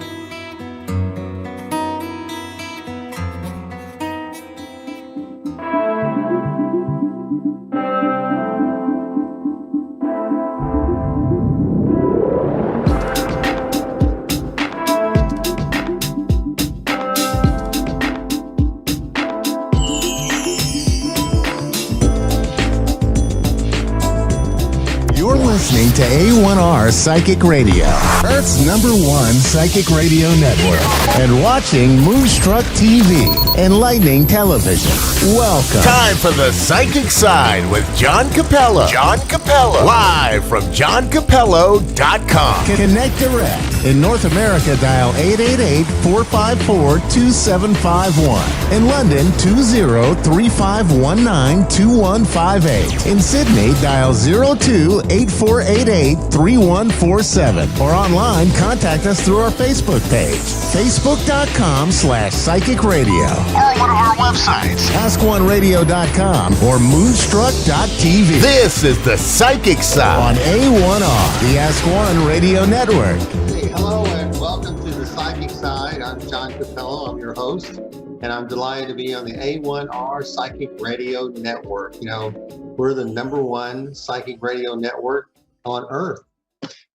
You're listening to A1R Psychic Radio, Earth's #1 psychic radio network, and watching Moonstruck TV, enlightening television. Welcome. Time for the Psychic Side with John Capello. John Capello. Live from johncapello.com. Connect direct. In North America, dial 888-454-2751. In London, 20-3519-2158. In Sydney, dial 02-8488-3147. Or online, contact us through our Facebook page, facebook.com/psychic radio. Or one of our websites, askoneradio.com or moonstruck.tv. This is the Psychic Side on A1R, the Ask One Radio Network. Hey, hello and welcome to the Psychic Side. I'm John Capello. I'm your host, and I'm delighted to be on the A1R Psychic Radio Network. You know, we're the #1 psychic radio network on Earth.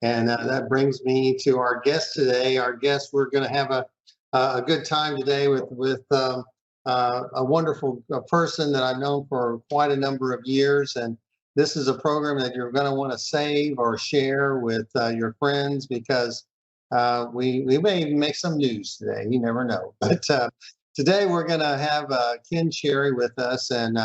And that brings me to our guest today. Our guest, we're going to have a good time today with a wonderful person that I've known for quite a number of years. And this is a program that you're going to want to save or share with your friends, because we may even make some news today. You never know. But today we're going to have Ken Cherry with us. And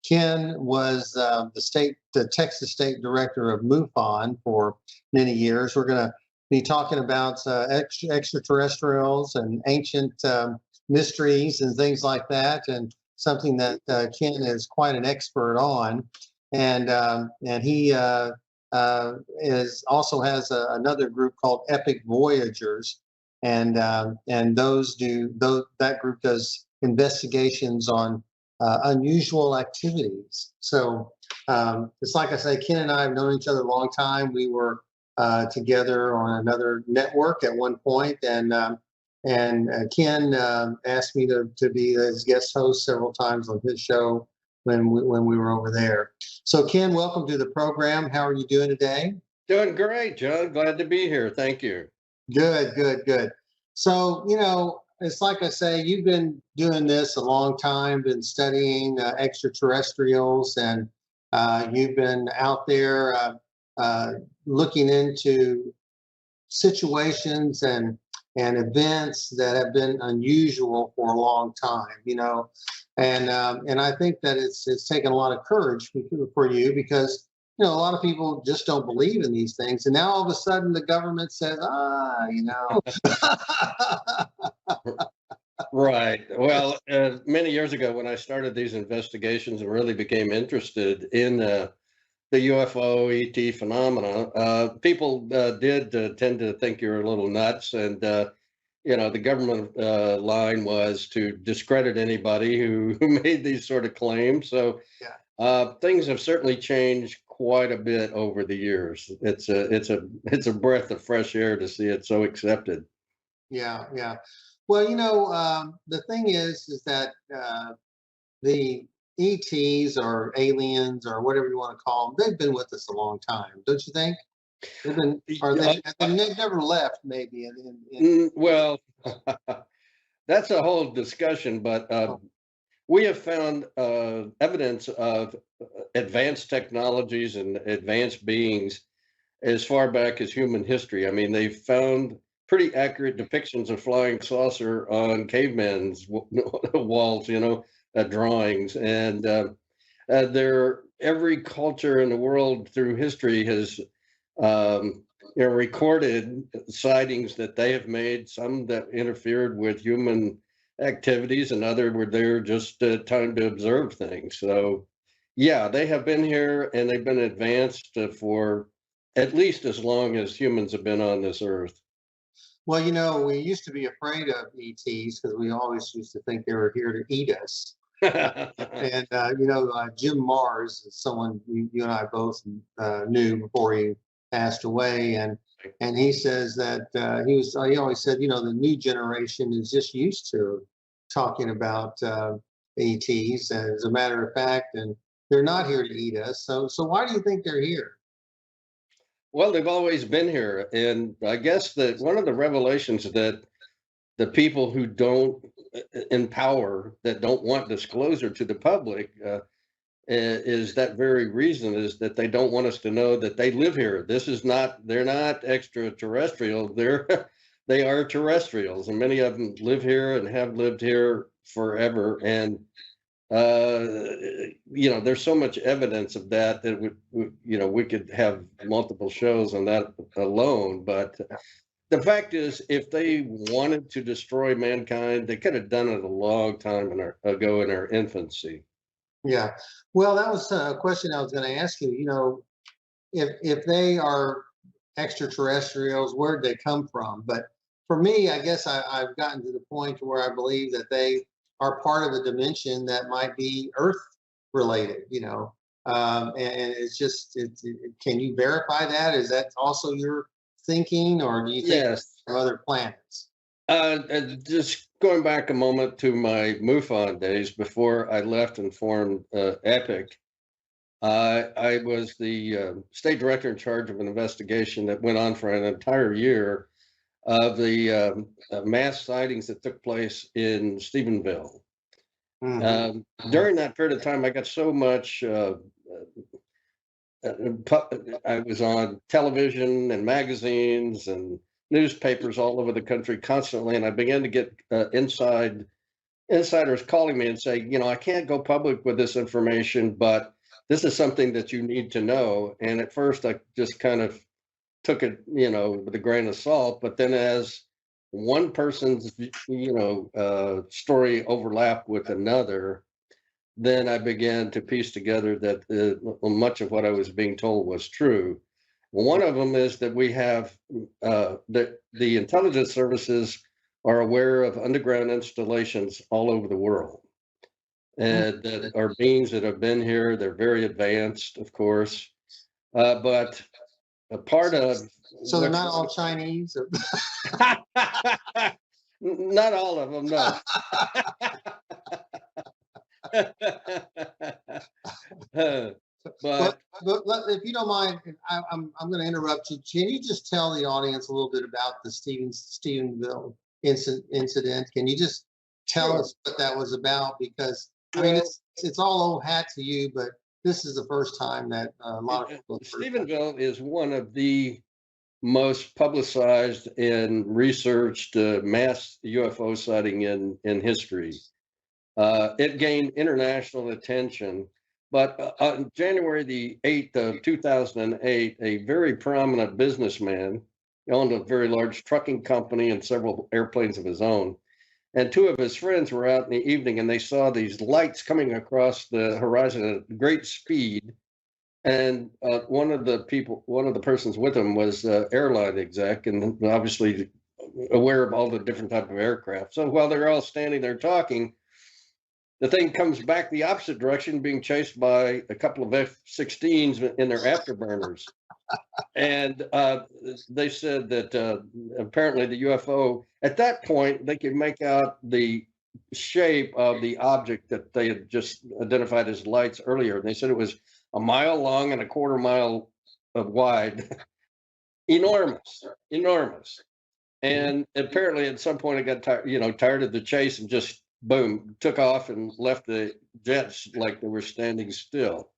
Ken was the Texas State Director of MUFON for many years. We're going to be talking about extraterrestrials and ancient mysteries and things like that, and something that Ken is quite an expert on. And he also has another group called Epic Voyagers, and that group does investigations on unusual activities. So it's like I say, Ken and I have known each other a long time. We were together on another network at one point, and And Ken asked me to be his guest host several times on his show when we were over there. So Ken, welcome to the program. How are you doing today? Doing great, John. Glad to be here. Thank you. Good. So, it's like I say, you've been doing this a long time, been studying extraterrestrials, and you've been out there looking into situations and events that have been unusual for a long time, and I think that it's taken a lot of courage for you because a lot of people just don't believe in these things, and now all of a sudden the government says, Right. Well, many years ago when I started these investigations and really became interested in the UFO ET phenomena, people did tend to think you're a little nuts, and the government line was to discredit anybody who made these sort of claims. So things have certainly changed quite a bit over the years. It's a breath of fresh air to see it so accepted. Yeah. Well, the thing is that the ETs or aliens or whatever you want to call them, they've been with us a long time, don't you think? They've been, or they've never left, maybe. Well, that's a whole discussion, but we have found evidence of advanced technologies and advanced beings as far back as human history. I mean, they've found pretty accurate depictions of flying saucer on cavemen's walls, drawings, and every culture in the world through history has recorded sightings that they have made, some that interfered with human activities, and other were there just time to observe things. So yeah, they have been here, and they've been advanced for at least as long as humans have been on this earth. Well, we used to be afraid of ETs because we always used to think they were here to eat us. And Jim Mars is someone you and I both knew before he passed away, and he says that he always said, the new generation is just used to talking about ETs, as a matter of fact, and they're not here to eat us. So why do you think they're here? Well, they've always been here, and I guess that one of the revelations that the people who don't in power, that don't want disclosure to the public, is that very reason, is that they don't want us to know that they live here. They're not extraterrestrial. They are terrestrials, and many of them live here and have lived here forever. And there's so much evidence of that we could have multiple shows on that alone. But the fact is, if they wanted to destroy mankind, they could have done it a long time ago in our infancy. Yeah. Well, that was a question I was going to ask you. If they are extraterrestrials, where'd they come from? But for me, I guess I've gotten to the point where I believe that they are part of a dimension that might be Earth related, and it's just, can you verify that? Is that also your thinking, or do you think Yes. from other planets? Just going back a moment to my MUFON days before I left and formed EPIC, I was the state director in charge of an investigation that went on for an entire year of the mass sightings that took place in Stephenville. During that period of time, I got so much. I was on television and magazines and newspapers all over the country constantly, and I began to get insiders calling me and saying, I can't go public with this information, but this is something that you need to know. And at first, I just kind of took it, with a grain of salt. But then, as one person's, story overlapped with another, then I began to piece together that much of what I was being told was true. One of them is that we have the intelligence services are aware of underground installations all over the world, and that are beings that have been here. They're very advanced, of course, but a part of so they're not all Chinese. Not all of them, no. But, but if you don't mind, I'm going to interrupt you. Can you just tell the audience a little bit about the Stephenville incident? Can you just tell us what that was about? Because I mean, it's all old hat to you, but this is the first time that a lot of people. Stephenville is one of the most publicized and researched mass UFO sighting in history. It gained international attention, but on January the 8th of 2008, a very prominent businessman owned a very large trucking company and several airplanes of his own. And two of his friends were out in the evening and they saw these lights coming across the horizon at great speed. And one of the persons with him was airline exec and obviously aware of all the different type of aircraft. So while they're all standing there talking, the thing comes back the opposite direction, being chased by a couple of F-16s in their afterburners. And they said that apparently the UFO, at that point, they could make out the shape of the object that they had just identified as lights earlier. And they said it was a mile long and a quarter mile wide. Enormous. And apparently at some point it got tired of the chase and just boom, took off and left the jets like they were standing still.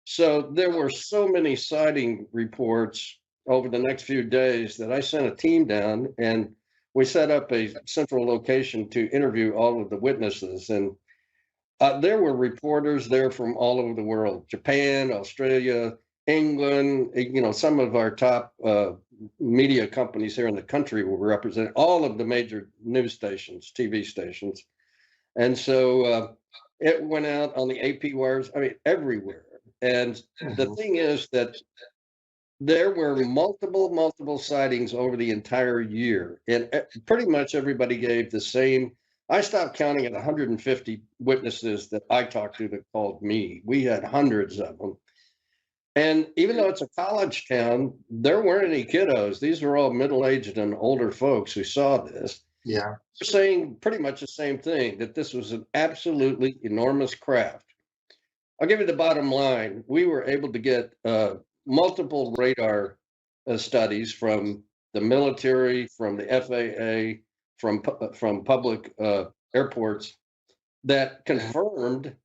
So there were so many sighting reports over the next few days that I sent a team down and we set up a central location to interview all of the witnesses. And there were reporters there from all over the world, Japan, Australia, England, some of our top media companies here in the country were represented, all of the major news stations, TV stations. And so it went out on the AP wires, I mean, everywhere. And the thing is that there were multiple sightings over the entire year. And pretty much everybody gave the same. I stopped counting at 150 witnesses that I talked to that called me. We had hundreds of them. And even though it's a college town, there weren't any kiddos. These were all middle-aged and older folks who saw this. Yeah. Saying pretty much the same thing, that this was an absolutely enormous craft. I'll give you the bottom line. We were able to get multiple radar studies from the military, from the FAA, from public airports that confirmed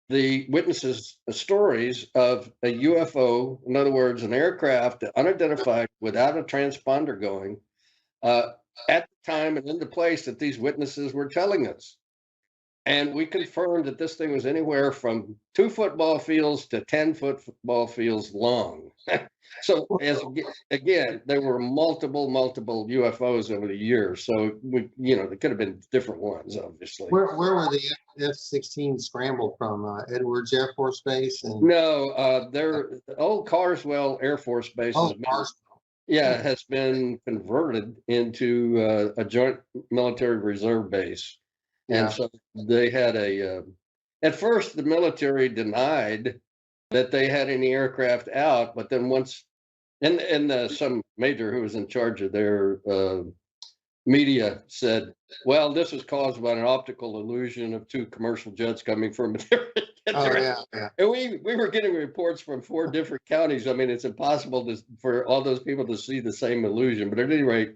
the witnesses' stories of a UFO, in other words, an aircraft unidentified without a transponder going at the time and in the place that these witnesses were telling us. And we confirmed that this thing was anywhere from 2 football fields to 10 football fields long. So again, there were multiple UFOs over the years. So there could have been different ones, obviously. Where were the F-16 scrambled from? Edwards Air Force Base? No, they're old Carswell Air Force Base. Has been converted into a joint military reserve base. And so they had at first the military denied that they had any aircraft out, but then once, and some major who was in charge of their media said, well, this was caused by an optical illusion of 2 commercial jets coming from yeah. And we were getting reports from 4 different counties. I mean, it's impossible for all those people to see the same illusion. But at any rate,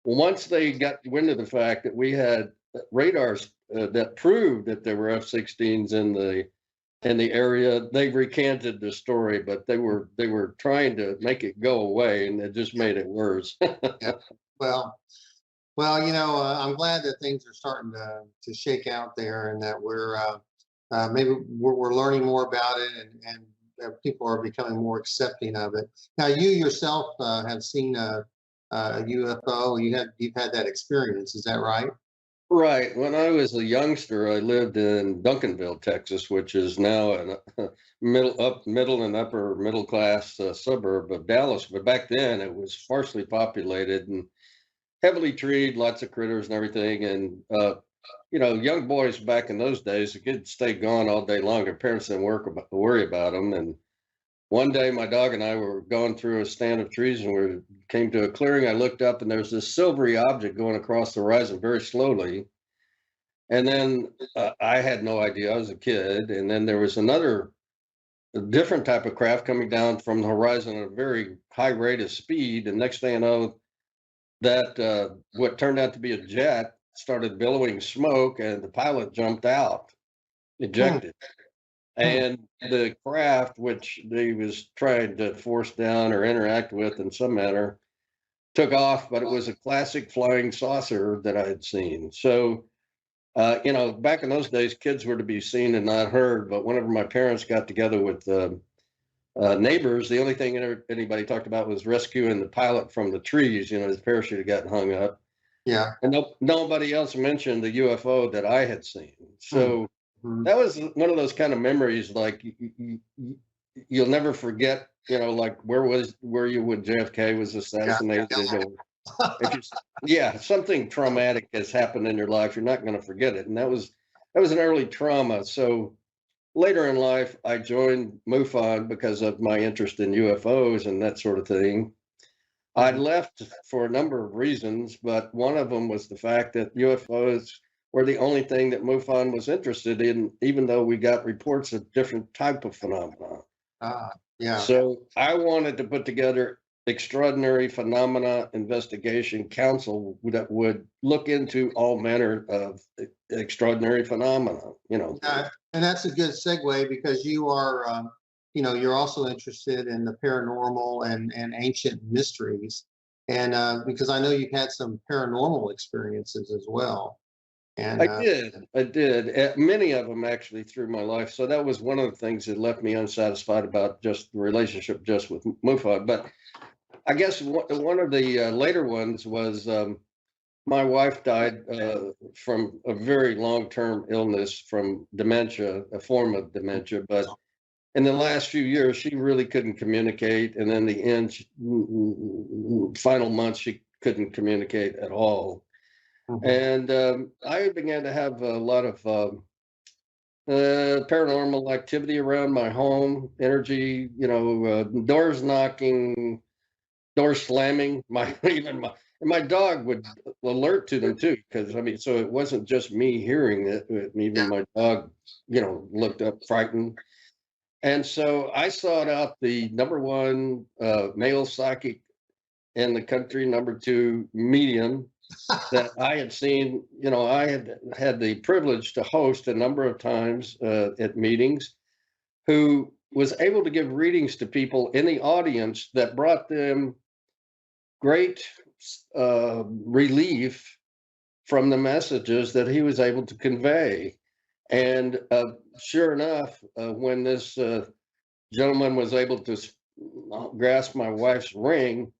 once they got wind of the fact that we had radars that proved that there were F-16s in the area, they recanted the story, but they were trying to make it go away, and it just made it worse. Yeah. Well, I'm glad that things are starting to shake out there, and that maybe we're learning more about it, and people are becoming more accepting of it. Now, you yourself have seen a UFO. You've had that experience. Is that right? Right. When I was a youngster, I lived in Duncanville, Texas, which is now a middle and upper middle class suburb of Dallas. But back then, it was sparsely populated and heavily treed, lots of critters and everything. And young boys back in those days, the kids stay gone all day long. Their parents didn't worry about them. And one day my dog and I were going through a stand of trees, and we came to a clearing. I looked up, and there was this silvery object going across the horizon very slowly. And then I had no idea. I was a kid. And then there was a different type of craft coming down from the horizon at a very high rate of speed. And next thing I know, that what turned out to be a jet started billowing smoke, and the pilot jumped out, ejected. And the craft, which they was trying to force down or interact with in some manner, took off, but it was a classic flying saucer that I had seen. So, back in those days, kids were to be seen and not heard. But whenever my parents got together with neighbors, the only thing anybody talked about was rescuing the pilot from the trees. His parachute had gotten hung up. Yeah. And nobody else mentioned the UFO that I had seen. So that was one of those kind of memories, like you'll never forget. Like where you when JFK was assassinated. Something traumatic has happened in your life. You're not going to forget it, and that was an early trauma. So later in life, I joined MUFON because of my interest in UFOs and that sort of thing. I left for a number of reasons, but one of them was the fact that UFOs were the only thing that MUFON was interested in, even though we got reports of different type of phenomena. Yeah. So I wanted to put together Extraordinary Phenomena Investigation Council that would look into all manner of extraordinary phenomena, And that's a good segue, because you are, you're also interested in the paranormal and ancient mysteries. And because I know you've had some paranormal experiences as well. And I did. Many of them actually through my life. So that was one of the things that left me unsatisfied about just the relationship just with MUFON. But I guess one of the later ones was my wife died from a very long-term illness from dementia, a form of dementia. But in the last few years, she really couldn't communicate. And in the end, final months, she couldn't communicate at all. And I began to have a lot of paranormal activity around my home, energy, doors knocking, doors slamming. My dog would alert to them too, because so it wasn't just me hearing it. Even my dog, looked up frightened. And so I sought out the number one male psychic in the country, number two medium that I had seen. I had the privilege to host a number of times at meetings, who was able to give readings to people in the audience that brought them great relief from the messages that he was able to convey. And sure enough, when this gentleman was able to grasp my wife's ring,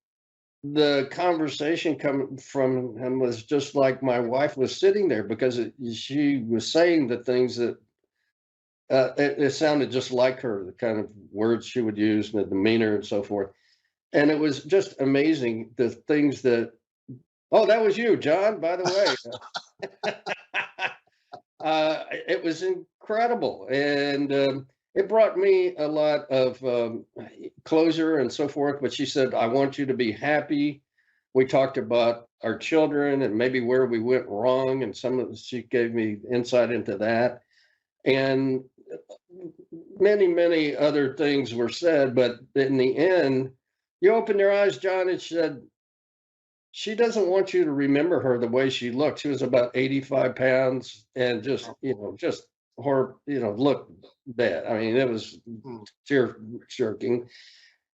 the conversation coming from him was just like my wife was sitting there, because she was saying the things that it sounded just like her, the kind of words she would use, and the demeanor and so forth. And it was just amazing, the things that, that was you, John, by the way. It was incredible. And it brought me a lot of closure and so forth. But she said, I want you to be happy. We talked about our children and maybe where we went wrong. And she gave me insight into that. And many, many other things were said. But in the end, you opened your eyes, John, and said, she doesn't want you to remember her the way she looked. She was about 85 pounds and just horrible, looked bad. It was tear-jerking.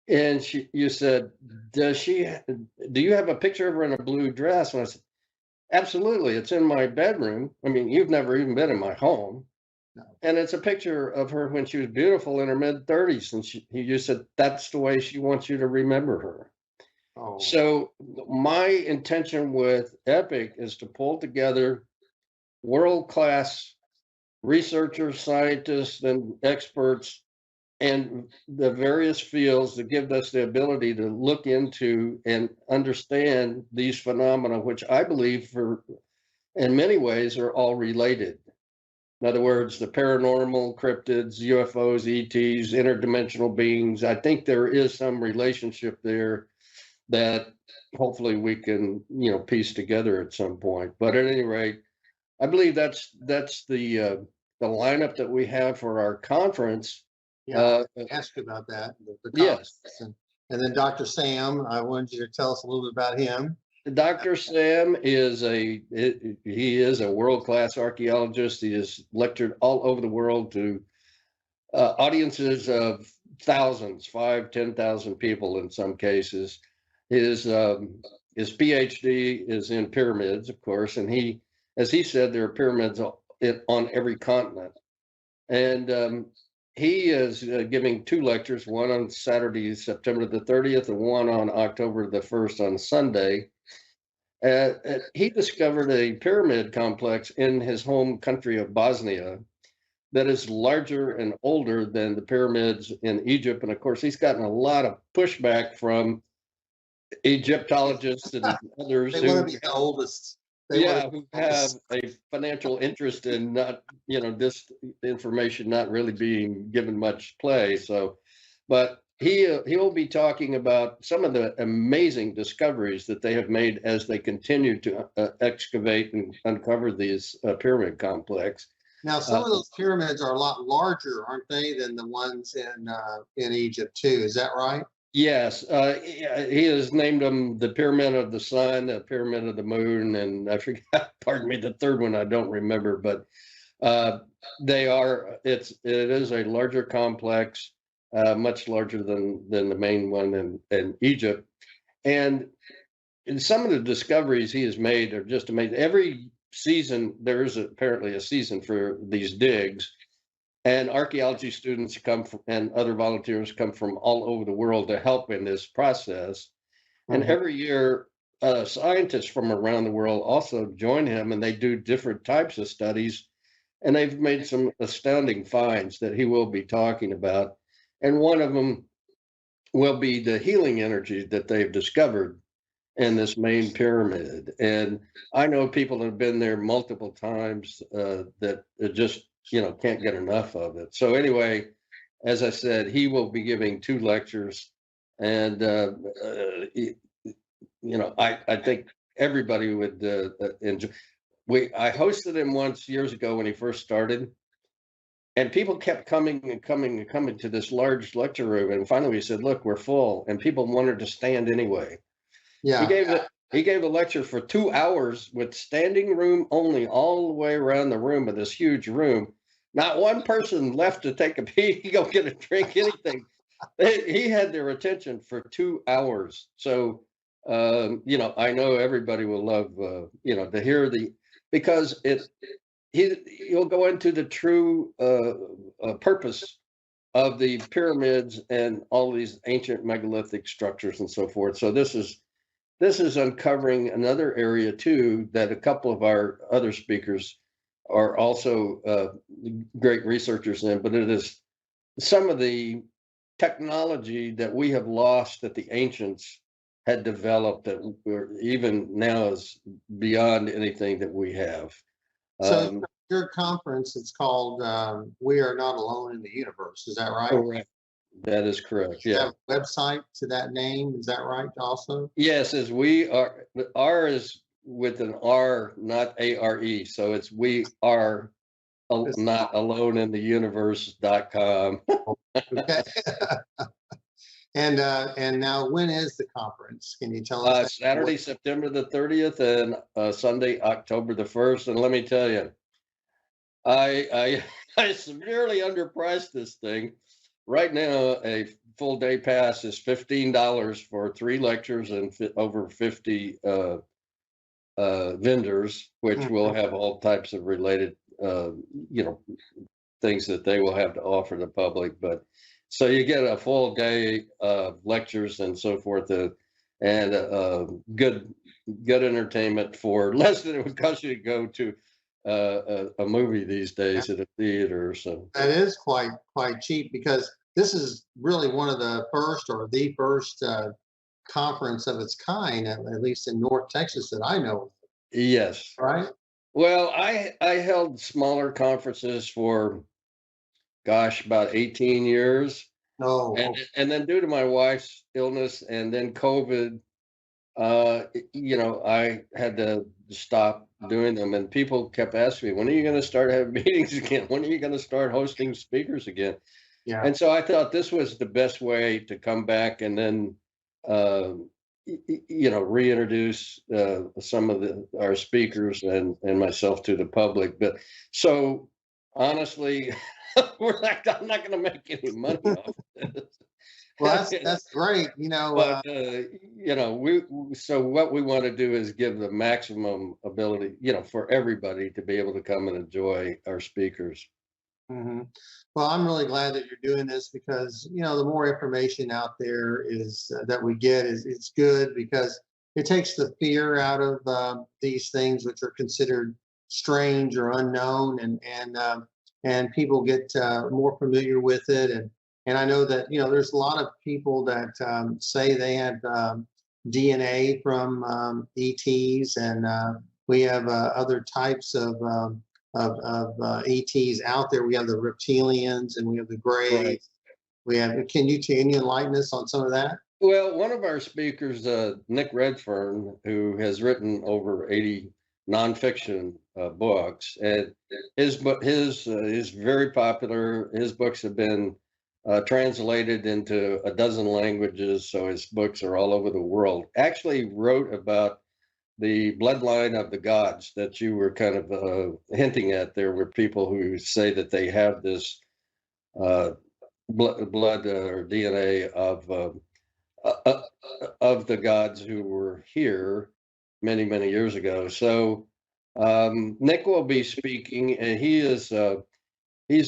And you said, do you have a picture of her in a blue dress? And I said, absolutely. It's in my bedroom. You've never even been in my home. No. And it's a picture of her when she was beautiful in her mid-30s. And you said, that's the way she wants you to remember her. Oh. So my intention with EPIC is to pull together world-class researchers, scientists, and experts in the various fields to give us the ability to look into and understand these phenomena, which I believe in many ways are all related. In other words, the paranormal, cryptids, UFOs, ETs, interdimensional beings. I think there is some relationship there that hopefully we can, piece together at some point. But at any rate, I believe that's the lineup that we have for our conference. Yeah, I asked you about that. The Yes. And then Dr. Sam, I wanted you to tell us a little bit about him. Dr. Sam is he is a world-class archaeologist. He has lectured all over the world to audiences of thousands, 10,000 people in some cases. His PhD is in pyramids, of course, and as he said, there are pyramids on every continent. And he is giving 2 lectures, one on Saturday, September the 30th, and one on October the 1st on Sunday. He discovered a pyramid complex in his home country of Bosnia that is larger and older than the pyramids in Egypt. And of course, he's gotten a lot of pushback from Egyptologists and others They want to be the oldest. who have a financial interest in not, this information not really being given much play. So, but he'll be talking about some of the amazing discoveries that they have made as they continue to excavate and uncover these pyramid complex. Now, some of those pyramids are a lot larger, aren't they, than the ones in Egypt too? Is that right? Yes, he has named them the Pyramid of the Sun, the Pyramid of the Moon, and I forgot, pardon me, the third one I don't remember, but it is a larger complex, much larger than the main one in Egypt. And some of the discoveries he has made are just amazing. Every season, there is apparently a season for these digs. And archaeology students and other volunteers come from all over the world to help in this process. And every year, scientists from around the world also join him, and they do different types of studies. And they've made some astounding finds that he will be talking about. And one of them will be the healing energy that they've discovered in this main pyramid. And I know people that have been there multiple times that just can't get enough of it. So anyway, as I said, he will be giving 2 lectures, and I think everybody would enjoy. I hosted him once years ago when he first started, and people kept coming and coming and coming to this large lecture room, and finally we said, "Look, we're full," and people wanted to stand anyway. Yeah. He gave a lecture for 2 hours with standing room only all the way around the room of this huge room. Not one person left to take a pee, go get a drink, anything. He had their attention for 2 hours. So, I know everybody will love, to hear because he'll go into the true purpose of the pyramids and all these ancient megalithic structures and so forth. So this is uncovering another area too that a couple of our other speakers are also great researchers in, but it is some of the technology that we have lost that the ancients had developed that even now is beyond anything that we have. So your conference, it's called We Are Not Alone in the Universe. Is that right? Correct. That is correct. Yeah. You have a website to that name. Is that right also? Yes, as we are, R is with an R, not ARE. So it's we are not alone in the universe.com. Okay. And now when is the conference? Can you tell us? Saturday, September the 30th and Sunday, October the 1st. And let me tell you, I severely underpriced this thing. Right now, a full day pass is $15 for 3 lectures and over 50 vendors, which will have all types of related, things that they will have to offer the public. But so you get a full day of lectures and so forth, and good entertainment for less than it would cost you to go to a movie these days at a theater. So that is quite cheap, because this is really one of the first or the first conference of its kind, at least in North Texas that I know. Yes. Right. Well, I held smaller conferences for, gosh, about 18 years. No. And then due to my wife's illness and then COVID, I had to stop doing them. And people kept asking me, when are you going to start having meetings again? When are you going to start hosting speakers again? Yeah. And so I thought this was the best way to come back and then, reintroduce some of our speakers and myself to the public. But so honestly, I'm not going to make any money off this. Well, that's great. But so what we want to do is give the maximum ability, for everybody to be able to come and enjoy our speakers. Mm-hmm. Well, I'm really glad that you're doing this because the more information out there is that we get is it's good because it takes the fear out of these things which are considered strange or unknown, and people get more familiar with it. And I know that there's a lot of people that say they have DNA from ETs, and we have other types of ETs out there. We have the reptilians and we have the grays. Right. We have. Can you enlighten us on some of that? Well, one of our speakers, Nick Redfern, who has written over 80 nonfiction books, and his is very popular. His books have been translated into a dozen languages, so his books are all over the world. Actually wrote about the bloodline of the gods that you were kind of hinting at. There were people who say that they have this blood or DNA of the gods who were here many, many years ago. So Nick will be speaking, and he's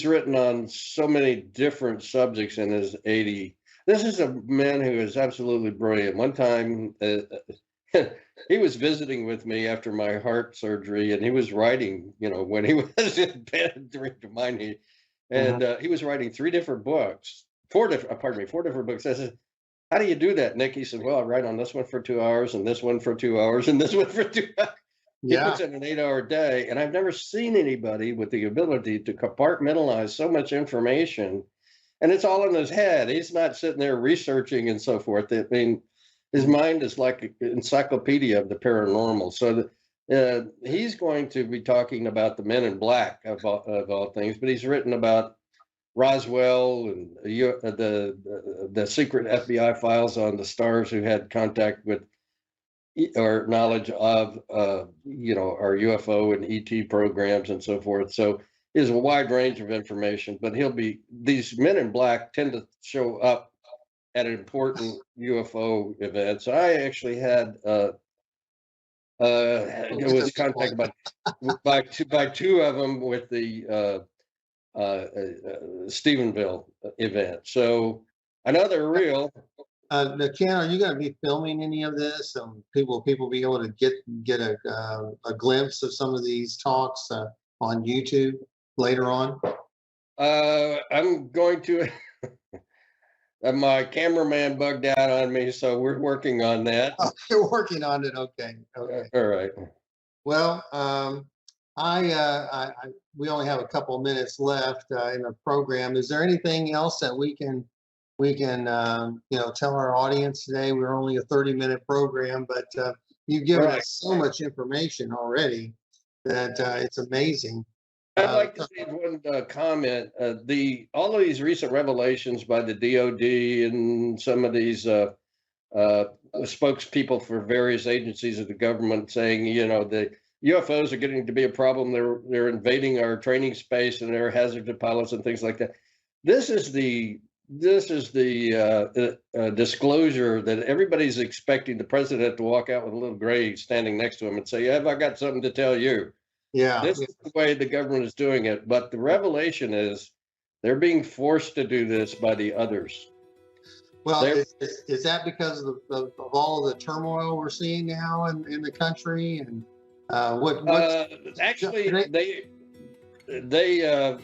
written on so many different subjects in his 80. This is a man who is absolutely brilliant. One time, he was visiting with me after my heart surgery, and he was writing, when he was in bed during my knee, and he was writing four different books. I said, how do you do that, Nick? He said, well, I write on this one for 2 hours, and this one for 2 hours, and this one for 2 hours. He puts in an 8-hour day, and I've never seen anybody with the ability to compartmentalize so much information, and it's all in his head. He's not sitting there researching and so forth. I mean, his mind is like an encyclopedia of the paranormal. So he's going to be talking about the Men in Black of all things, but he's written about Roswell and the secret FBI files on the stars who had contact with or knowledge of our UFO and ET programs and so forth. So there's a wide range of information, but these Men in Black tend to show up at important UFO events. I actually had was contacted by two of them with the Stephenville event. So I know they're real. Ken, are you going to be filming any of this? People be able to get a glimpse of some of these talks on YouTube later on. I'm going to. My cameraman bugged out on me, so we're working on that. Oh, you're working on it. Okay. All right. Well, we only have a couple of minutes left in the program. Is there anything else that we can tell our audience today? We're only a 30-minute program, but you've given us so much information already that it's amazing. I'd like to leave one comment. All of these recent revelations by the DOD and some of these spokespeople for various agencies of the government saying, the UFOs are getting to be a problem. They're invading our training space and they're a hazard to pilots and things like that. This is the disclosure that everybody's expecting the president to walk out with a little gray standing next to him and say, "Have I got something to tell you?" Yeah. This is the way the government is doing it. But the revelation is they're being forced to do this by the others. Well, is that because of all of the turmoil we're seeing now in the country? And actually, the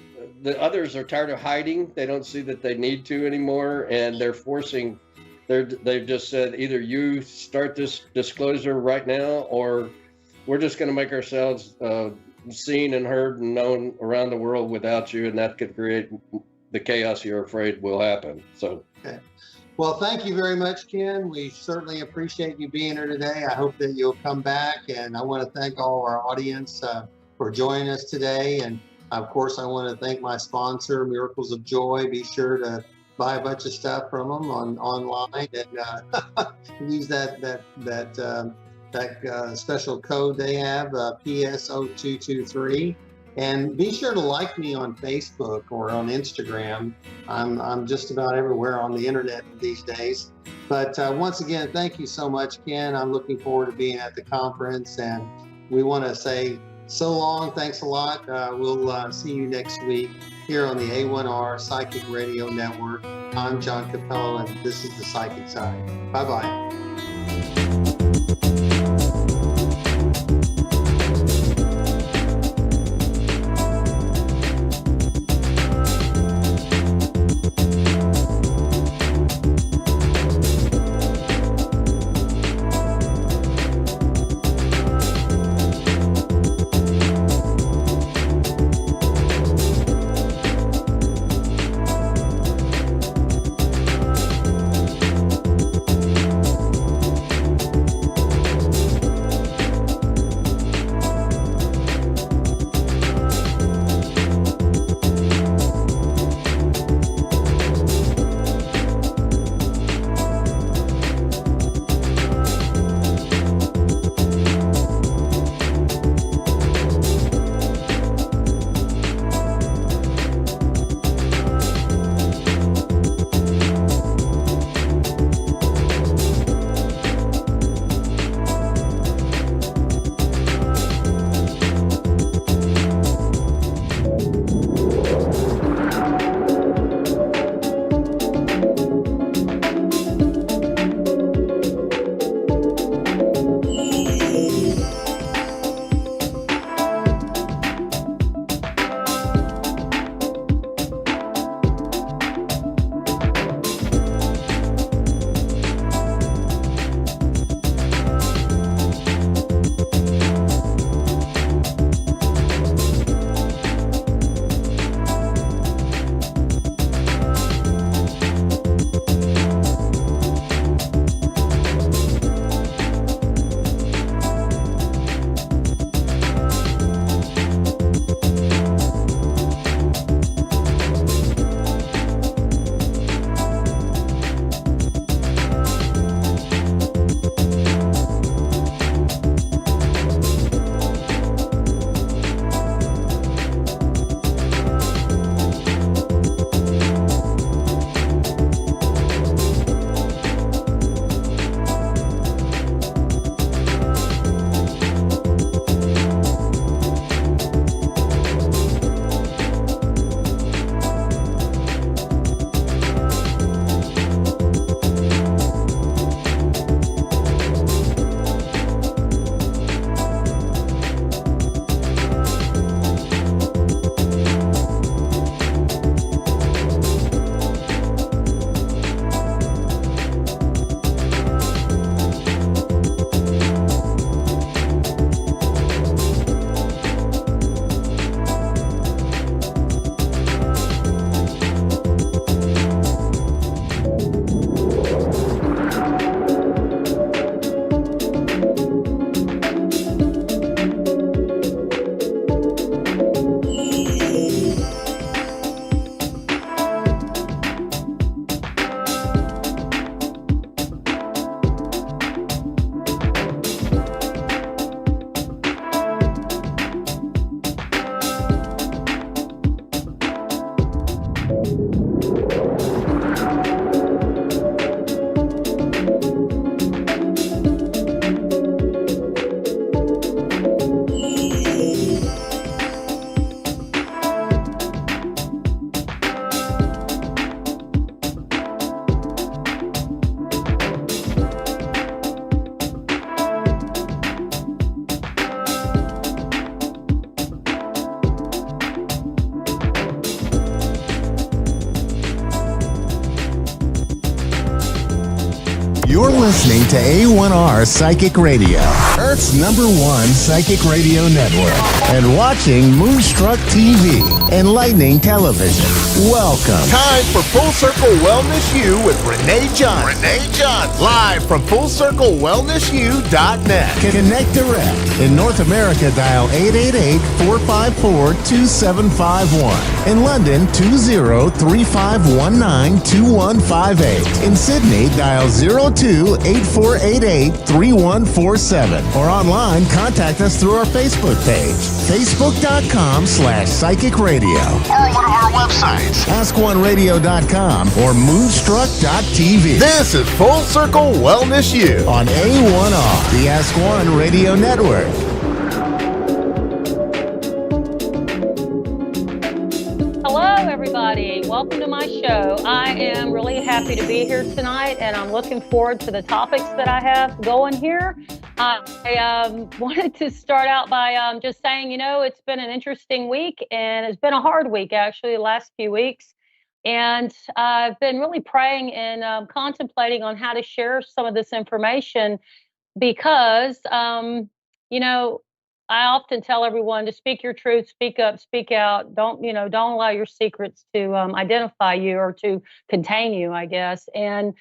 others are tired of hiding. They don't see that they need to anymore, and they're forcing. They've just said either you start this disclosure right now, or we're just going to make ourselves seen and heard and known around the world without you, and that could create the chaos you're afraid will happen. So. Okay. Well, thank you very much, Ken. We certainly appreciate you being here today. I hope that you'll come back, and I want to thank all our audience for joining us today. And of course, I want to thank my sponsor, Miracles of Joy. Be sure to buy a bunch of stuff from them online and use that special code they have, PSO223. And be sure to like me on Facebook or on Instagram. I'm just about everywhere on the internet these days. But once again, thank you so much, Ken. I'm looking forward to being at the conference, and we want to say so long. Thanks a lot. We'll see you next week here on the A1R Psychic Radio Network. I'm John Capello, and this is the Psychic Side. Bye-bye. You're listening to A1R Psychic Radio, Earth's #1 psychic radio network, and watching Moonstruck TV, enlightening television. Welcome. Time for Full Circle Wellness U with Renee Johnson. Renee Johnson. Live from FullCircleWellnessU.net. Connect direct. In North America, dial 888-454-2751. In London, 20-3519-2158. In Sydney, dial 02-8488-3147. Or online, contact us through our Facebook page, facebook.com/psychic radio. Or one of our websites, AskOneRadio.com or Moonstruck.tv. This is Full Circle Wellness U on A1R, the Ask One Radio Network. Hello, everybody. Welcome to my show. I am really happy to be here tonight, and I'm looking forward to the topics that I have going here. I wanted to start out by just saying, it's been an interesting week, and it's been a hard week, actually, the last few weeks. And I've been really praying and contemplating on how to share some of this information because, I often tell everyone to speak your truth, speak up, speak out. Don't allow your secrets to identify you or to contain you, I guess. And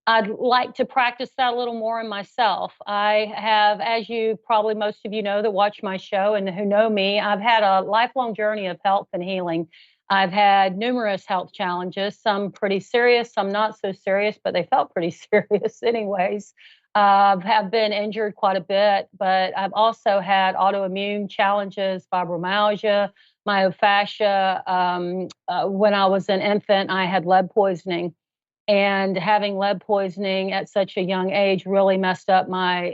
I'd like to practice that a little more in myself. I have, as you probably most of you know that watch my show and who know me, I've had a lifelong journey of health and healing. I've had numerous health challenges, some pretty serious, some not so serious, but they felt pretty serious anyways. Have been injured quite a bit, but I've also had autoimmune challenges, fibromyalgia, myofascia. When I was an infant, I had lead poisoning. And having lead poisoning at such a young age really messed up my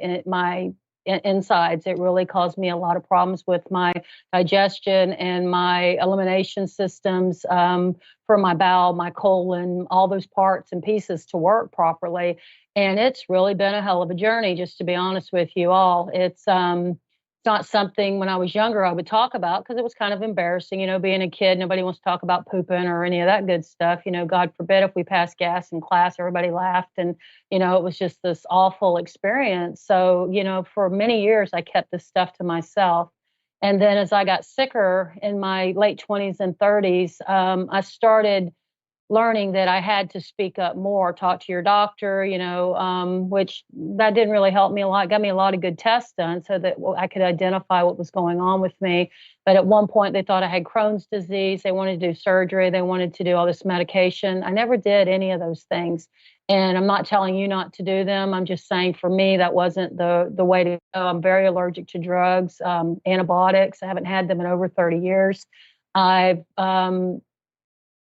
insides. It really caused me a lot of problems with my digestion and my elimination systems for my bowel, my colon, all those parts and pieces to work properly. And it's really been a hell of a journey, just to be honest with you all. It's not something when I was younger I would talk about because it was kind of embarrassing, being a kid. Nobody wants to talk about pooping or any of that good stuff. God forbid if we passed gas in class, everybody laughed. And, it was just this awful experience. So, for many years, I kept this stuff to myself. And then as I got sicker in my late 20s and 30s, I started learning that I had to speak up more, talk to your doctor, which that didn't really help me a lot. Got me a lot of good tests done so that I could identify what was going on with me. But at one point they thought I had Crohn's disease. They wanted to do surgery. They wanted to do all this medication. I never did any of those things. And I'm not telling you not to do them. I'm just saying for me, that wasn't the way to go. I'm very allergic to drugs, antibiotics. I haven't had them in over 30 years. I've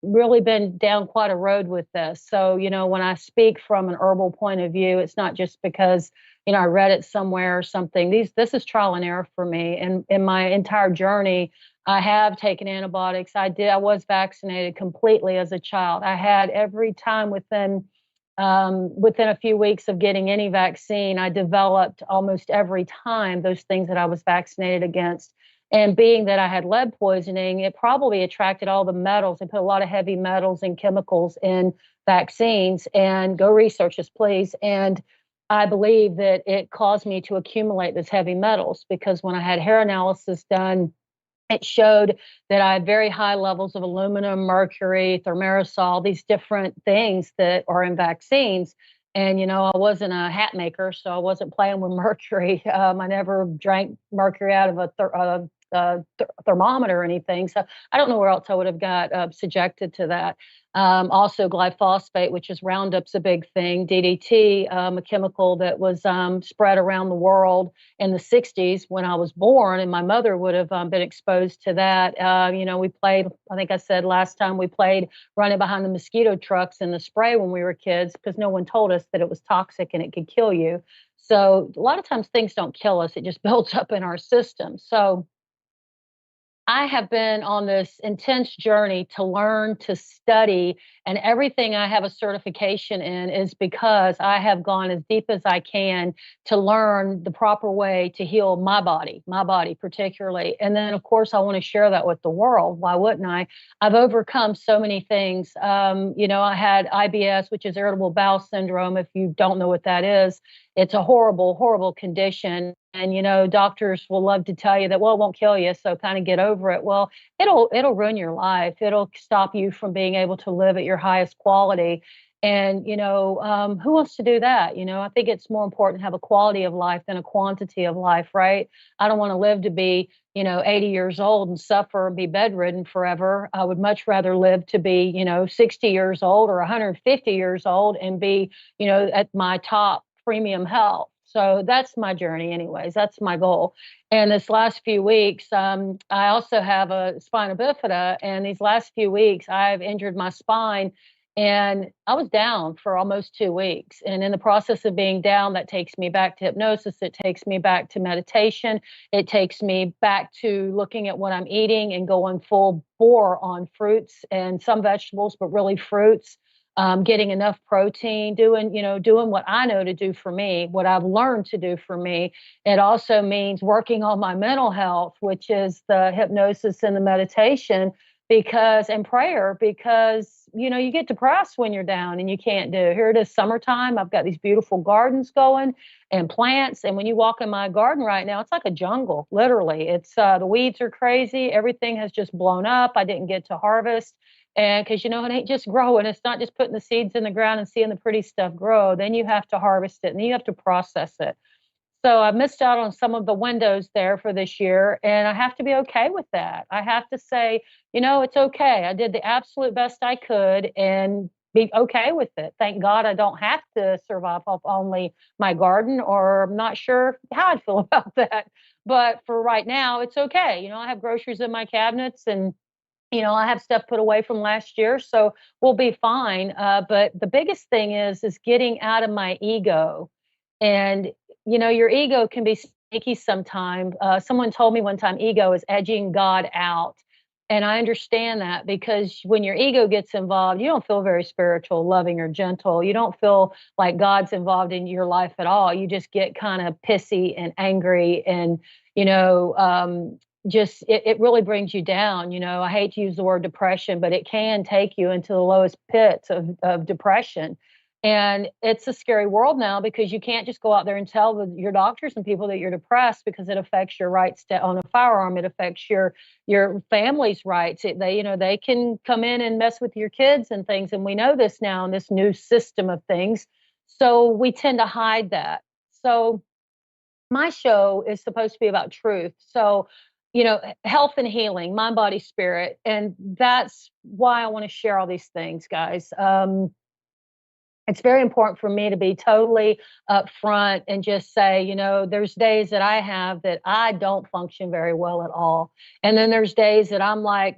really been down quite a road with this. So, when I speak from an herbal point of view, it's not just because, I read it somewhere or something. This is trial and error for me. And in my entire journey, I have taken antibiotics. I was vaccinated completely as a child. I had every time within a few weeks of getting any vaccine, I developed almost every time those things that I was vaccinated against. And being that I had lead poisoning, it probably attracted all the metals. They put a lot of heavy metals and chemicals in vaccines. And go research this, please. And I believe that it caused me to accumulate those heavy metals because when I had hair analysis done, it showed that I had very high levels of aluminum, mercury, thimerosal, these different things that are in vaccines. And, I wasn't a hat maker, so I wasn't playing with mercury. I never drank mercury out of a thermometer or anything. So I don't know where else I would have got subjected to that. Also glyphosate, which is Roundup's a big thing. DDT, a chemical that was spread around the world in the 60s when I was born, and my mother would have been exposed to that. We played, I think I said last time, we played running behind the mosquito trucks in the spray when we were kids because no one told us that it was toxic and it could kill you. So a lot of times things don't kill us. It just builds up in our system. So I have been on this intense journey to learn, to study, and everything I have a certification in is because I have gone as deep as I can to learn the proper way to heal my body particularly. And then, of course, I want to share that with the world. Why wouldn't I? I've overcome so many things. I had IBS, which is irritable bowel syndrome. If you don't know what that is, it's a horrible, horrible condition. And doctors will love to tell you that, well, it won't kill you, so kind of get over it. Well, it'll ruin your life. It'll stop you from being able to live at your highest quality. And who wants to do that? I think it's more important to have a quality of life than a quantity of life, right? I don't want to live to be 80 years old and suffer and be bedridden forever. I would much rather live to be 60 years old or 150 years old and be at my top premium health. So that's my journey anyways. That's my goal. And this last few weeks, I also have a spina bifida. And these last few weeks, I've injured my spine. And I was down for almost 2 weeks. And in the process of being down, that takes me back to hypnosis. It takes me back to meditation. It takes me back to looking at what I'm eating and going full bore on fruits and some vegetables, but really fruits. Getting enough protein, doing what I know to do for me, what I've learned to do for me. It also means working on my mental health, which is the hypnosis and the meditation and prayer, because you get depressed when you're down and you can't do. Here it is summertime. I've got these beautiful gardens going and plants. And when you walk in my garden right now, it's like a jungle, literally. It's the weeds are crazy. Everything has just blown up. I didn't get to harvest. And because, it ain't just growing. It's not just putting the seeds in the ground and seeing the pretty stuff grow. Then you have to harvest it and then you have to process it. So I missed out on some of the windows there for this year. And I have to be okay with that. I have to say, it's okay. I did the absolute best I could and be okay with it. Thank God I don't have to survive off only my garden, or I'm not sure how I'd feel about that. But for right now, it's okay. I have groceries in my cabinets and I have stuff put away from last year, so we'll be fine. But the biggest thing is getting out of my ego. And, your ego can be sneaky sometimes. Someone told me one time, ego is edging God out. And I understand that, because when your ego gets involved, you don't feel very spiritual, loving, or gentle. You don't feel like God's involved in your life at all. You just get kind of pissy and angry and, just it really brings you down. I hate to use the word depression, but it can take you into the lowest pits of depression. And it's a scary world now, because you can't just go out there and tell your doctors and people that you're depressed, because it affects your rights to own a firearm. It affects your family's rights. They can come in and mess with your kids and things. And we know this now in this new system of things. So we tend to hide that. So my show is supposed to be about truth. So, health and healing, mind, body, spirit. And that's why I want to share all these things, guys. It's very important for me to be totally upfront and just say, there's days that I have that I don't function very well at all. And then there's days that I'm like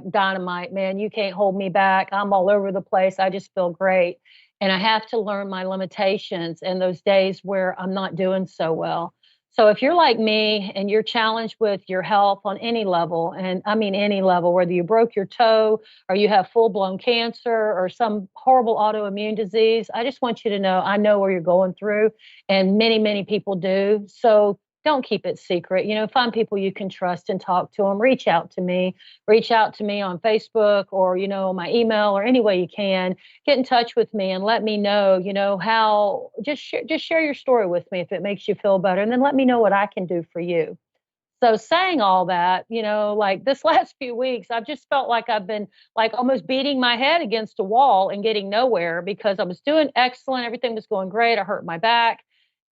dynamite, man, you can't hold me back. I'm all over the place. I just feel great. And I have to learn my limitations and those days where I'm not doing so well. So if you're like me and you're challenged with your health on any level, and I mean any level, whether you broke your toe or you have full-blown cancer or some horrible autoimmune disease, I just want you to know I know where you're going through, and many, many people do. So don't keep it secret. Find people you can trust and talk to them. Reach out to me. Reach out to me on Facebook or, my email, or any way you can. Get in touch with me and let me know, how, just share your story with me if it makes you feel better. And then let me know what I can do for you. So saying all that, like this last few weeks, I've just felt like I've been like almost beating my head against a wall and getting nowhere, because I was doing excellent. Everything was going great. I hurt my back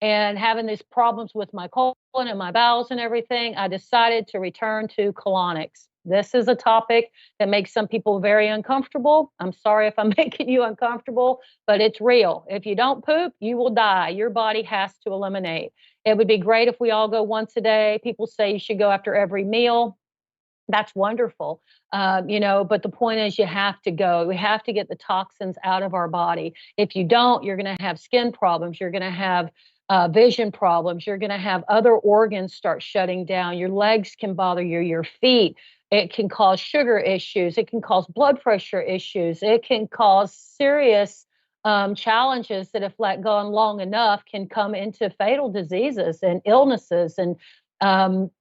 and having these problems with my colon and my bowels and everything. I decided to return to colonics. This is a topic that makes some people very uncomfortable. I'm sorry if I'm making you uncomfortable, but it's real. If you don't poop, you will die. Your body has to eliminate. It would be great if we all go once a day. People say you should go after every meal. That's wonderful. But the point is you have to go. We have to get the toxins out of our body. If you don't, you're going to have skin problems. You're going to have vision problems. You're going to have other organs start shutting down. Your legs can bother you, your feet. It can cause sugar issues. It can cause blood pressure issues. It can cause serious challenges that, if let go on long enough, can come into fatal diseases and illnesses and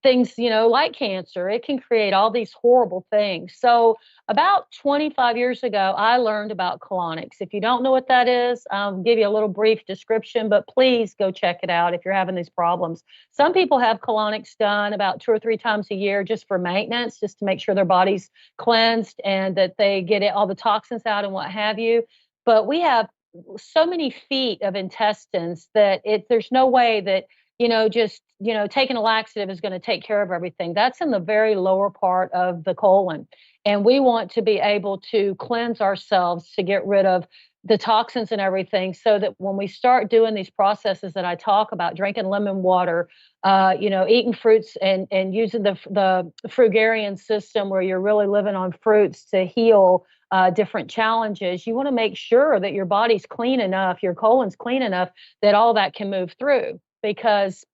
things, like cancer. It can create all these horrible things. So about 25 years ago, I learned about colonics. If you don't know what that is, I'll give you a little brief description, but please go check it out if you're having these problems. Some people have colonics done about 2 or 3 times a year just for maintenance, just to make sure their body's cleansed and that they get all the toxins out and what have you. But we have so many feet of intestines that there's no way that just taking a laxative is going to take care of everything. That's in the very lower part of the colon. And we want to be able to cleanse ourselves to get rid of the toxins and everything, so that when we start doing these processes that I talk about, drinking lemon water, eating fruits and using the frugarian system where you're really living on fruits to heal different challenges, you want to make sure that your body's clean enough, your colon's clean enough that all that can move through. Because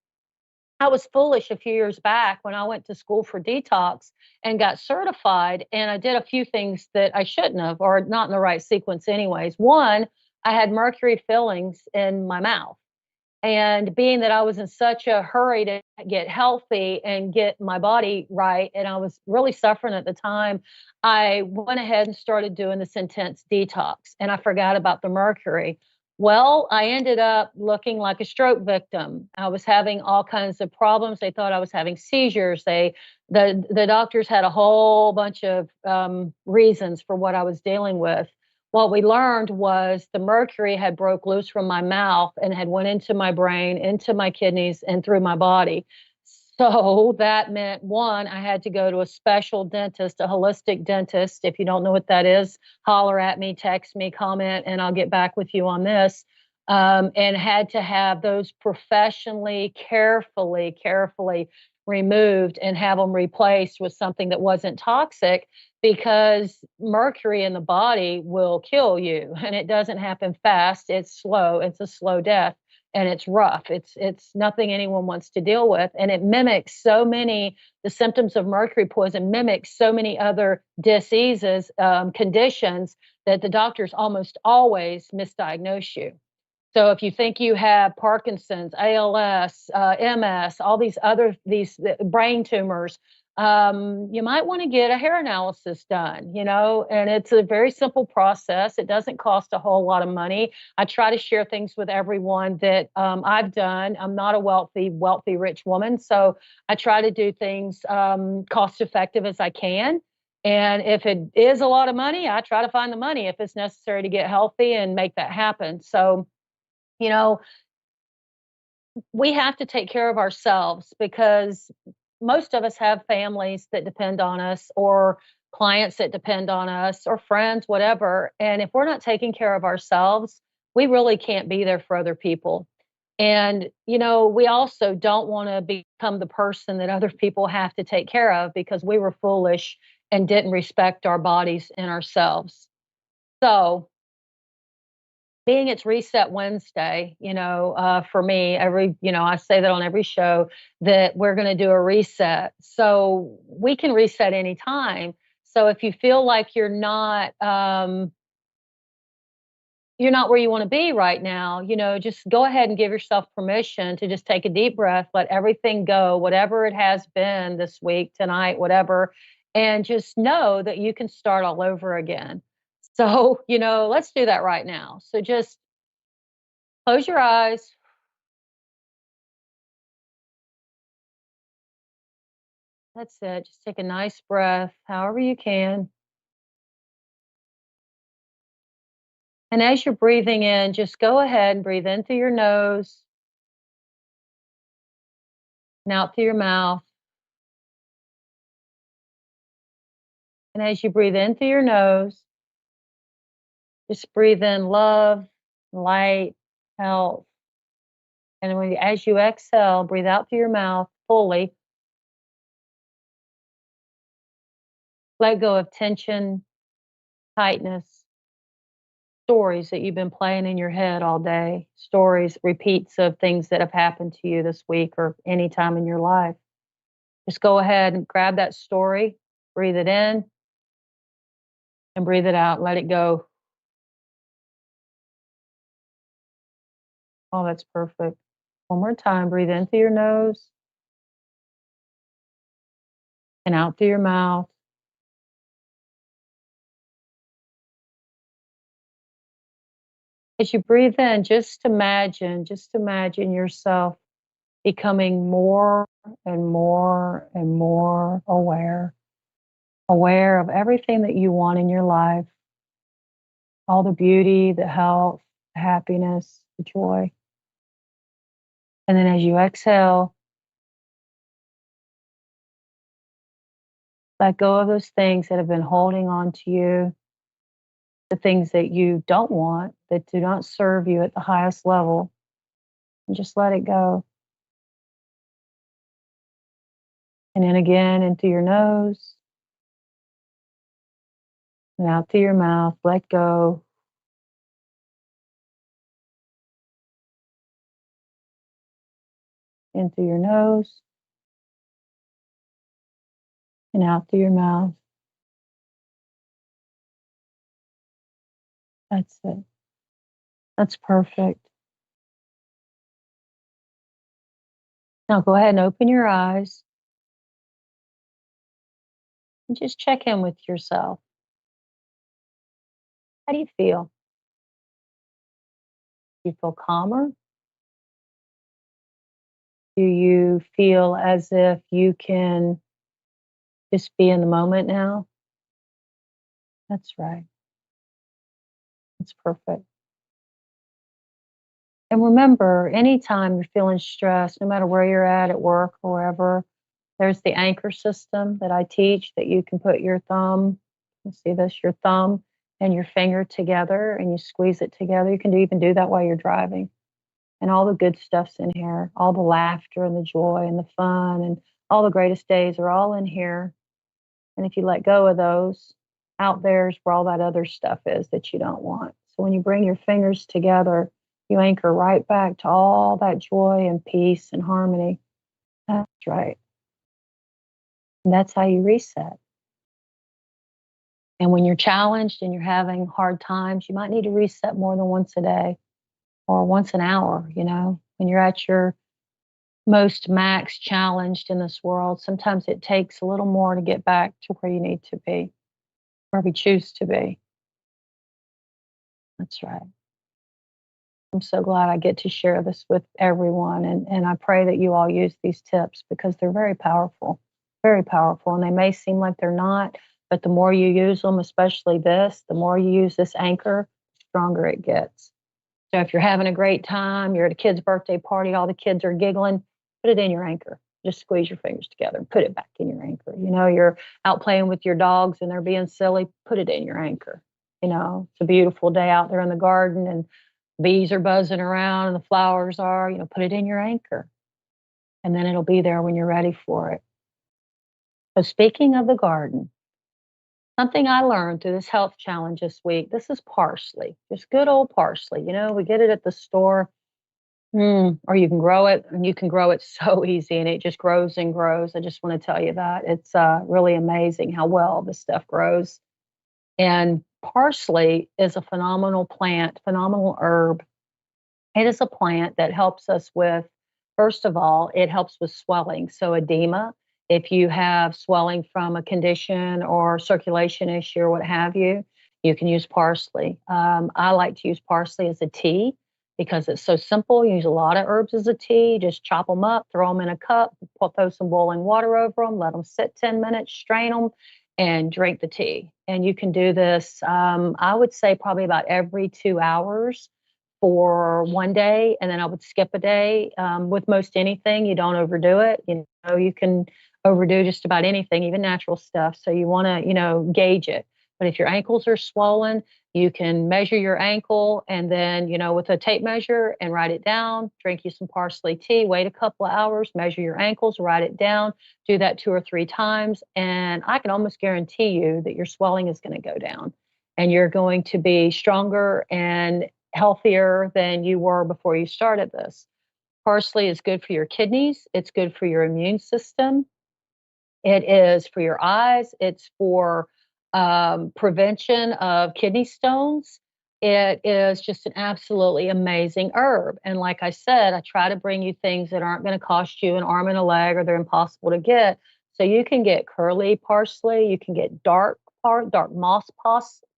I was foolish a few years back when I went to school for detox and got certified, and I did a few things that I shouldn't have, or not in the right sequence anyways. One, I had mercury fillings in my mouth. And being that I was in such a hurry to get healthy and get my body right, and I was really suffering at the time, I went ahead and started doing this intense detox, and I forgot about the mercury. Well, I ended up looking like a stroke victim. I was having all kinds of problems. They thought I was having seizures. The doctors had a whole bunch of reasons for what I was dealing with. What we learned was the mercury had broke loose from my mouth and had went into my brain, into my kidneys, and through my body. So that meant, one, I had to go to a special dentist, a holistic dentist. If you don't know what that is, holler at me, text me, comment, and I'll get back with you on this. And had to have those professionally, carefully removed and have them replaced with something that wasn't toxic, because mercury in the body will kill you, and it doesn't happen fast. It's slow. It's a slow death, and it's rough. It's nothing anyone wants to deal with, and it mimics so many. The symptoms of mercury poison mimic so many other diseases, conditions, that the doctors almost always misdiagnose you. So if you think you have Parkinson's, ALS, MS, all these brain tumors, you might want to get a hair analysis done, and it's a very simple process. It doesn't cost a whole lot of money. I try to share things with everyone that I've done. I'm not a wealthy, rich woman, so I try to do things cost effective as I can. And if it is a lot of money, I try to find the money if it's necessary to get healthy and make that happen. So, we have to take care of ourselves, because most of us have families that depend on us, or clients that depend on us, or friends, whatever. And if we're not taking care of ourselves, we really can't be there for other people. And, we also don't want to become the person that other people have to take care of because we were foolish and didn't respect our bodies and ourselves. So, being it's Reset Wednesday, for me, I say that on every show, that we're going to do a reset. So we can reset anytime. So if you feel like you're not where you want to be right now, just go ahead and give yourself permission to just take a deep breath, let everything go, whatever it has been this week, tonight, whatever, and just know that you can start all over again. So, let's do that right now. So just close your eyes. That's it. Just take a nice breath, however you can. And as you're breathing in, just go ahead and breathe in through your nose and out through your mouth. And as you breathe in through your nose, just breathe in love, light, health. And as you exhale, breathe out through your mouth fully. Let go of tension, tightness, stories that you've been playing in your head all day, stories, repeats of things that have happened to you this week or any time in your life. Just go ahead and grab that story, breathe it in, and breathe it out. Let it go. Oh, that's perfect. One more time. Breathe in through your nose and out through your mouth. As you breathe in, just imagine yourself becoming more and more and more aware of everything that you want in your life, all the beauty, the health, the happiness, the joy. And then as you exhale, let go of those things that have been holding on to you, the things that you don't want, that do not serve you at the highest level, and just let it go. And then again, into your nose and out through your mouth, let go. In through your nose and out through your mouth. That's it. That's perfect. Now go ahead and open your eyes and just check in with yourself. How do you feel? Do you feel calmer? Do you feel as if you can just be in the moment now? That's right. That's perfect. And remember, anytime you're feeling stressed, no matter where you're at work or wherever, there's the anchor system that I teach that you can put your thumb, you see this, your thumb and your finger together and you squeeze it together. You can even do that while you're driving. And all the good stuff's in here. All the laughter and the joy and the fun and all the greatest days are all in here. And if you let go of those, out there's where all that other stuff is that you don't want. So when you bring your fingers together, you anchor right back to all that joy and peace and harmony. That's right. And that's how you reset. And when you're challenged and you're having hard times, you might need to reset more than once a day or once an hour, when you're at your most max challenged in this world. Sometimes it takes a little more to get back to where you need to be, where we choose to be. That's right. I'm so glad I get to share this with everyone. And I pray that you all use these tips because they're very powerful, and they may seem like they're not, but the more you use them, especially this, the more you use this anchor, the stronger it gets. So if you're having a great time, you're at a kid's birthday party, all the kids are giggling, put it in your anchor. Just squeeze your fingers together and put it back in your anchor. You're out playing with your dogs and they're being silly, put it in your anchor. It's a beautiful day out there in the garden and bees are buzzing around and the flowers are, put it in your anchor. And then it'll be there when you're ready for it. So speaking of the garden, something I learned through this health challenge this week, this is parsley, just good old parsley. We get it at the store, or you can grow it, and you can grow it so easy, and it just grows and grows. I just want to tell you that. It's really amazing how well this stuff grows. And parsley is a phenomenal plant, phenomenal herb. It is a plant that helps us with, first of all, it helps with swelling. So edema, if you have swelling from a condition or circulation issue or what have you, you can use parsley. I like to use parsley as a tea because it's so simple. You use a lot of herbs as a tea. Just chop them up, throw them in a cup, throw some boiling water over them, let them sit 10 minutes, strain them, and drink the tea. And you can do this, I would say probably about every 2 hours for one day, and then I would skip a day. With most anything, you don't overdo it. You can overdo just about anything, even natural stuff. So you want to, gauge it. But if your ankles are swollen, you can measure your ankle and then, with a tape measure and write it down, drink you some parsley tea, wait a couple of hours, measure your ankles, write it down, do that 2 or 3 times. And I can almost guarantee you that your swelling is going to go down. and you're going to be stronger and healthier than you were before you started this. Parsley is good for your kidneys. It's good for your immune system. It is for your eyes. It's for prevention of kidney stones. It is just an absolutely amazing herb. And like I said, I try to bring you things that aren't going to cost you an arm and a leg, or they're impossible to get. So you can get curly parsley. You can get dark moss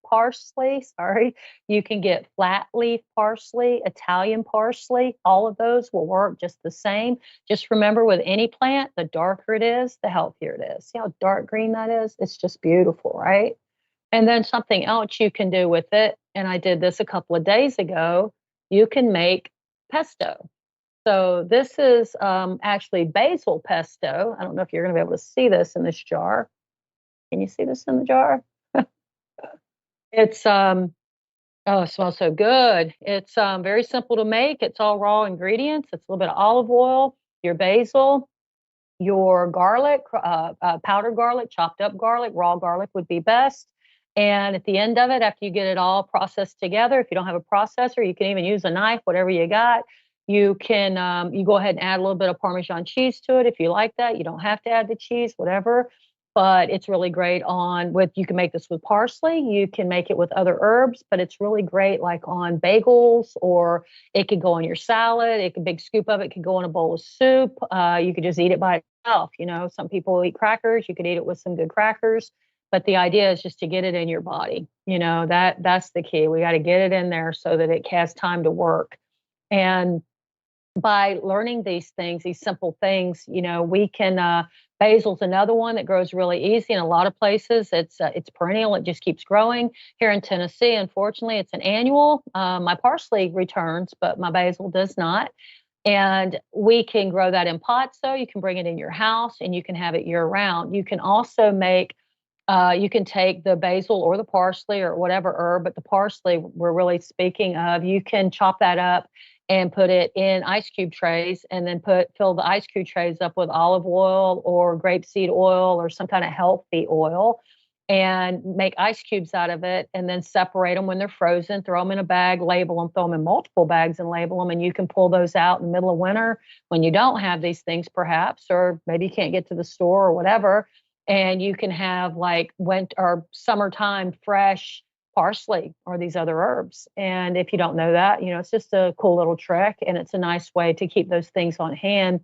parsley. Sorry. You can get flat leaf parsley, Italian parsley. All of those will work just the same. Just remember, with any plant, the darker it is, the healthier it is. See how dark green that is? It's just beautiful, right? And then something else you can do with it, and I did this a couple of days ago, you can make pesto. So this is actually basil pesto. I don't know if you're going to be able to see this in this jar. Can you see this in the jar? It's oh, it smells so good. It's very simple to make. It's all raw ingredients. It's a little bit of olive oil, your basil, your garlic, powdered garlic, chopped up garlic, raw garlic would be best. And at the end of it, after you get it all processed together, if you don't have a processor, you can even use a knife, whatever you got. You can you go ahead and add a little bit of Parmesan cheese to it if you like that. You don't have to add the cheese, whatever. But it's really great on with, you can make this with parsley, you can make it with other herbs, but it's really great like on bagels, or it could go on your salad. A big scoop of it could go in a bowl of soup. You could just eat it by itself. You know, some people eat crackers. You could eat it with some good crackers. But the idea is just to get it in your body. You know, that's the key. We got to get it in there so that it has time to work. And by learning these things, these simple things, you know, we can, basil's another one that grows really easy in a lot of places. It's perennial. It just keeps growing. Here in Tennessee, unfortunately, it's an annual. My parsley returns, but my basil does not. And we can grow that in pots, so you can bring it in your house and you can have it year round. You can also make you can take the basil or the parsley or whatever herb, but the parsley we're really speaking of, you can chop that up and put it in ice cube trays, and then fill the ice cube trays up with olive oil or grapeseed oil or some kind of healthy oil, and make ice cubes out of it, and then separate them when they're frozen, throw them in a bag, label them, throw them in multiple bags and label them. And you can pull those out in the middle of winter when you don't have these things perhaps, or maybe you can't get to the store or whatever. And you can have like winter or summertime fresh parsley or these other herbs. And if you don't know that, you know, it's just a cool little trick, and it's a nice way to keep those things on hand.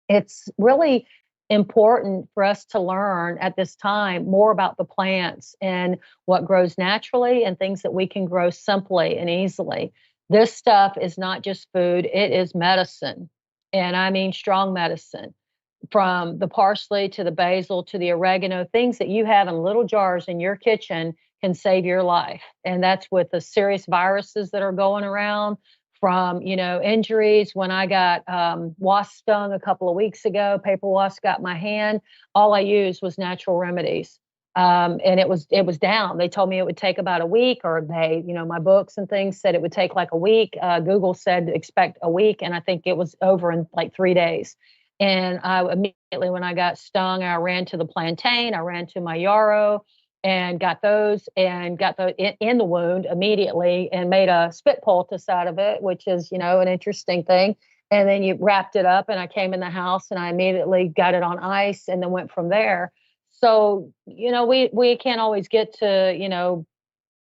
It's really important for us to learn at this time more about the plants and what grows naturally and things that we can grow simply and easily. This stuff is not just food, it is medicine. And I mean strong medicine. From the parsley to the basil to the oregano, things that you have in little jars in your kitchen can save your life. And that's with the serious viruses that are going around, from, you know, injuries. When I got wasp stung a couple of weeks ago, paper wasp got my hand, all I used was natural remedies. And it was down. They told me it would take about a week, or they, you know, my books and things said it would take like a week. Google said expect a week, and I think it was over in like 3 days. And I immediately, when I got stung, I ran to the plantain, I ran to my yarrow, and got those, and got the in the wound immediately, and made a spit poultice out of it, which is, you know, an interesting thing. And then you wrapped it up, and I came in the house and I immediately got it on ice, and then went from there. So, you know, we can't always get to, you know,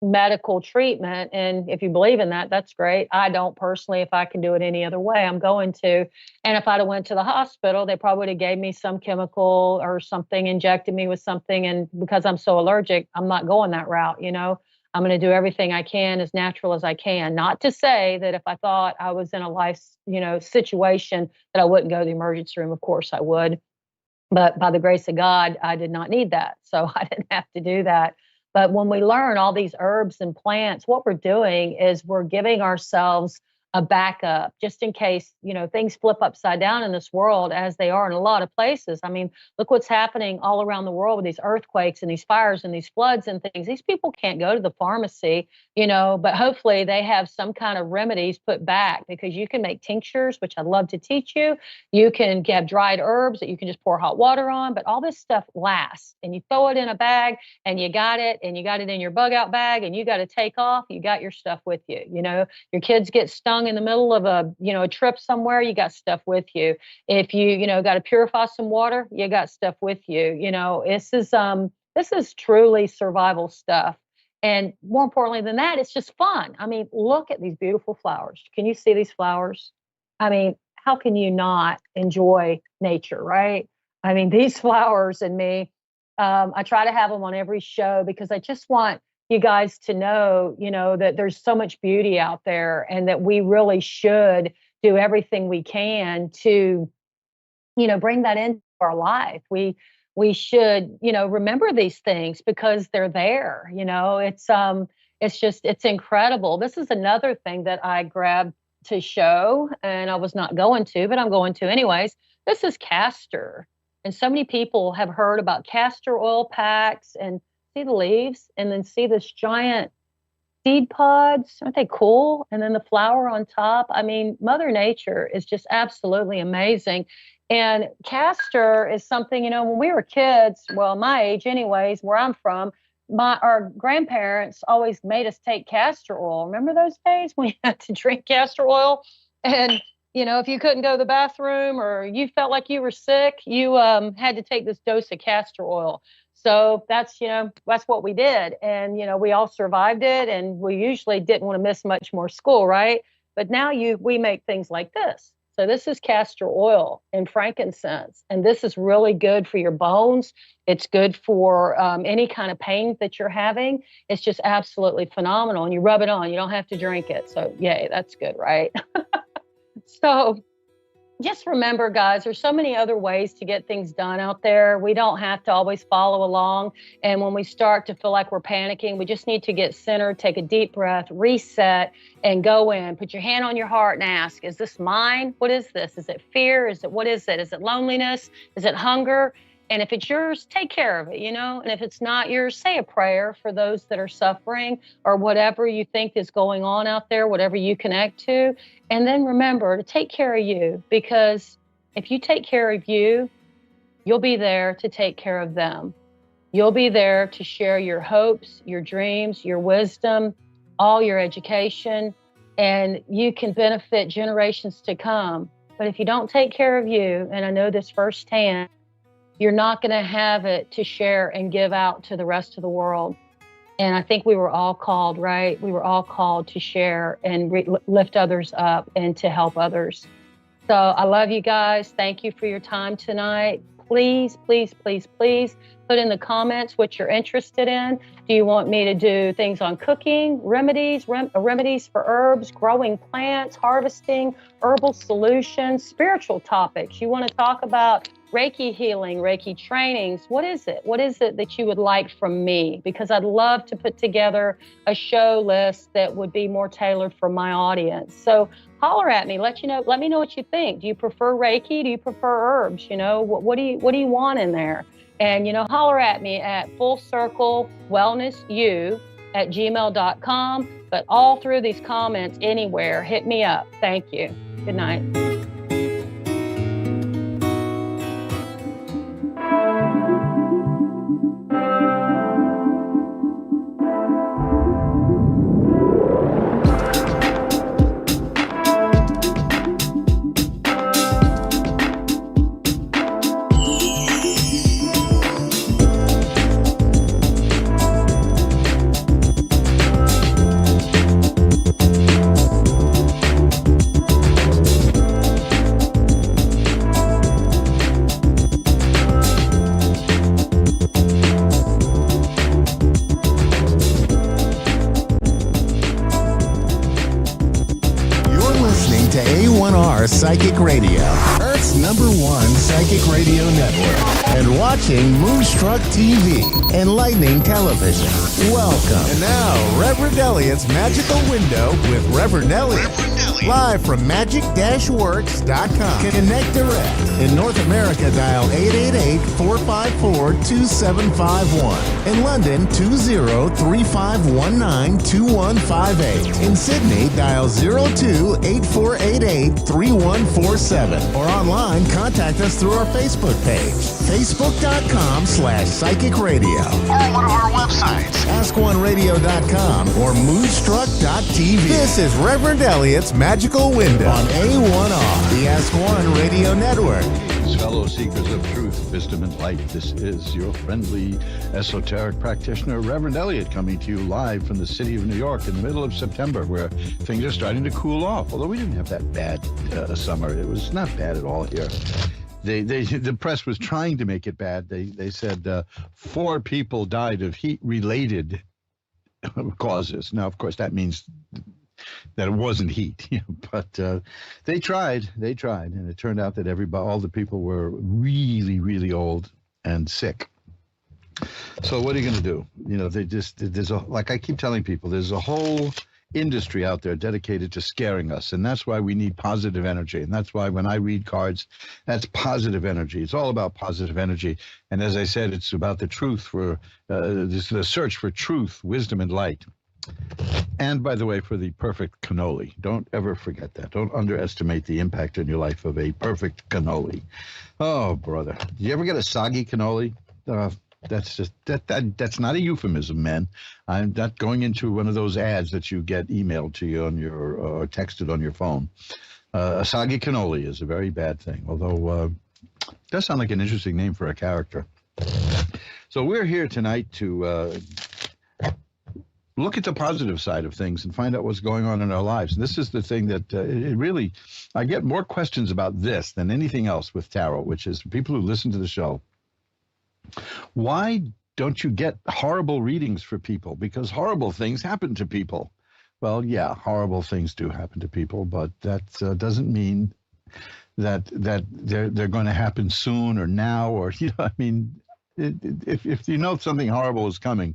medical treatment. And if you believe in that, that's great. I don't personally. If I can do it any other way, I'm going to. And if I'd have went to the hospital, they probably would have gave me some chemical or something, injected me with something. And because I'm so allergic, I'm not going that route. You know, I'm going to do everything I can as natural as I can. Not to say that if I thought I was in a life, you know, situation, that I wouldn't go to the emergency room. Of course I would. But by the grace of God, I did not need that. So I didn't have to do that. But when we learn all these herbs and plants, what we're doing is we're giving ourselves a backup just in case, things flip upside down in this world as they are in a lot of places. I mean, look what's happening all around the world with these earthquakes and these fires and these floods and things. These people can't go to the pharmacy, but hopefully they have some kind of remedies put back, because you can make tinctures, which I'd love to teach you. You can get dried herbs that you can just pour hot water on, but all this stuff lasts, and you throw it in a bag and you got it in your bug out bag, and you got to take off. You got your stuff with you. Your kids get stung in the middle of a trip somewhere, you got stuff with you. If you got to purify some water, you got stuff with you. This is truly survival stuff. And more importantly than that, it's just fun. I mean, look at these beautiful flowers. Can you see these flowers? I mean, how can you not enjoy nature, right? I mean, these flowers and me, I try to have them on every show because I just want you guys to know, that there's so much beauty out there, and that we really should do everything we can to, bring that into our life. We should, remember these things because they're there. It's incredible. This is another thing that I grabbed to show, and I was not going to, but I'm going to anyways. This is castor. And so many people have heard about castor oil packs, and see the leaves, and then see this giant seed pods. Aren't they cool? And then the flower on top. I mean, Mother Nature is just absolutely amazing. And castor is something, when we were kids, well, my age anyways, where I'm from, our grandparents always made us take castor oil. Remember those days when you had to drink castor oil? And if you couldn't go to the bathroom or you felt like you were sick, you had to take this dose of castor oil. So that's what we did. And, we all survived it, and we usually didn't want to miss much more school, right? But now we make things like this. So this is castor oil and frankincense, and this is really good for your bones. It's good for any kind of pain that you're having. It's just absolutely phenomenal. And you rub it on. You don't have to drink it. So yay, that's good, right? So just remember, guys, there's so many other ways to get things done out there. We don't have to always follow along. And when we start to feel like we're panicking, we just need to get centered, take a deep breath, reset, and go in. Put your hand on your heart and ask, is this mine? What is this? Is it fear? What is it? Is it loneliness? Is it hunger? And if it's yours, take care of it, And if it's not yours, say a prayer for those that are suffering, or whatever you think is going on out there, whatever you connect to. And then remember to take care of you, because if you take care of you, you'll be there to take care of them. You'll be there to share your hopes, your dreams, your wisdom, all your education, and you can benefit generations to come. But if you don't take care of you, and I know this firsthand, you're not going to have it to share and give out to the rest of the world. And I think we were all called, right? We were all called to share and lift others up and to help others. So I love you guys. Thank you for your time tonight. Please, please, please, please put in the comments what you're interested in. Do you want me to do things on cooking, remedies for herbs, growing plants, harvesting, herbal solutions, spiritual topics? You want to talk about Reiki healing, Reiki trainings? What is it? What is it that you would like from me? Because I'd love to put together a show list that would be more tailored for my audience. So holler at me, let me know what you think. Do you prefer Reiki? Do you prefer herbs? What do you want in there? And, holler at me at fullcirclewellnessyou@gmail.com. But all through these comments, anywhere, hit me up. Thank you. Good night. A1R Psychic Radio, Earth's #1 psychic radio network, and watching Moonstruck TV, enlightening television. Welcome. And now, Reverend Elliot's Magical Window with Reverend Elliot. Live from magic-works.com. Connect direct. In North America, dial 888-454-2751. In London, 20-3519-2158. In Sydney, dial 02-8488-3147. Or online, contact us through our Facebook page, facebook.com/psychic radio. Or one of our websites, askoneradio.com or moonstruck.tv. This is Reverend Elliot's Magical Window on A1R, the Ask One Radio Network. Fellow seekers of truth, wisdom, and light, this is your friendly esoteric practitioner, Reverend Elliot, coming to you live from the city of New York in the middle of September, where things are starting to cool off. Although we didn't have that bad summer. It was not bad at all here. The press was trying to make it bad. They said 4 people died of heat-related causes. Now, of course, that means that it wasn't heat, but they tried, and it turned out that all the people were really, really old and sick. So what are you going to do? Like I keep telling people, there's a whole industry out there dedicated to scaring us, and that's why we need positive energy, and that's why when I read cards, that's positive energy. It's all about positive energy, and as I said, it's about the truth for the search for truth, wisdom, and light. And by the way, for the perfect cannoli. Don't ever forget that. Don't underestimate the impact in your life of a perfect cannoli. Oh, brother. Did you ever get a soggy cannoli? That's just that's not a euphemism, man. I'm not going into one of those ads that you get emailed to you on your or texted on your phone. A soggy cannoli is a very bad thing, although it does sound like an interesting name for a character. So we're here tonight to look at the positive side of things and find out what's going on in our lives. And this is the thing that I get more questions about this than anything else with tarot, which is people who listen to the show. Why don't you get horrible readings for people? Because horrible things happen to people. Well, yeah, horrible things do happen to people, but that doesn't mean that they're going to happen soon or now, or if you know something horrible is coming,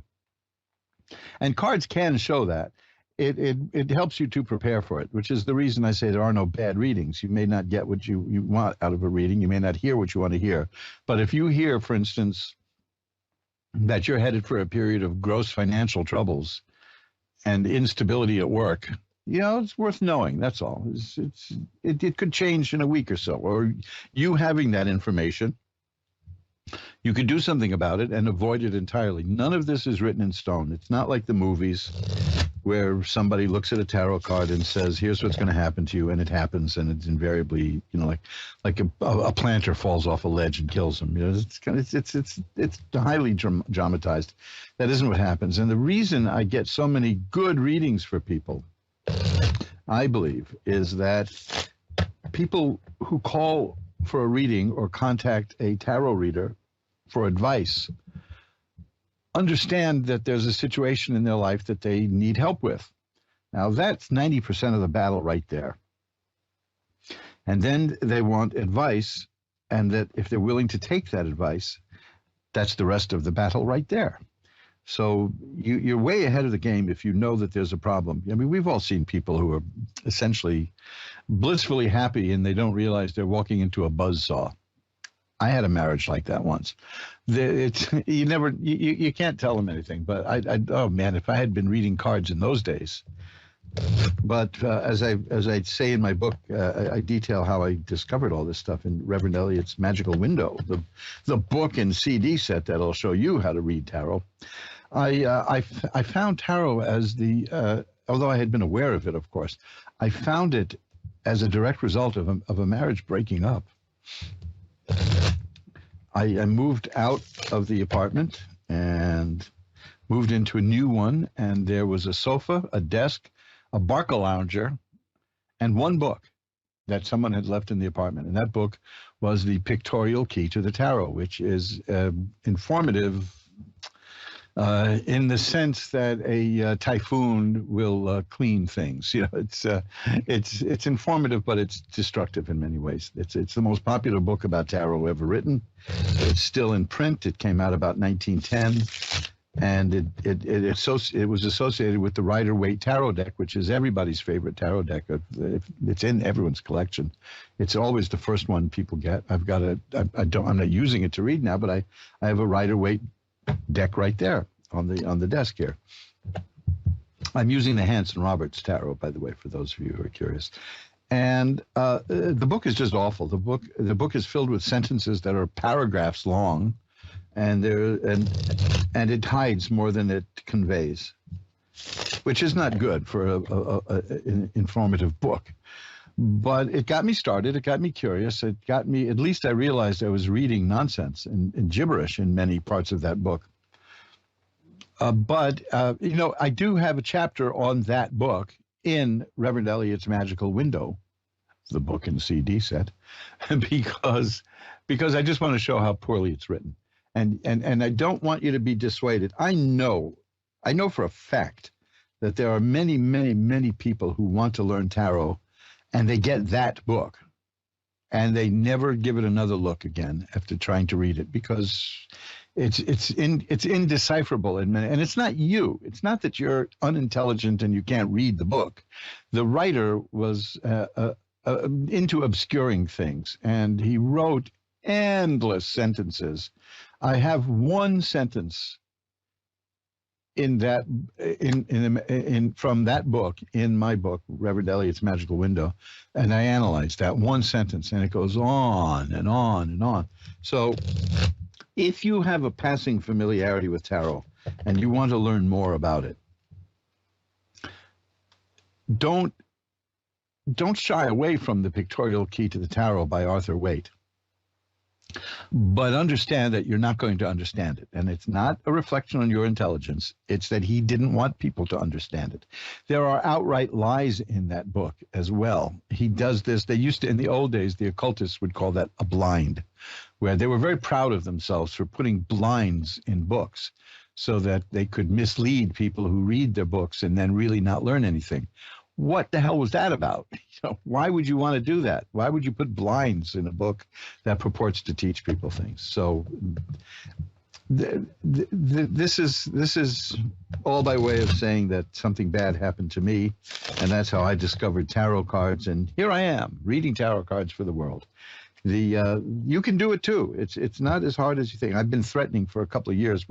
and cards can show that, it helps you to prepare for it, which is the reason I say there are no bad readings. You may not get what you want out of a reading. You may not hear what you want to hear. But if you hear, for instance, that you're headed for a period of gross financial troubles and instability at work, it's worth knowing. That's all. It could change in a week or so. Or you having that information, you could do something about it and avoid it entirely. None of this is written in stone. It's not like the movies where somebody looks at a tarot card and says, here's what's going to happen to you, and it happens, and it's invariably, like a planter falls off a ledge and kills him. It's highly dramatized. That isn't what happens. And the reason I get so many good readings for people, I believe, is that people who call for a reading or contact a tarot reader for advice understand that there's a situation in their life that they need help with. Now, that's 90% of the battle right there. And then they want advice, and that if they're willing to take that advice, that's the rest of the battle right there. So you're way ahead of the game if you know that there's a problem. I mean, we've all seen people who are essentially blissfully happy and they don't realize they're walking into a buzzsaw. I had a marriage like that once. You can't tell them anything. But oh man, if I had been reading cards in those days. But as I say in my book, I detail how I discovered all this stuff in Reverend Elliot's Magical Window, the book and CD set that'll show you how to read tarot. I found tarot as although I had been aware of it, of course, I found it as a direct result of a marriage breaking up. I moved out of the apartment and moved into a new one, and there was a sofa, a desk, a Barca lounger, and one book that someone had left in the apartment. And that book was The Pictorial Key to the Tarot, which is informative in the sense that a typhoon will clean things. It's informative, but it's destructive in many ways. It's the most popular book about tarot ever written. It's still in print. It came out about 1910. and it was associated with the Rider-Waite tarot deck, which is everybody's favorite tarot deck. It's in everyone's collection. It's always the first one people get. I'm not using it to read now, but I have a Rider-Waite deck right there on the desk here. I'm using the Hanson Roberts tarot, by the way, for those of you who are curious. And the book is just awful. The book is filled with sentences that are paragraphs long, and it hides more than it conveys, which is not good for an informative book. But it got me started. It got me curious. It got me, at least I realized I was reading nonsense and gibberish in many parts of that book. But I do have a chapter on that book in Reverend Eliot's Magical Window, the book and CD set, because I just want to show how poorly it's written. And I don't want you to be dissuaded. I know for a fact that there are many, many, many people who want to learn tarot, and they get that book, and they never give it another look again after trying to read it, because it's indecipherable and it's not you. It's not that you're unintelligent and you can't read the book. The writer was into obscuring things, and he wrote endless sentences. I have one sentence in that from that book in my book, Reverend Eliot's Magical Window, and I analyzed that one sentence, and it goes on and on and on. So if you have a passing familiarity with tarot and you want to learn more about it, don't shy away from The Pictorial Key to the Tarot by Arthur Waite. But understand that you're not going to understand it. And it's not a reflection on your intelligence. It's that he didn't want people to understand it. There are outright lies in that book as well. He does this. They used to, in the old days, the occultists would call that a blind, where they were very proud of themselves for putting blinds in books so that they could mislead people who read their books and then really not learn anything. What the hell was that about? Why would you want to do that? Why would you put blinds in a book that purports to teach people things? So this is all by way of saying that something bad happened to me, and that's how I discovered tarot cards. And here I am, reading tarot cards for the world. You can do it too. It's not as hard as you think. I've been threatening for a couple of years.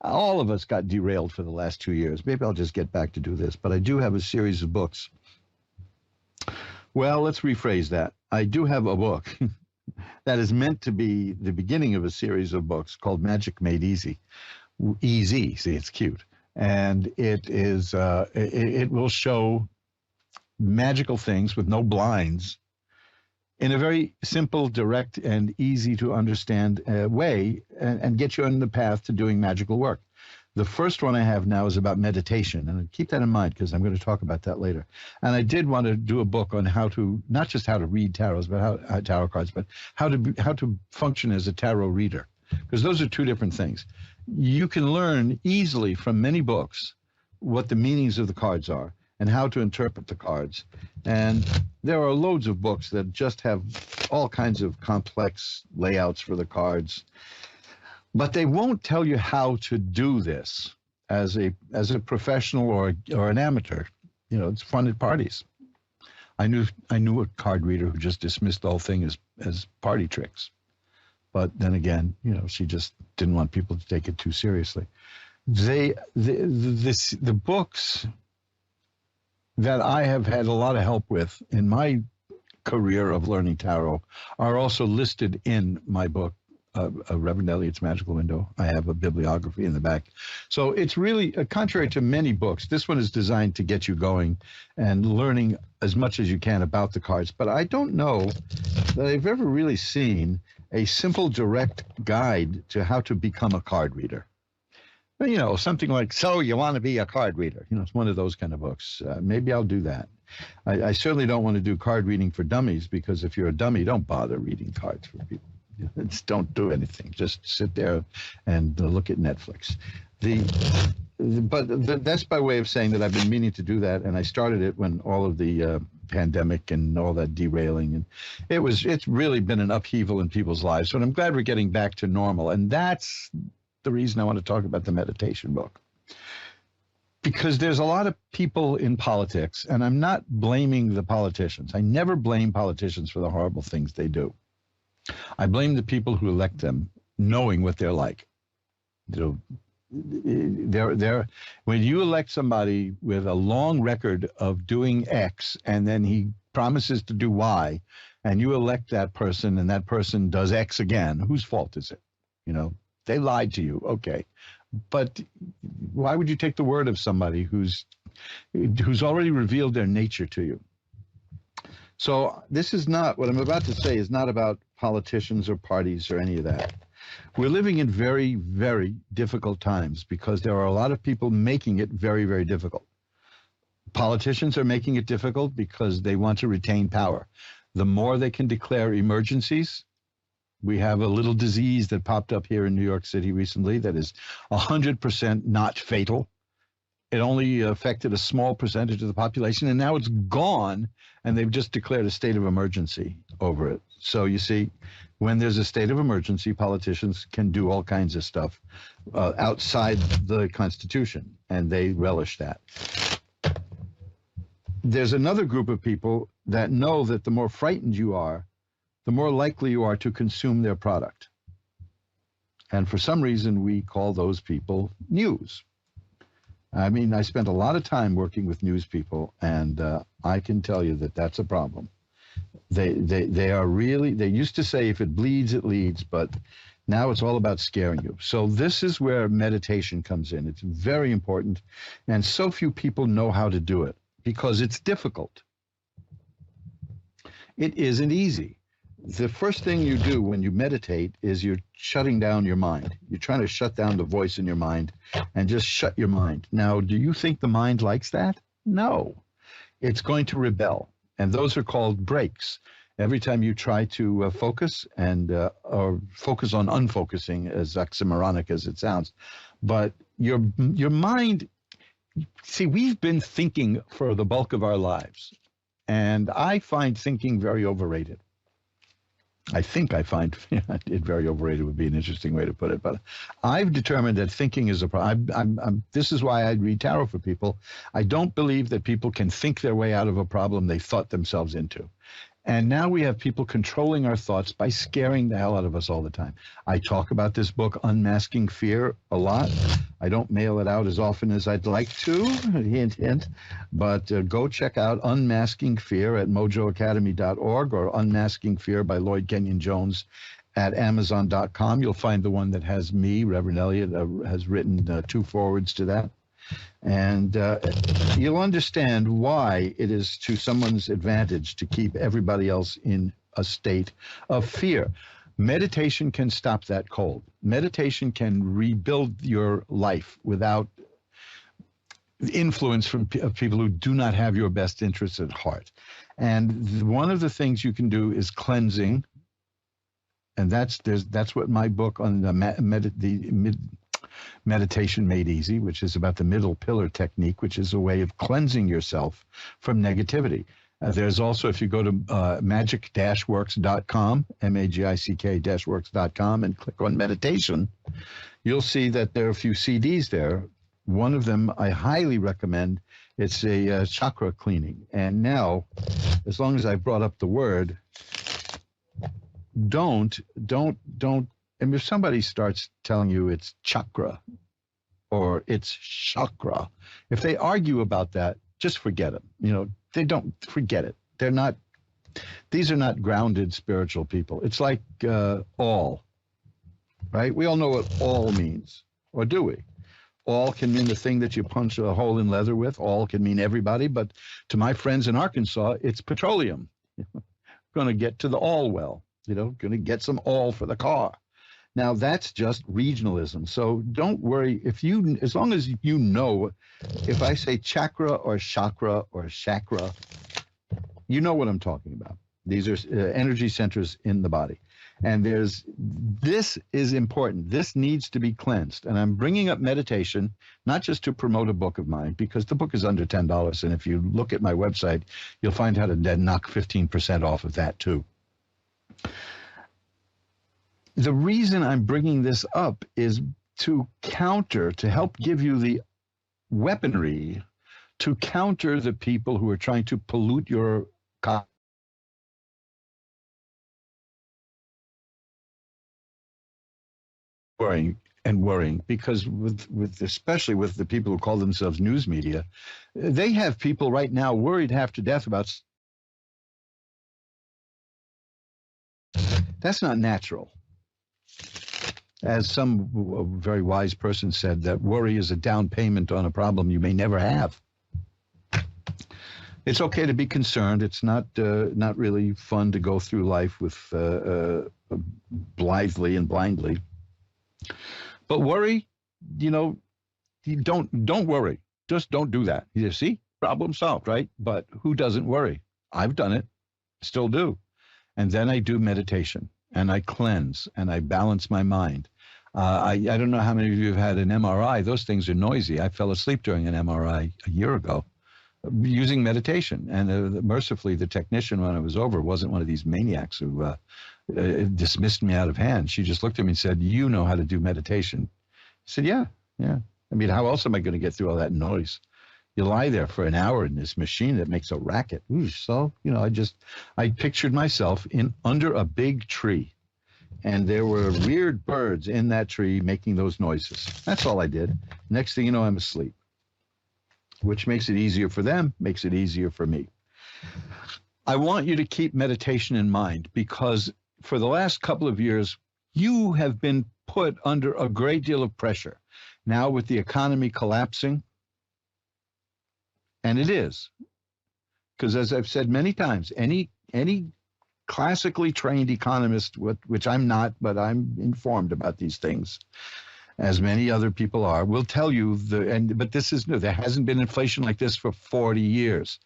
All of us got derailed for the last 2 years. Maybe I'll just get back to do this, but I do have a series of books. Well, let's rephrase that. I do have a book that is meant to be the beginning of a series of books called Magic Made Easy. Easy, see, it's cute. And it is, it will show magical things with no blinds in a very simple, direct, and easy to understand way, and get you on the path to doing magical work. The first one I have now is about meditation, and keep that in mind because I'm going to talk about that later. And I did want to do a book on how to, not just how to read tarots, but tarot cards, but how to function as a tarot reader, because those are two different things. You can learn easily from many books what the meanings of the cards are and how to interpret the cards. And there are loads of books that just have all kinds of complex layouts for the cards, but they won't tell you how to do this as a professional or an amateur. It's fun at parties. I knew a card reader who just dismissed the whole thing as party tricks. But then again, she just didn't want people to take it too seriously. The books that I have had a lot of help with in my career of learning tarot are also listed in my book, Reverend Eliot's Magical Window. I have a bibliography in the back. So it's really, contrary to many books, this one is designed to get you going and learning as much as you can about the cards. But I don't know that I've ever really seen a simple, direct guide to how to become a card reader. Something like, so you want to be a card reader. It's one of those kind of books. Maybe I'll do that. I certainly don't want to do card reading for dummies, because if you're a dummy, don't bother reading cards for people. Just don't do anything. Just sit there and look at Netflix. But that's by way of saying that I've been meaning to do that, and I started it when all of the pandemic and all that derailing, and it's really been an upheaval in people's lives. So I'm glad we're getting back to normal, and that's the reason I want to talk about the meditation book. Because there's a lot of people in politics, and I'm not blaming the politicians. I never blame politicians for the horrible things they do. I blame the people who elect them, knowing what they're like. You know, when you elect somebody with a long record of doing X, and then he promises to do Y, and you elect that person, and that person does X again, whose fault is it? You know, they lied to you, okay. But why would you take the word of somebody who's already revealed their nature to you? So this is not, what I'm about to say is not about politicians or parties or any of that. We're living in very, very difficult times because there are a lot of people making it very, very difficult. Politicians are making it difficult because they want to retain power. The more they can declare emergencies, we have a little disease that popped up here in New York City recently that is 100% not fatal. It only affected a small percentage of the population, and now it's gone, and they've just declared a state of emergency over it. So you see, when there's a state of emergency, politicians can do all kinds of stuff outside the Constitution, and they relish that. There's another group of people that know that the more frightened you are, the more likely you are to consume their product. And for some reason, we call those people news. I mean, I spent a lot of time working with news people, and I can tell you that that's a problem. They are really, they used to say if it bleeds, it leads, but now it's all about scaring you. So this is where meditation comes in. It's very important, and so few people know how to do it because it's difficult. It isn't easy. The first thing you do when you meditate is you're shutting down your mind. You're trying to shut down the voice in your mind and just shut your mind. Now, do you think the mind likes that? No. It's going to rebel, and those are called breaks. Every time you try to focus and or focus on unfocusing, as oxymoronic as it sounds, but your mind, see, we've been thinking for the bulk of our lives, and I find thinking very overrated. I find it very overrated would be an interesting way to put it, but I've determined that thinking is a problem. This is why I read tarot for people. I don't believe that people can think their way out of a problem they thought themselves into. And now we have people controlling our thoughts by scaring the hell out of us all the time. I talk about this book, Unmasking Fear, a lot. I don't mail it out as often as I'd like to, hint, hint. But go check out Unmasking Fear at mojoacademy.org or Unmasking Fear by Lloyd Kenyon Jones at Amazon.com. You'll find the one that has me, Reverend Elliot, has written 2 forwards to that. And you'll understand why it is to someone's advantage to keep everybody else in a state of fear. Meditation can stop that cold. Meditation can rebuild your life without influence from people who do not have your best interests at heart. And one of the things you can do is cleansing. And that's what my book on the Meditation Made Easy, which is about the middle pillar technique, which is a way of cleansing yourself from negativity. There's also, if you go to magic-works.com, magic-works.com, and click on meditation, you'll see that there are a few CDs there. One of them I highly recommend. It's a chakra cleaning. And now, as long as I brought up the word, don't, and if somebody starts telling you it's chakra or it's chakra, if they argue about that, just forget them. You know, they don't forget it. These are not grounded spiritual people. It's like all, right? We all know what all means, or do we? All can mean the thing that you punch a hole in leather with. All can mean everybody, but to my friends in Arkansas, it's petroleum. Going to get to the all well, going to get some all for the car. Now, that's just regionalism. So don't worry as long as you know, if I say chakra or chakra, you know what I'm talking about. These are energy centers in the body. And this is important. This needs to be cleansed. And I'm bringing up meditation, not just to promote a book of mine, because the book is under $10. And if you look at my website, you'll find how to knock 15% off of that too. The reason I'm bringing this up is to help give you the weaponry to counter the people who are trying to pollute your worrying, because with especially with the people who call themselves news media, they have people right now worried half to death about. That's not natural. As some very wise person said, that worry is a down payment on a problem you may never have. It's okay to be concerned. It's not really fun to go through life with blithely and blindly. But worry, you don't worry. Just don't do that. You see, problem solved, right? But who doesn't worry? I've done it, still do. And then I do meditation, and I cleanse, and I balance my mind. I don't know how many of you have had an MRI. Those things are noisy. I fell asleep during an MRI a year ago using meditation. And mercifully, the technician, when it was over, wasn't one of these maniacs who dismissed me out of hand. She just looked at me and said, "You know how to do meditation." I said, yeah. I mean, how else am I going to get through all that noise? You lie there for an hour in this machine that makes a racket. So, I pictured myself under a big tree, and there were weird birds in that tree making those noises. That's all I did. Next thing you know, I'm asleep, which makes it easier for them, makes it easier for me. I want you to keep meditation in mind, because for the last couple of years, you have been put under a great deal of pressure. Now with the economy collapsing, and it is, because as I've said many times, any classically trained economist, which I'm not, but I'm informed about these things, as many other people are, will tell you but this is new. There hasn't been inflation like this for 40 years.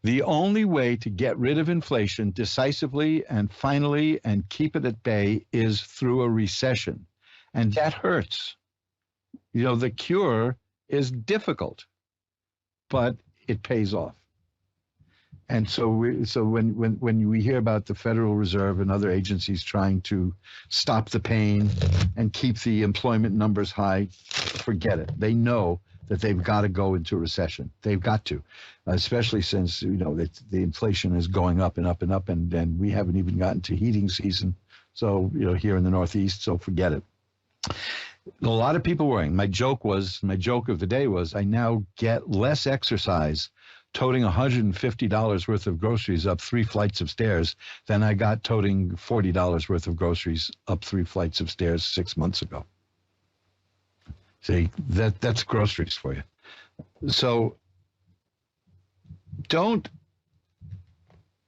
The only way to get rid of inflation decisively and finally and keep it at bay is through a recession. And that hurts. The cure is difficult, but it pays off. And so when we hear about the Federal Reserve and other agencies trying to stop the pain and keep the employment numbers high, forget it. They know that they've got to go into recession. They've got to, especially since the inflation is going up and up and up, and we haven't even gotten to heating season. So here in the Northeast, so forget it. A lot of people worrying. My joke of the day was, I now get less exercise toting $150 worth of groceries up 3 flights of stairs than I got toting $40 worth of groceries up 3 flights of stairs 6 months ago. See, that's groceries for you. So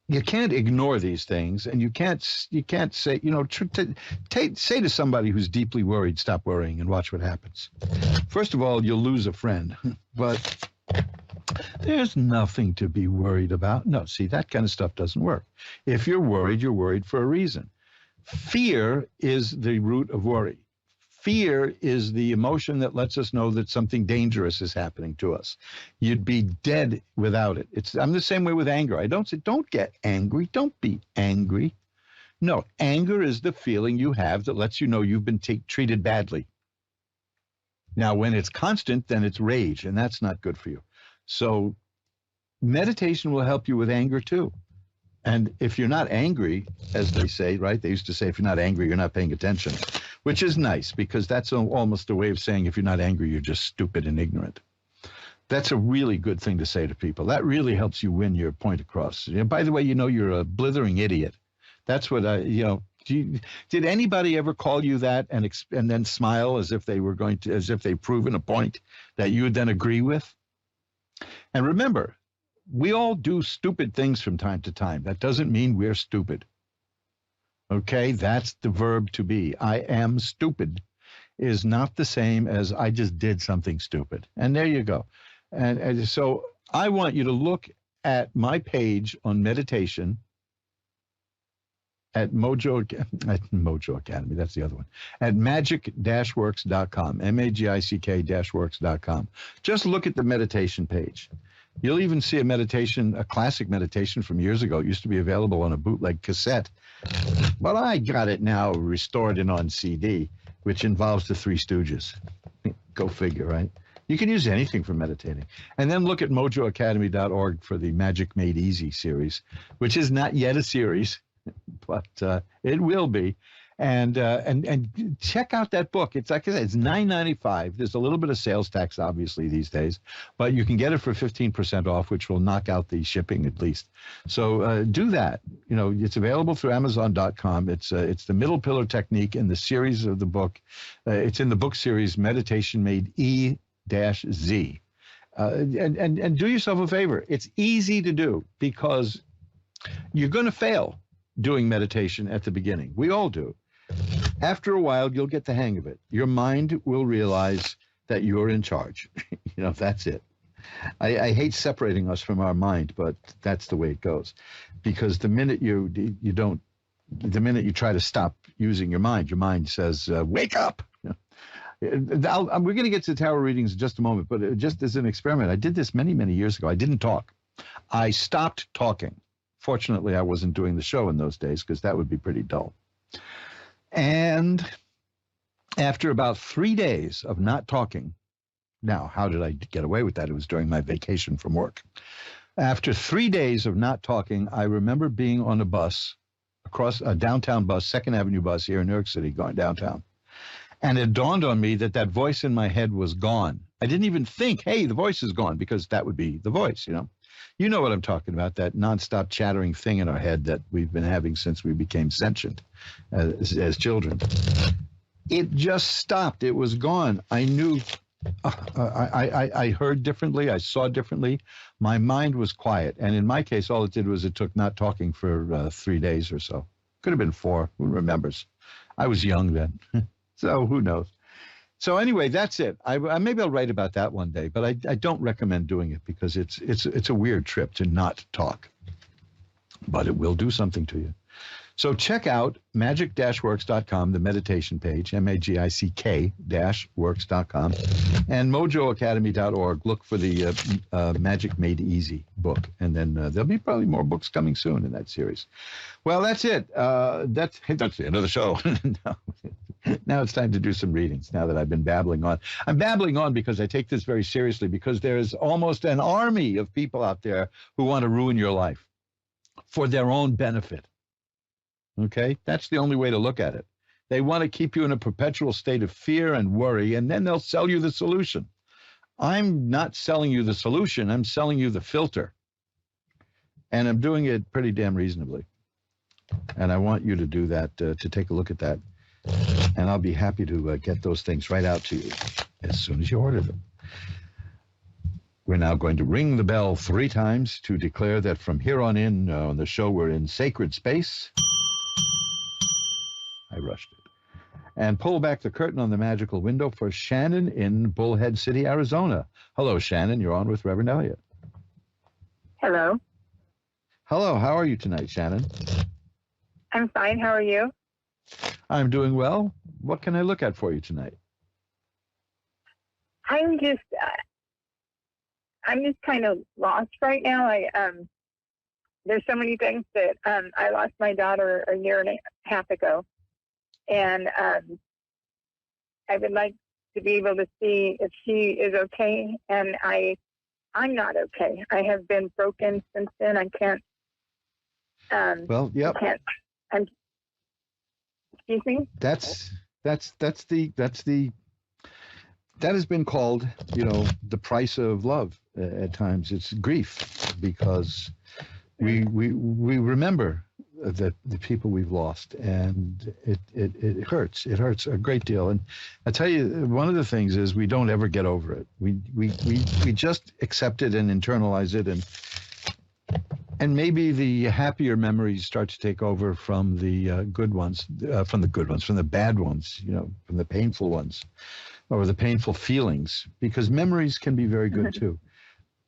you can't ignore these things, and you can't say, say to somebody who's deeply worried, stop worrying and watch what happens. First of all, you'll lose a friend, but there's nothing to be worried about. No, see, that kind of stuff doesn't work. If you're worried for a reason. Fear is the root of worry. Fear is the emotion that lets us know that something dangerous is happening to us. You'd be dead without it. I'm the same way with anger. I don't say, don't get angry. Don't be angry. No, anger is the feeling you have that lets you know you've been treated badly. Now, when it's constant, then it's rage, and that's not good for you. So meditation will help you with anger too. And if you're not angry, as they say, right? They used to say, if you're not angry, you're not paying attention, which is nice, because that's almost a way of saying if you're not angry, you're just stupid and ignorant. That's a really good thing to say to people. That really helps you win your point across. By the way, you're a blithering idiot. That's what did anybody ever call you that and then smile as if they've proven a point that you would then agree with? And remember, we all do stupid things from time to time. That doesn't mean we're stupid. Okay, that's the verb to be. I am stupid is not the same as I just did something stupid. And there you go. And so I want you to look at my page on meditation at Mojo Academy. That's the other one. At magic-works.com, magic-works.com. Just look at the meditation page. You'll even see a classic meditation from years ago. It used to be available on a bootleg cassette, but I got it now restored and on CD. which involves the Three Stooges. Go figure, right? You can use anything for meditating. And then look at mojoacademy.org for the Magic Made Easy series, which is not yet a series, but it will be. And check out that book. It's like I said, it's $9.95. There's a little bit of sales tax, obviously, these days, but you can get it for 15% off, which will knock out the shipping at least. So do that. You know, it's available through Amazon.com. It's the Middle Pillar Technique in the series of the book. It's in the book series Meditation Made E-Z. And do yourself a favor. It's easy to do because you're going to fail doing meditation at the beginning. We all do. After a while, you'll get the hang of it. Your mind will realize that you're in charge. You know, that's it. I hate separating us from our mind, but that's the way it goes. Because the minute the minute you try to stop using your mind says, wake up. We're going to get to the tarot readings in just a moment, but just as an experiment, I did this many, many years ago. I didn't talk. I stopped talking. Fortunately, I wasn't doing the show in those days because that would be pretty dull. And after about 3 days of not talking, now, how did I get away with that? It was during my vacation from work. After 3 days of not talking, I remember being on a bus, across a downtown bus, 2nd Avenue bus here in New York City, going downtown. And it dawned on me that that voice in my head was gone. I didn't even think, hey, the voice is gone, because that would be the voice, you know. You know what I'm talking about, that nonstop chattering thing in our head that we've been having since we became sentient as children. It just stopped. It was gone. I knew, I heard differently. I saw differently. My mind was quiet. And in my case, all it did was it took not talking for 3 days or so. Could have been 4. Who remembers? I was young then. So who knows? So anyway, that's it. I maybe I'll write about that one day, but I don't recommend doing it because it's a weird trip to not talk. But it will do something to you. So check out magic-works.com, the meditation page, MAGICK-works.com, and mojoacademy.org. Look for the Magic Made Easy book, and then there'll be probably more books coming soon in that series. Well, that's it. That's the end of the show. Now it's time to do some readings, now that I've been babbling on. I'm babbling on because I take this very seriously, because there's almost an army of people out there who want to ruin your life for their own benefit. Okay? That's the only way to look at it. They want to keep you in a perpetual state of fear and worry, and then they'll sell you the solution. I'm not selling you the solution. I'm selling you the filter. And I'm doing it pretty damn reasonably. And I want you to do that, to take a look at that. And I'll be happy to get those things right out to you as soon as you order them. We're now going to ring the bell 3 times to declare that from here on in, on the show, we're in sacred space. I rushed it. And pull back the curtain on the magical window for Shannon in Bullhead City, Arizona. Hello, Shannon. You're on with Reverend Elliot. Hello. Hello. How are you tonight, Shannon? I'm fine. How are you? I'm doing well. What can I look at for you tonight? I'm just kind of lost right now. There's so many things that I lost my daughter a year and a half ago, and I would like to be able to see if she is okay. And I'm not okay. I have been broken since then. I can't. Well, yep. I can't. Excuse me? That has been called, you know, the price of love at times. It's grief, because we remember the people we've lost, and it hurts. It hurts a great deal. And I tell you, one of the things is we don't ever get over it. We just accept it and internalize it, and maybe the happier memories start to take over from the good ones, from the bad ones, you know, from the painful ones, or the painful feelings, because memories can be very good too.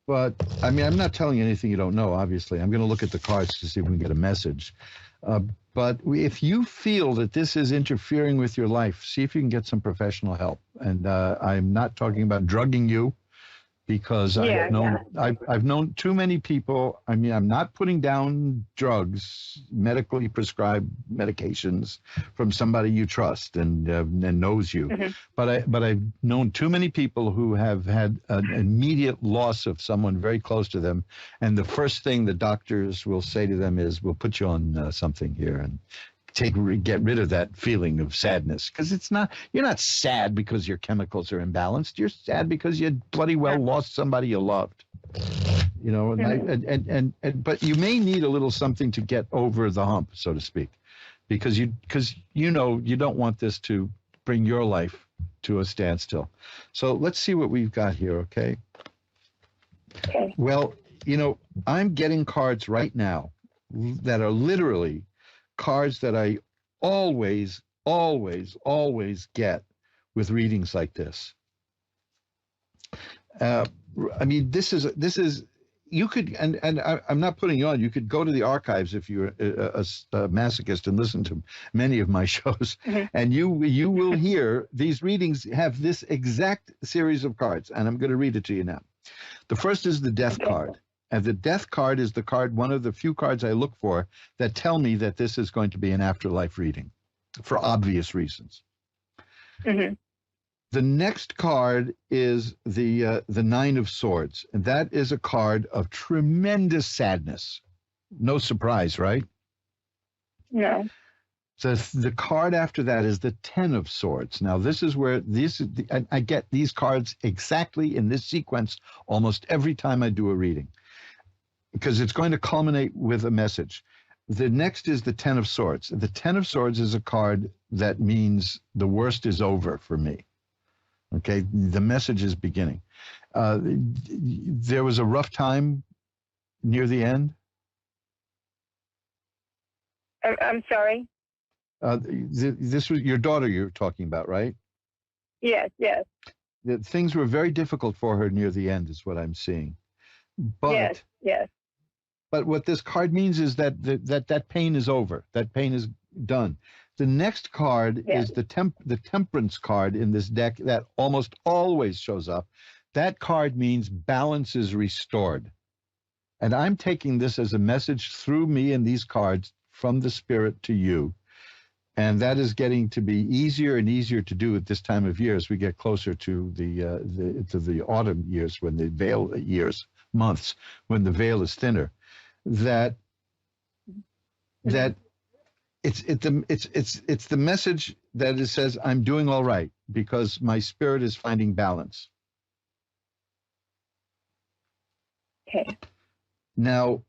But I mean, I'm not telling you anything you don't know, obviously. I'm going to look at the cards to see if we can get a message. But if you feel that this is interfering with your life, see if you can get some professional help. And I'm not talking about drugging you, because Yeah, I've known too many people. I mean, I'm not putting down drugs, medically prescribed medications from somebody you trust and knows you, but I've known too many people who have had an immediate loss of someone very close to them, and the first thing the doctors will say to them is, "We'll put you on something here and get rid of that feeling of sadness," because you're not sad because your chemicals are imbalanced. You're sad because you bloody well lost somebody you loved. You know, but you may need a little something to get over the hump, so to speak, because you don't want this to bring your life to a standstill. So let's see what we've got here, okay? Okay. Well, I'm getting cards right now that are literally cards that I always get with readings like this. I mean, this is you could, and I'm not putting you on. You could go to the archives if you're a masochist and listen to many of my shows, and you will hear these readings have this exact series of cards, and I'm going to read it to you now. The first is the Death card. And the Death card is the card, one of the few cards I look for that tell me that this is going to be an afterlife reading for obvious reasons. The next card is the Nine of Swords, and that is a card of tremendous sadness. No surprise, right? No. So the card after that is the Ten of Swords. Now, this is where I get these cards exactly in this sequence almost every time I do a reading, because it's going to culminate with a message. The next is the Ten of Swords. The Ten of Swords is a card that means the worst is over for me. Okay, the message is beginning. There was a rough time near the end. I'm sorry? This was your daughter you're talking about, right? Yes. Things were very difficult for her near the end is what I'm seeing. But Yes. But what this card means is that that pain is over. That pain is done. The next card is the Temperance card in this deck that almost always shows up. That card means balance is restored. And I'm taking this as a message through me and these cards from the Spirit to you. And that is getting to be easier and easier to do at this time of year as we get closer to the autumn years, when the veil months, when the veil is thinner. That it's the message that it says I'm doing all right because my spirit is finding balance. Okay. Now,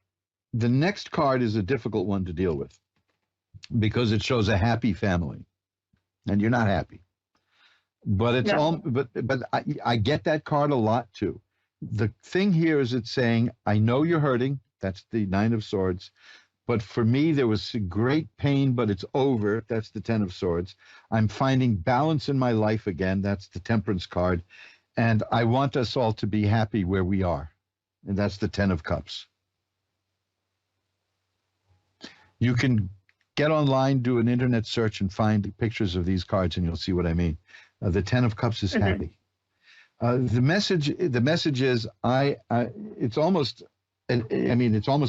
the next card is a difficult one to deal with because it shows a happy family, and you're not happy. But it's but I get that card a lot too. The thing here is it's saying I know you're hurting. That's the Nine of Swords. But for me, there was great pain, but it's over. That's the Ten of Swords. I'm finding balance in my life again. That's the Temperance card. And I want us all to be happy where we are. And that's the Ten of Cups. You can get online, do an internet search, and find pictures of these cards, and you'll see what I mean. The Ten of Cups is happy. The message is it's almost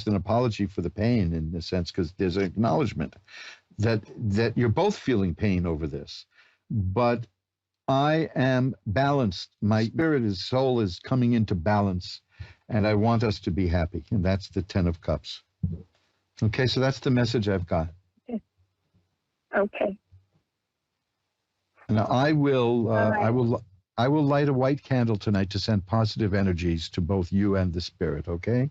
an apology for the pain in a sense, because there's an acknowledgement that you're both feeling pain over this, but I am balanced. My soul is coming into balance, and I want us to be happy, and that's the Ten of Cups. Okay, so that's the message I've got. Okay. Now I will light a white candle tonight to send positive energies to both you and the spirit. Okay.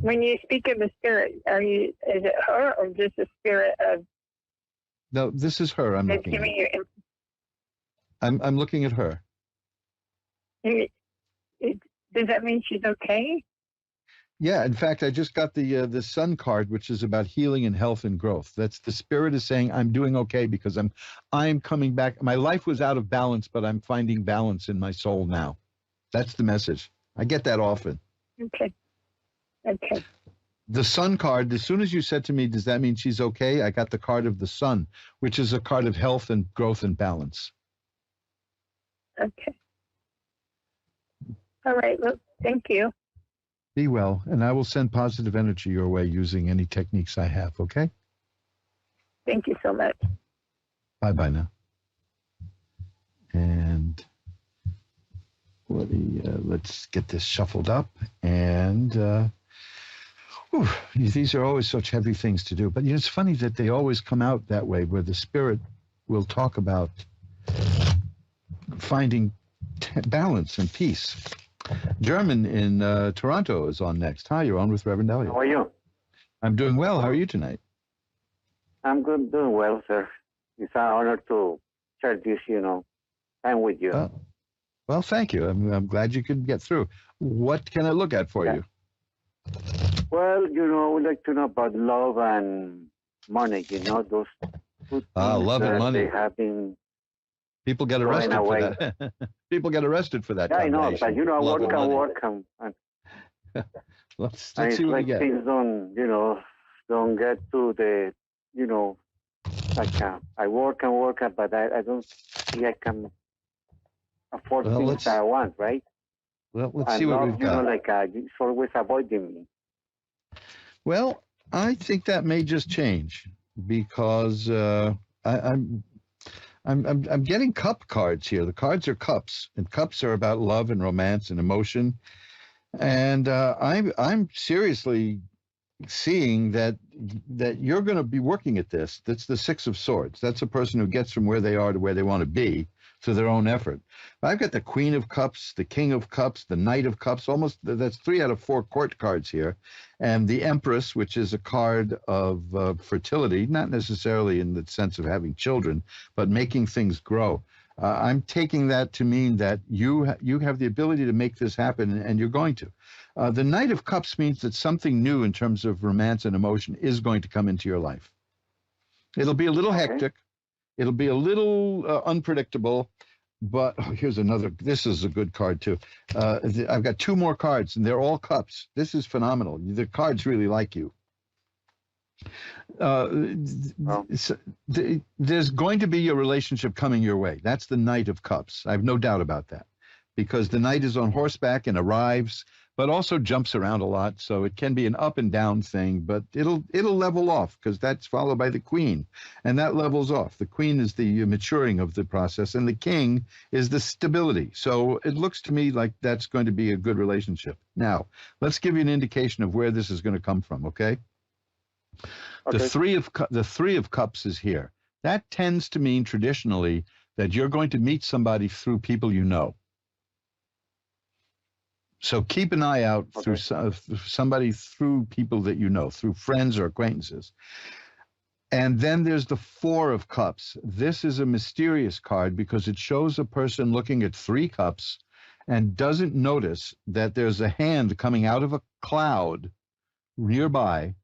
When you speak of the spirit, is it her or just the spirit of? No, this is her. I'm looking at. I'm looking at her. Does that mean she's okay? Yeah, in fact, I just got the Sun card, which is about healing and health and growth. That's the spirit is saying I'm doing okay because I'm coming back. My life was out of balance, but I'm finding balance in my soul now. That's the message. I get that often. Okay. The Sun card, as soon as you said to me, does that mean she's okay? I got the card of the Sun, which is a card of health and growth and balance. Okay. All right. Well, thank you. Be well, and I will send positive energy your way using any techniques I have, okay? Thank you so much. Bye-bye now. And let's get this shuffled up. And these are always such heavy things to do. But it's funny that they always come out that way, where the spirit will talk about finding balance and peace. German in Toronto is on next. Hi, you're on with Reverend Elliot. How are you? I'm doing well. How are you tonight? I'm good, doing well, sir. It's an honor to share this, time with you. Well, thank you. I'm glad you could get through. What can I look at for you? Well, we'd like to know about love and money, those two things love and money. They have been People get arrested for that. People get arrested for that. Yeah, I know, but work. Let's see what we get. Things don't get to the, I work, but I don't think I can afford things that I want, right? Well, let's see what we've got. It's always avoiding me. Well, I think that may just change because I'm getting cup cards here. The cards are cups, and cups are about love and romance and emotion. And I'm seriously seeing that you're going to be working at this. That's the Six of Swords. That's a person who gets from where they are to where they want to be through their own effort. I've got the Queen of Cups, the King of Cups, the Knight of Cups. Almost that's 3 out of 4 court cards here, and the Empress, which is a card of fertility, not necessarily in the sense of having children, but making things grow. I'm taking that to mean that you have the ability to make this happen, and you're going to. The Knight of Cups means that something new in terms of romance and emotion is going to come into your life. It'll be a little hectic. It'll be a little unpredictable, but here's another. This is a good card, too. I've got 2 more cards, and they're all cups. This is phenomenal. The cards really like you. There's going to be a relationship coming your way. That's the Knight of Cups. I have no doubt about that, because the knight is on horseback and arrives, but also jumps around a lot. So it can be an up and down thing, but it'll level off, because that's followed by the queen, and that levels off. The queen is the maturing of the process, and the king is the stability. So it looks to me like that's going to be a good relationship. Now, let's give you an indication of where this is going to come from, okay? The three of Cups is here. That tends to mean traditionally that you're going to meet somebody through people you know. So keep an eye out through somebody, through people that you know, through friends or acquaintances. And then there's the 4 of Cups. This is a mysterious card because it shows a person looking at 3 cups and doesn't notice that there's a hand coming out of a cloud nearby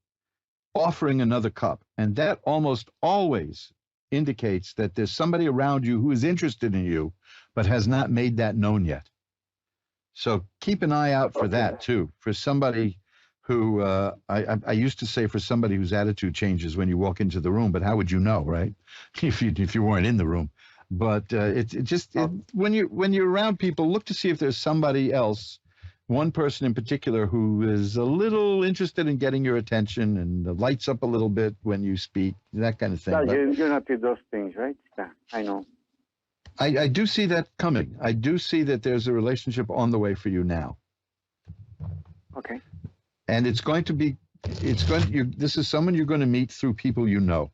offering another cup. And that almost always indicates that there's somebody around you who is interested in you, but has not made that known yet. So keep an eye out for that too, for somebody who, I used to say for somebody whose attitude changes when you walk into the room, but how would you know, right? If you weren't in the room. But when you're around people, look to see if there's somebody else, one person in particular, who is a little interested in getting your attention and lights up a little bit when you speak, that kind of thing. Yeah, you're not with those things, right? Yeah, I know. I do see that coming. I do see that there's a relationship on the way for you now. Okay. And this is someone you're going to meet through people you know.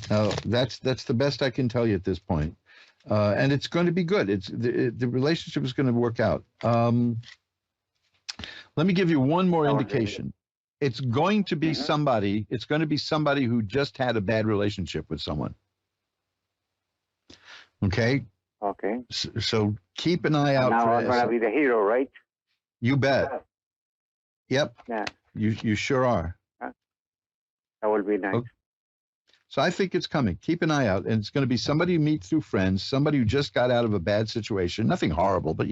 Now, that's the best I can tell you at this point. And it's going to be good. The relationship is going to work out. Let me give you one more indication. It's going to be somebody. It's going to be somebody who just had a bad relationship with someone. Okay. Okay. So keep an eye out. Now I'm going to be the hero, right? You bet. Yep. Yeah. You sure are. That will be nice. Okay. So I think it's coming. Keep an eye out, and it's going to be somebody you meet through friends, somebody who just got out of a bad situation. Nothing horrible, but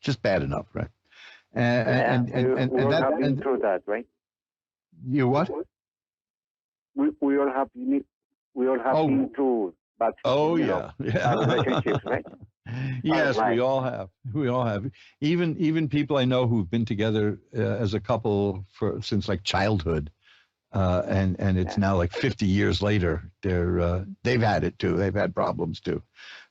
just bad enough, right? And we all have been through that, right? You what? We all have been through bad relationships, right? Yes, right. we all have. We all have. Even people I know who've been together as a couple since like childhood, and it's now like 50 years later. They've had it too. They've had problems too.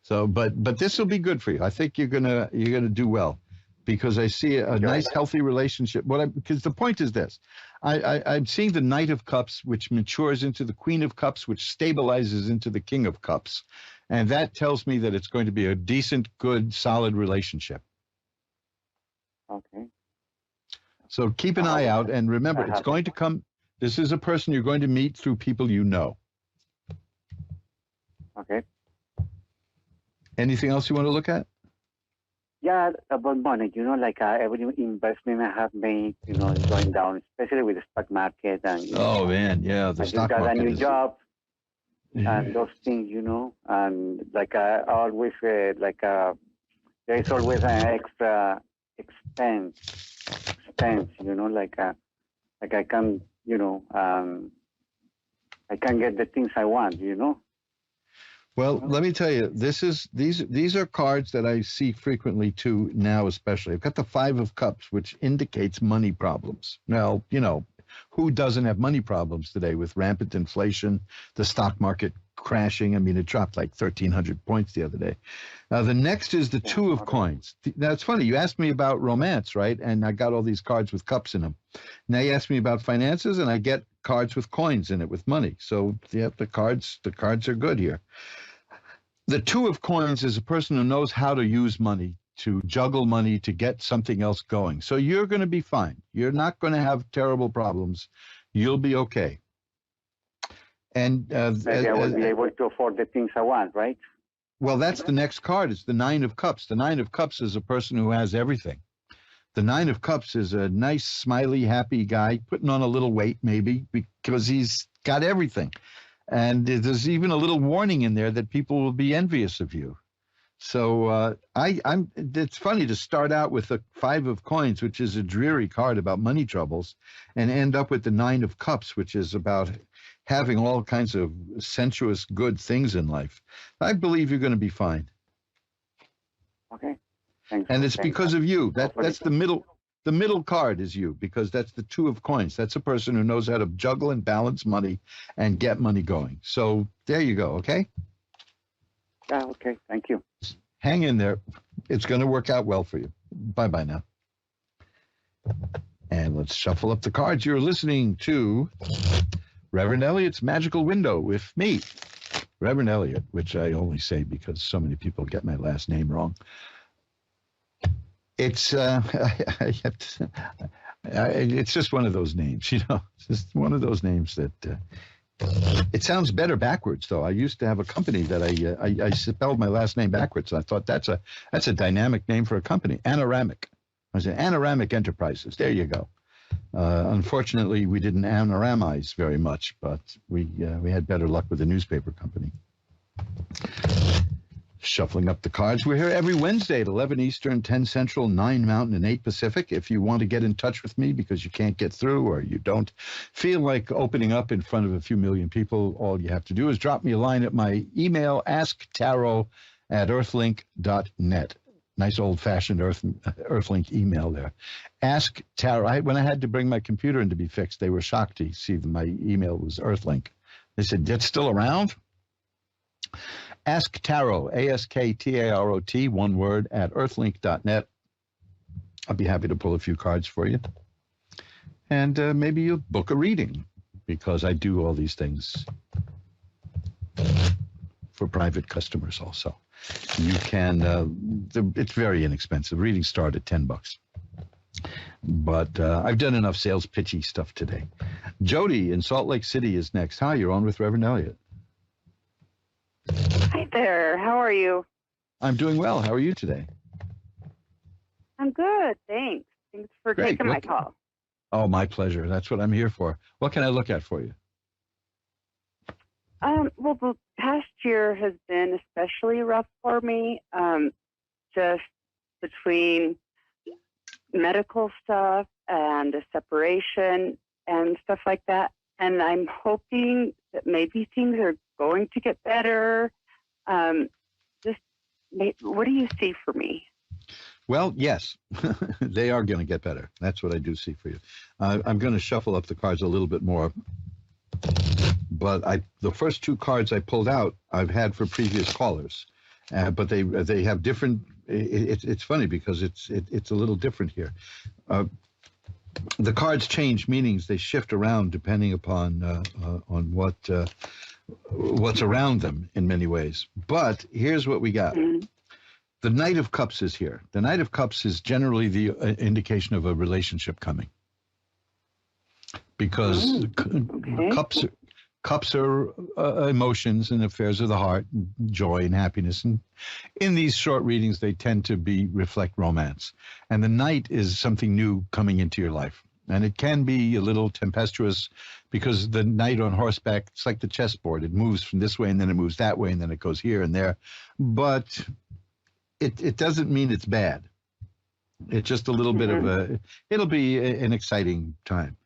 So, but this will be good for you. I think you're gonna do well, because I see a nice healthy relationship. Because the point is this, I'm seeing the Knight of Cups, which matures into the Queen of Cups, which stabilizes into the King of Cups, and that tells me that it's going to be a decent, good, solid relationship. Okay. So keep an eye out, and remember, it's going to come. This is a person you're going to meet through people you know. Okay. Anything else you want to look at? Yeah, about money, like every investment I have made, is going down, especially with the stock market. And oh man, yeah, the I stock just got market a new is... job, and those things, and like I always there's always an extra expense, like I can, I can get the things I want, Well, let me tell you, these are cards that I see frequently too now, especially. I've got the Five of Cups, which indicates money problems. Now, who doesn't have money problems today with rampant inflation, the stock market crashing? I mean, it dropped like 1,300 points the other day. Now, the next is the Two of Coins. Now, it's funny. You asked me about romance, right? And I got all these cards with cups in them. Now you ask me about finances, and I get cards with coins in it, with money. So, yeah, the cards are good here. The Two of Coins is a person who knows how to use money, to juggle money, to get something else going. So you're going to be fine. You're not going to have terrible problems. You'll be okay. And maybe I will be able to afford the things I want, right? Well, that's the next card. It's the Nine of Cups. The Nine of Cups is a person who has everything. The Nine of Cups is a nice, smiley, happy guy, putting on a little weight maybe because he's got everything. And there's even a little warning in there that people will be envious of you. So it's funny to start out with the Five of Coins, which is a dreary card about money troubles, and end up with the Nine of Cups, which is about having all kinds of sensuous, good things in life. I believe you're going to be fine. Okay. Thanks. And it's because of you. That's the middle. The middle card is you, because that's the Two of Coins. That's a person who knows how to juggle and balance money and get money going. So there you go, okay? Yeah, okay. Thank you. Hang in there. It's going to work out well for you. Bye-bye now. And let's shuffle up the cards. You're listening to Reverend Elliot's Magical Window with me, Reverend Elliot, which I only say because so many people get my last name wrong. It's it's just one of those names, It's just one of those names that it sounds better backwards. Though I used to have a company that I spelled my last name backwards. I thought that's a dynamic name for a company. Anoramic. I said Anoramic Enterprises. There you go. Unfortunately, we didn't anoramize very much, but we had better luck with the newspaper company. Shuffling up the cards. We're here every Wednesday at 11 Eastern, 10 Central, 9 Mountain, and 8 Pacific. If you want to get in touch with me because you can't get through or you don't feel like opening up in front of a few million people, all you have to do is drop me a line at my email, asktarot@earthlink.net. Nice old-fashioned Earthlink email there. Ask Tarot. When I had to bring my computer in to be fixed, they were shocked to see that my email was Earthlink. They said, "It's still around?" Ask Tarot, AskTarot, one word, at earthlink.net. I'll be happy to pull a few cards for you. And maybe you'll book a reading, because I do all these things for private customers also. You can, it's very inexpensive. Readings start at $10. But I've done enough sales pitchy stuff today. Jody in Salt Lake City is next. Hi, you're on with Reverend Elliot. Hi there. How are you? I'm doing well. How are you today? I'm good. Thanks. Thanks for taking my call. Oh, my pleasure. That's what I'm here for. What can I look at for you? Well, the past year has been especially rough for me, just between medical stuff and a separation and stuff like that. And I'm hoping that maybe things are going to get better. Just what do you see for me? Well, yes, they are going to get better. That's what I do see for you. I'm going to shuffle up the cards a little bit more. But the first two cards I pulled out, I've had for previous callers. But they have different. It's funny because it's a little different here. The cards change meanings; they shift around depending upon on what's around them in many ways. But here's what we got. The Knight of Cups is here. The Knight of Cups is generally the indication of a relationship coming, because cups are emotions and affairs of the heart, joy and happiness. And in these short readings, they tend to reflect romance. And the Knight is something new coming into your life. And it can be a little tempestuous because the knight on horseback, it's like the chessboard. It moves from this way and then it moves that way and then it goes here and there. But it doesn't mean it's bad. It's just a little bit of it'll be an exciting time.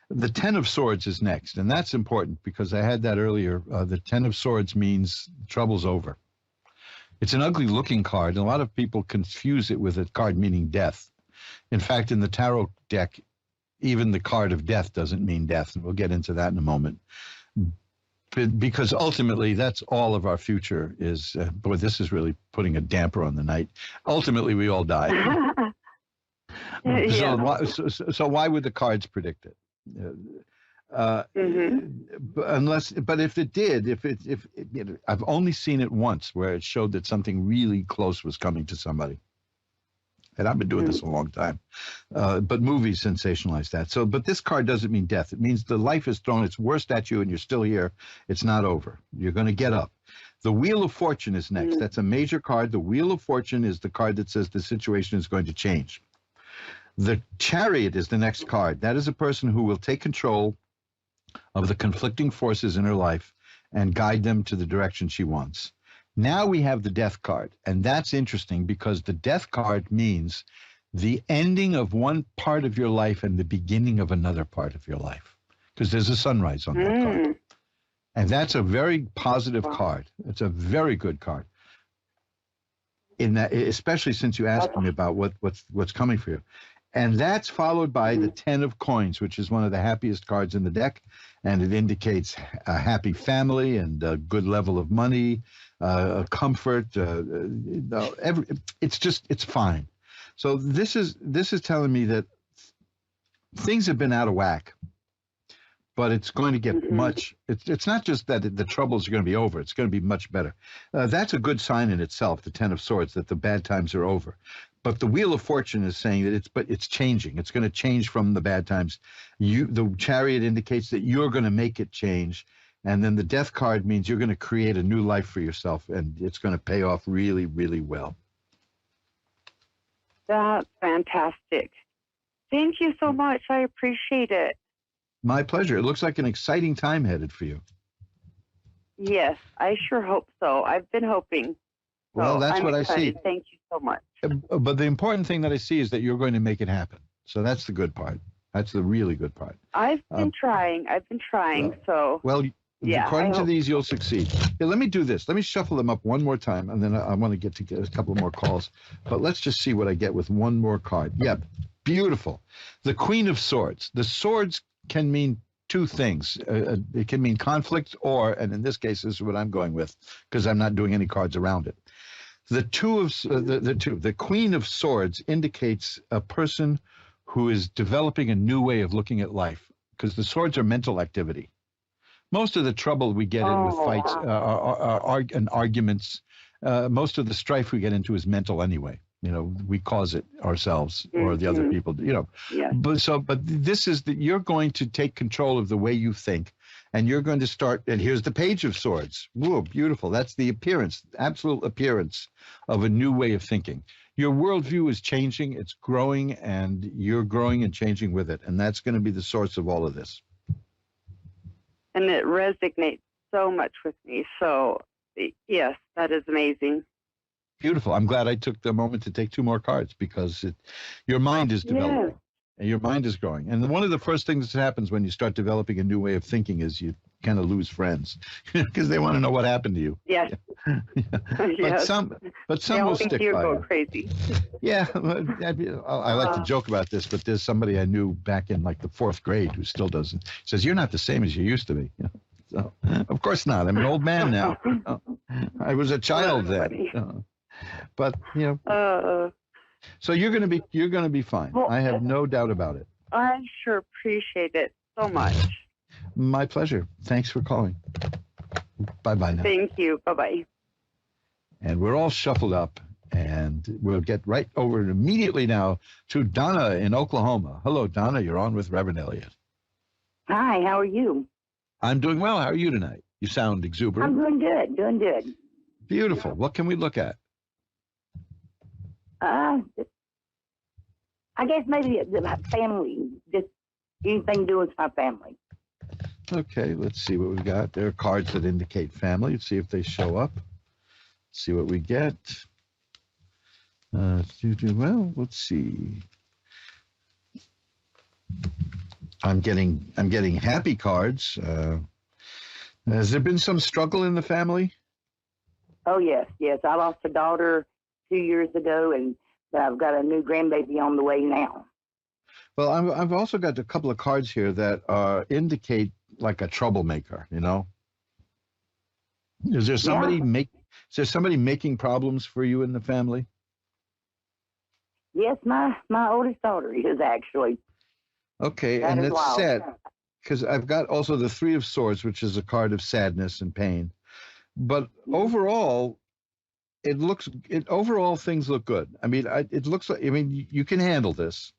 The Ten of Swords is next, and that's important because I had that earlier. The Ten of Swords means trouble's over. It's an ugly-looking card, and a lot of people confuse it with a card meaning death. In fact, in the tarot deck, even the card of death doesn't mean death, and we'll get into that in a moment. Because ultimately, that's all of our future is, boy, this is really putting a damper on the night. Ultimately, we all die. So why would the cards predict it? But if it did, I've only seen it once where it showed that something really close was coming to somebody. And I've been doing this a long time. But movies sensationalize that. But this card doesn't mean death. It means the life has thrown its worst at you and you're still here. It's not over. You're going to get up. The Wheel of Fortune is next. That's a major card. The Wheel of Fortune is the card that says the situation is going to change. The Chariot is the next card. That is a person who will take control of the conflicting forces in her life and guide them to the direction she wants. Now we have the Death card, and that's interesting because the Death card means the ending of one part of your life and the beginning of another part of your life, because there's a sunrise on that card. And that's a very positive card. It's a very good card. In that, especially since you asked me about what's coming for you. And that's followed by the Ten of Coins, which is one of the happiest cards in the deck. And it indicates a happy family and a good level of money, comfort. It's fine. So this is telling me that things have been out of whack, but it's going to get much. It's not just that the troubles are going to be over. It's going to be much better. That's a good sign in itself, the Ten of Swords, that the bad times are over. But the Wheel of Fortune is saying that it's changing. It's going to change from the bad times. The Chariot indicates that you're going to make it change. And then the Death card means you're going to create a new life for yourself, and it's going to pay off really, really well. That's fantastic. Thank you so much. I appreciate it. My pleasure. It looks like an exciting time headed for you. Yes, I sure hope so. I've been hoping. Well, that's what I see. Thank you so much. But the important thing that I see is that you're going to make it happen. So that's the good part. That's the really good part. I've been trying. So. Well, yeah, according to these, you'll succeed. Yeah, let me do this. Let me shuffle them up one more time, and then I want to get a couple more calls. But let's just see what I get with one more card. Yep, beautiful. The Queen of Swords. The swords can mean two things. It can mean conflict, and in this case, this is what I'm going with, because I'm not doing any cards around it. The Queen of Swords indicates a person who is developing a new way of looking at life, because the swords are mental activity. Most of the trouble we get in with fights and arguments, most of the strife we get into is mental anyway. We cause it ourselves or the other people, Yeah. But this is that you're going to take control of the way you think, and you're going to start, and here's the Page of Swords. Whoa, beautiful. That's the absolute appearance of a new way of thinking. Your worldview is changing, it's growing, and you're growing and changing with it. And that's going to be the source of all of this. And it resonates so much with me. So, yes, that is amazing. Beautiful. I'm glad I took the moment to take two more cards because your mind is developing and your mind is growing. And one of the first things that happens when you start developing a new way of thinking is kind of lose friends because they want to know what happened to you. Yes. But Yes. some They all will think stick you're by going you. crazy. Yeah, I like to joke about this, but there's somebody I knew back in like the 4th grade who still doesn't. Says, you're not the same as you used to be. So, of course not. I'm an old man now. I was a child then. But, so you're going to be fine. Well, I have no doubt about it. I sure appreciate it so much. My pleasure. Thanks for calling. Bye-bye now. Thank you. Bye-bye. And we're all shuffled up, and we'll get right over immediately now to Donna in Oklahoma. Hello, Donna. You're on with Reverend Elliott. Hi, how are you? I'm doing well. How are you tonight? You sound exuberant. I'm doing good. Beautiful. What can we look at? I guess maybe about family, just anything to do with my family. Okay, let's see what we've got. There are cards that indicate family. Let's see if they show up. See what we get. Well, let's see. I'm getting happy cards. Has there been some struggle in the family? Oh, yes. I lost a daughter 2 years ago, and I've got a new grandbaby on the way now. Well, I've also got a couple of cards here that indicate like a troublemaker, you know? Is there somebody making problems for you in the family? Yes, my oldest daughter is actually. Okay, That and is it's wild. sad because I've got also the 3 of Swords, which is a card of sadness and pain. But overall, overall things look good. I mean, it looks like, I mean, you can handle this.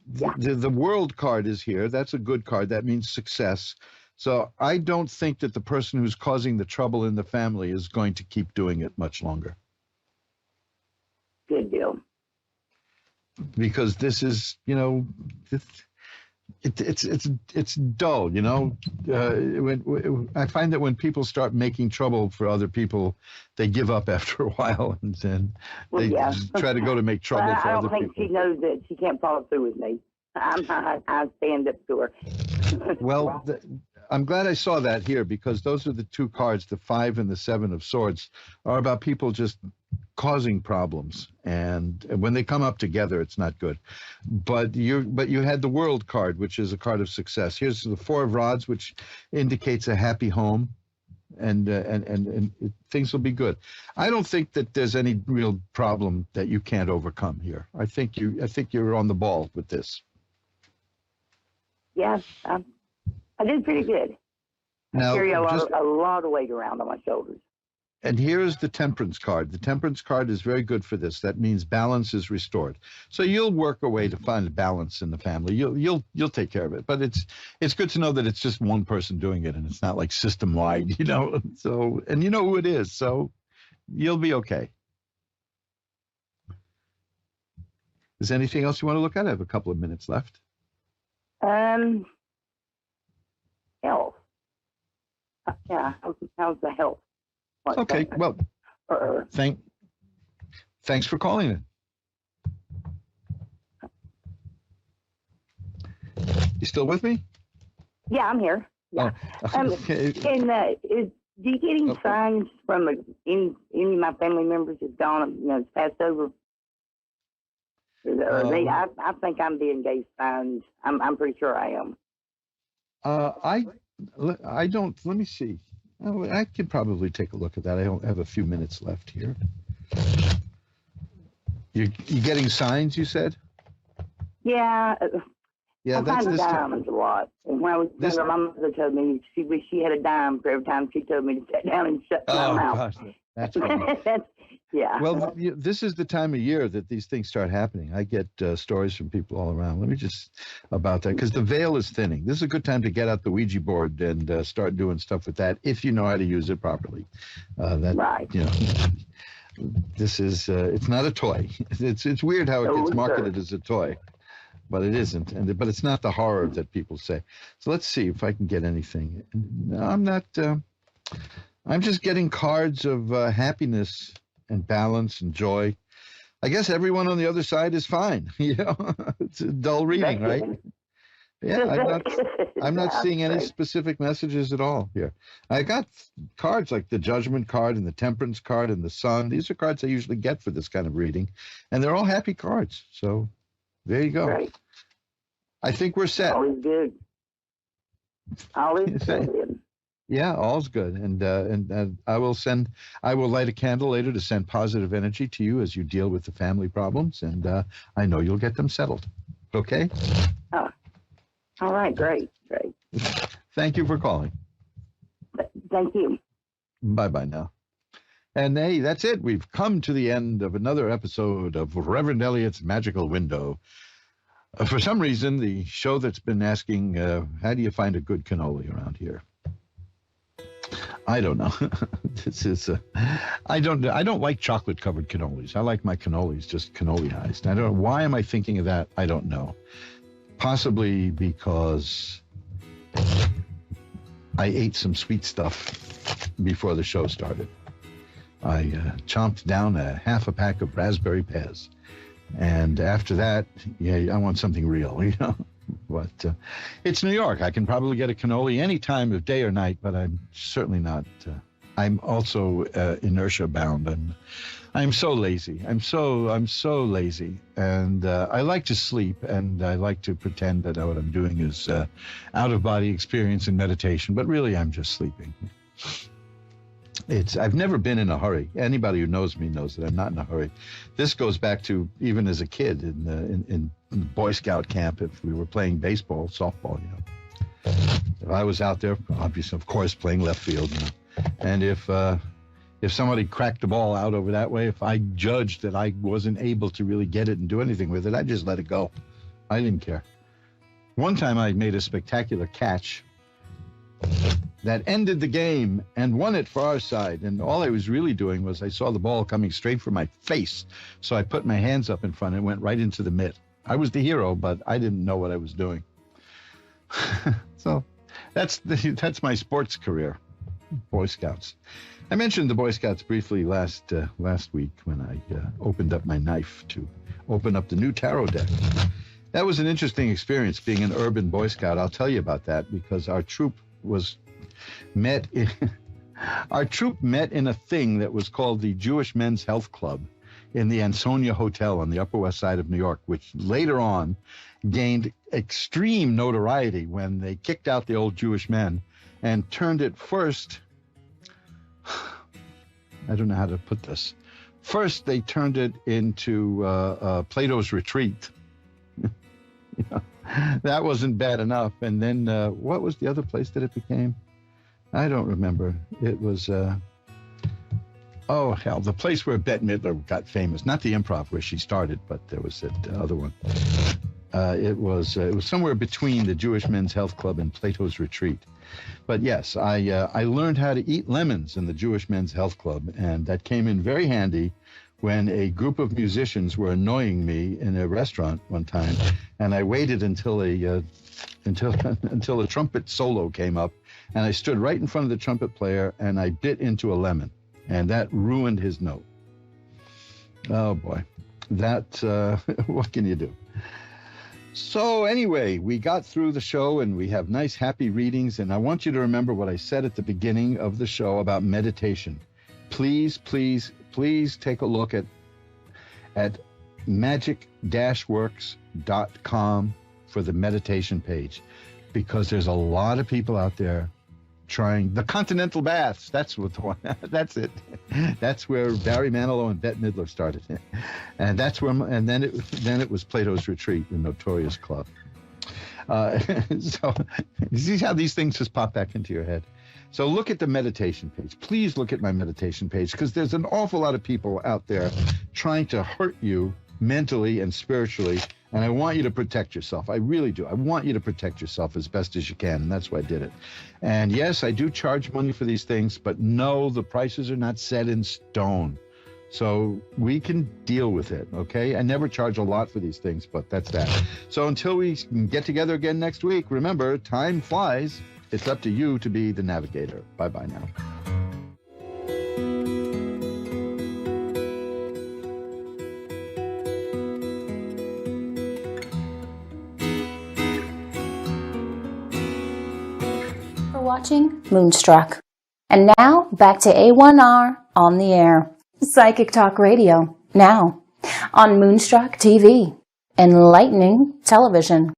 The World card is here. That's a good card. That means success. So I don't think that the person who's causing the trouble in the family is going to keep doing it much longer. Good deal. Because this is, you know, it's dull, you know. I find that when people start making trouble for other people, they give up after a while, and then they try to go to make trouble for other people. I don't think she knows that she can't follow through with me. I stand up to her. Well, I'm glad I saw that here, because those are the 2 cards, the 5 and the 7 of Swords, are about people just causing problems, and when they come up together, it's not good. But you had the World card, which is a card of success. Here's the 4 of Rods, which indicates a happy home, and things will be good. I don't think that there's any real problem that you can't overcome here. I think you're on the ball with this. Yes, I did pretty good. Now, I carry a lot of weight around on my shoulders. And here is the Temperance card. The Temperance card is very good for this. That means balance is restored. So you'll work a way to find a balance in the family. You'll take care of it. But it's good to know that it's just one person doing it, and it's not like system wide, you know. So, and you know who it is, so you'll be okay. Is there anything else you want to look at? I have a couple of minutes left. Health. Yeah, how's the health? Okay, well, thanks for calling in. You still with me? Yeah, I'm here. Yeah. Okay. Do you get any signs from any of my family members who's gone, it's passed over? I think I'm being gave signs. I'm pretty sure I am. I don't. Let me see. Oh, I could probably take a look at that. I don't have a few minutes left here. You getting signs, you said? Yeah. Yeah, I that's find this diamonds a lot. And when I was younger, my mother told me she wished she had a dime for every time she told me to sit down and shut my mouth. Gosh, that's funny. Yeah. Well, this is the time of year that these things start happening. I get stories from people all around. Let me just about that, because the veil is thinning. This is a good time to get out the Ouija board and start doing stuff with that if you know how to use it properly. Right. You know, this is it's not a toy. It's weird how it gets marketed as a toy, but it isn't. But it's not the horror that people say. So let's see if I can get anything. No, I'm not. I'm just getting cards of happiness and balance and joy. I guess everyone on the other side is fine. You know, it's a dull reading, right? Yeah, I'm not seeing any specific messages at all here. I got cards like the Judgment card and the Temperance card and the Sun. These are cards I usually get for this kind of reading, and they're all happy cards. So there you go. Great. I think we're set. Always good. Always good. Yeah, all's good. And I will light a candle later to send positive energy to you as you deal with the family problems, and I know you'll get them settled. Okay? Oh. All right, great. Thank you for calling. Thank you. Bye-bye now. And hey, that's it. We've come to the end of another episode of Reverend Elliot's Magical Window. For some reason, the show that's been asking, how do you find a good cannoli around here? I don't know. This is I don't like chocolate covered cannolis. I like my cannolis just cannoliized. I don't know. Why am I thinking of that? I don't know. Possibly because I ate some sweet stuff before the show started. I chomped down a half a pack of raspberry Pez. And after that, I want something real, But it's New York. I can probably get a cannoli any time of day or night, but I'm certainly not. I'm also inertia bound, and I'm so lazy. I'm so lazy, and I like to sleep, and I like to pretend that what I'm doing is out of body experience and meditation, but really I'm just sleeping. I've never been in a hurry. Anybody who knows me knows that I'm not in a hurry. This goes back to even as a kid in Boy Scout camp. If we were playing baseball, softball, if I was out there, obviously, of course, playing left field, and if somebody cracked the ball out over that way, if I judged that I wasn't able to really get it and do anything with it, I'd just let it go. I didn't care. One time I made a spectacular catch that ended the game and won it for our side. And all I was really doing was I saw the ball coming straight for my face. So I put my hands up in front and went right into the mitt. I was the hero, but I didn't know what I was doing. So that's my sports career, Boy Scouts. I mentioned the Boy Scouts briefly last week when I opened up my knife to open up the new tarot deck. That was an interesting experience being an urban Boy Scout. I'll tell you about that because our troop met in a thing that was called the Jewish Men's Health Club in the Ansonia Hotel on the Upper West Side of New York, which later on gained extreme notoriety when they kicked out the old Jewish men and turned it first. I don't know how to put this. First, they turned it into Plato's Retreat. That wasn't bad enough. And then what was the other place that it became? I don't remember. It was, the place where Bette Midler got famous. Not the Improv where she started, but there was that other one. It was somewhere between the Jewish Men's Health Club and Plato's Retreat. But yes, I learned how to eat lemons in the Jewish Men's Health Club, and that came in very handy when a group of musicians were annoying me in a restaurant one time, and I waited until a trumpet solo came up, and I stood right in front of the trumpet player, and I bit into a lemon, and that ruined his note. Oh boy, what can you do? So anyway, we got through the show, and we have nice, happy readings, and I want you to remember what I said at the beginning of the show about meditation. Please, please, please take a look at magic-works.com for the meditation page, because there's a lot of people out there trying the continental baths. That's what the one. That's it. That's where Barry Manilow and Bette Midler started, and that's where. And then it was Plato's Retreat, the notorious club. So you see how these things just pop back into your head. So look at the meditation page. Please look at my meditation page, because there's an awful lot of people out there trying to hurt you mentally and spiritually, and I want you to protect yourself. I really do. I want you to protect yourself as best as you can, and that's why I did it. And yes, I do charge money for these things, but no, the prices are not set in stone. So we can deal with it, okay? I never charge a lot for these things, but that's that. So until we get together again next week, remember, time flies. It's up to you to be the navigator. Bye-bye now. watching Moonstruck. And now, back to A1R on the air. Psychic Talk Radio, now on Moonstruck TV, enlightening television.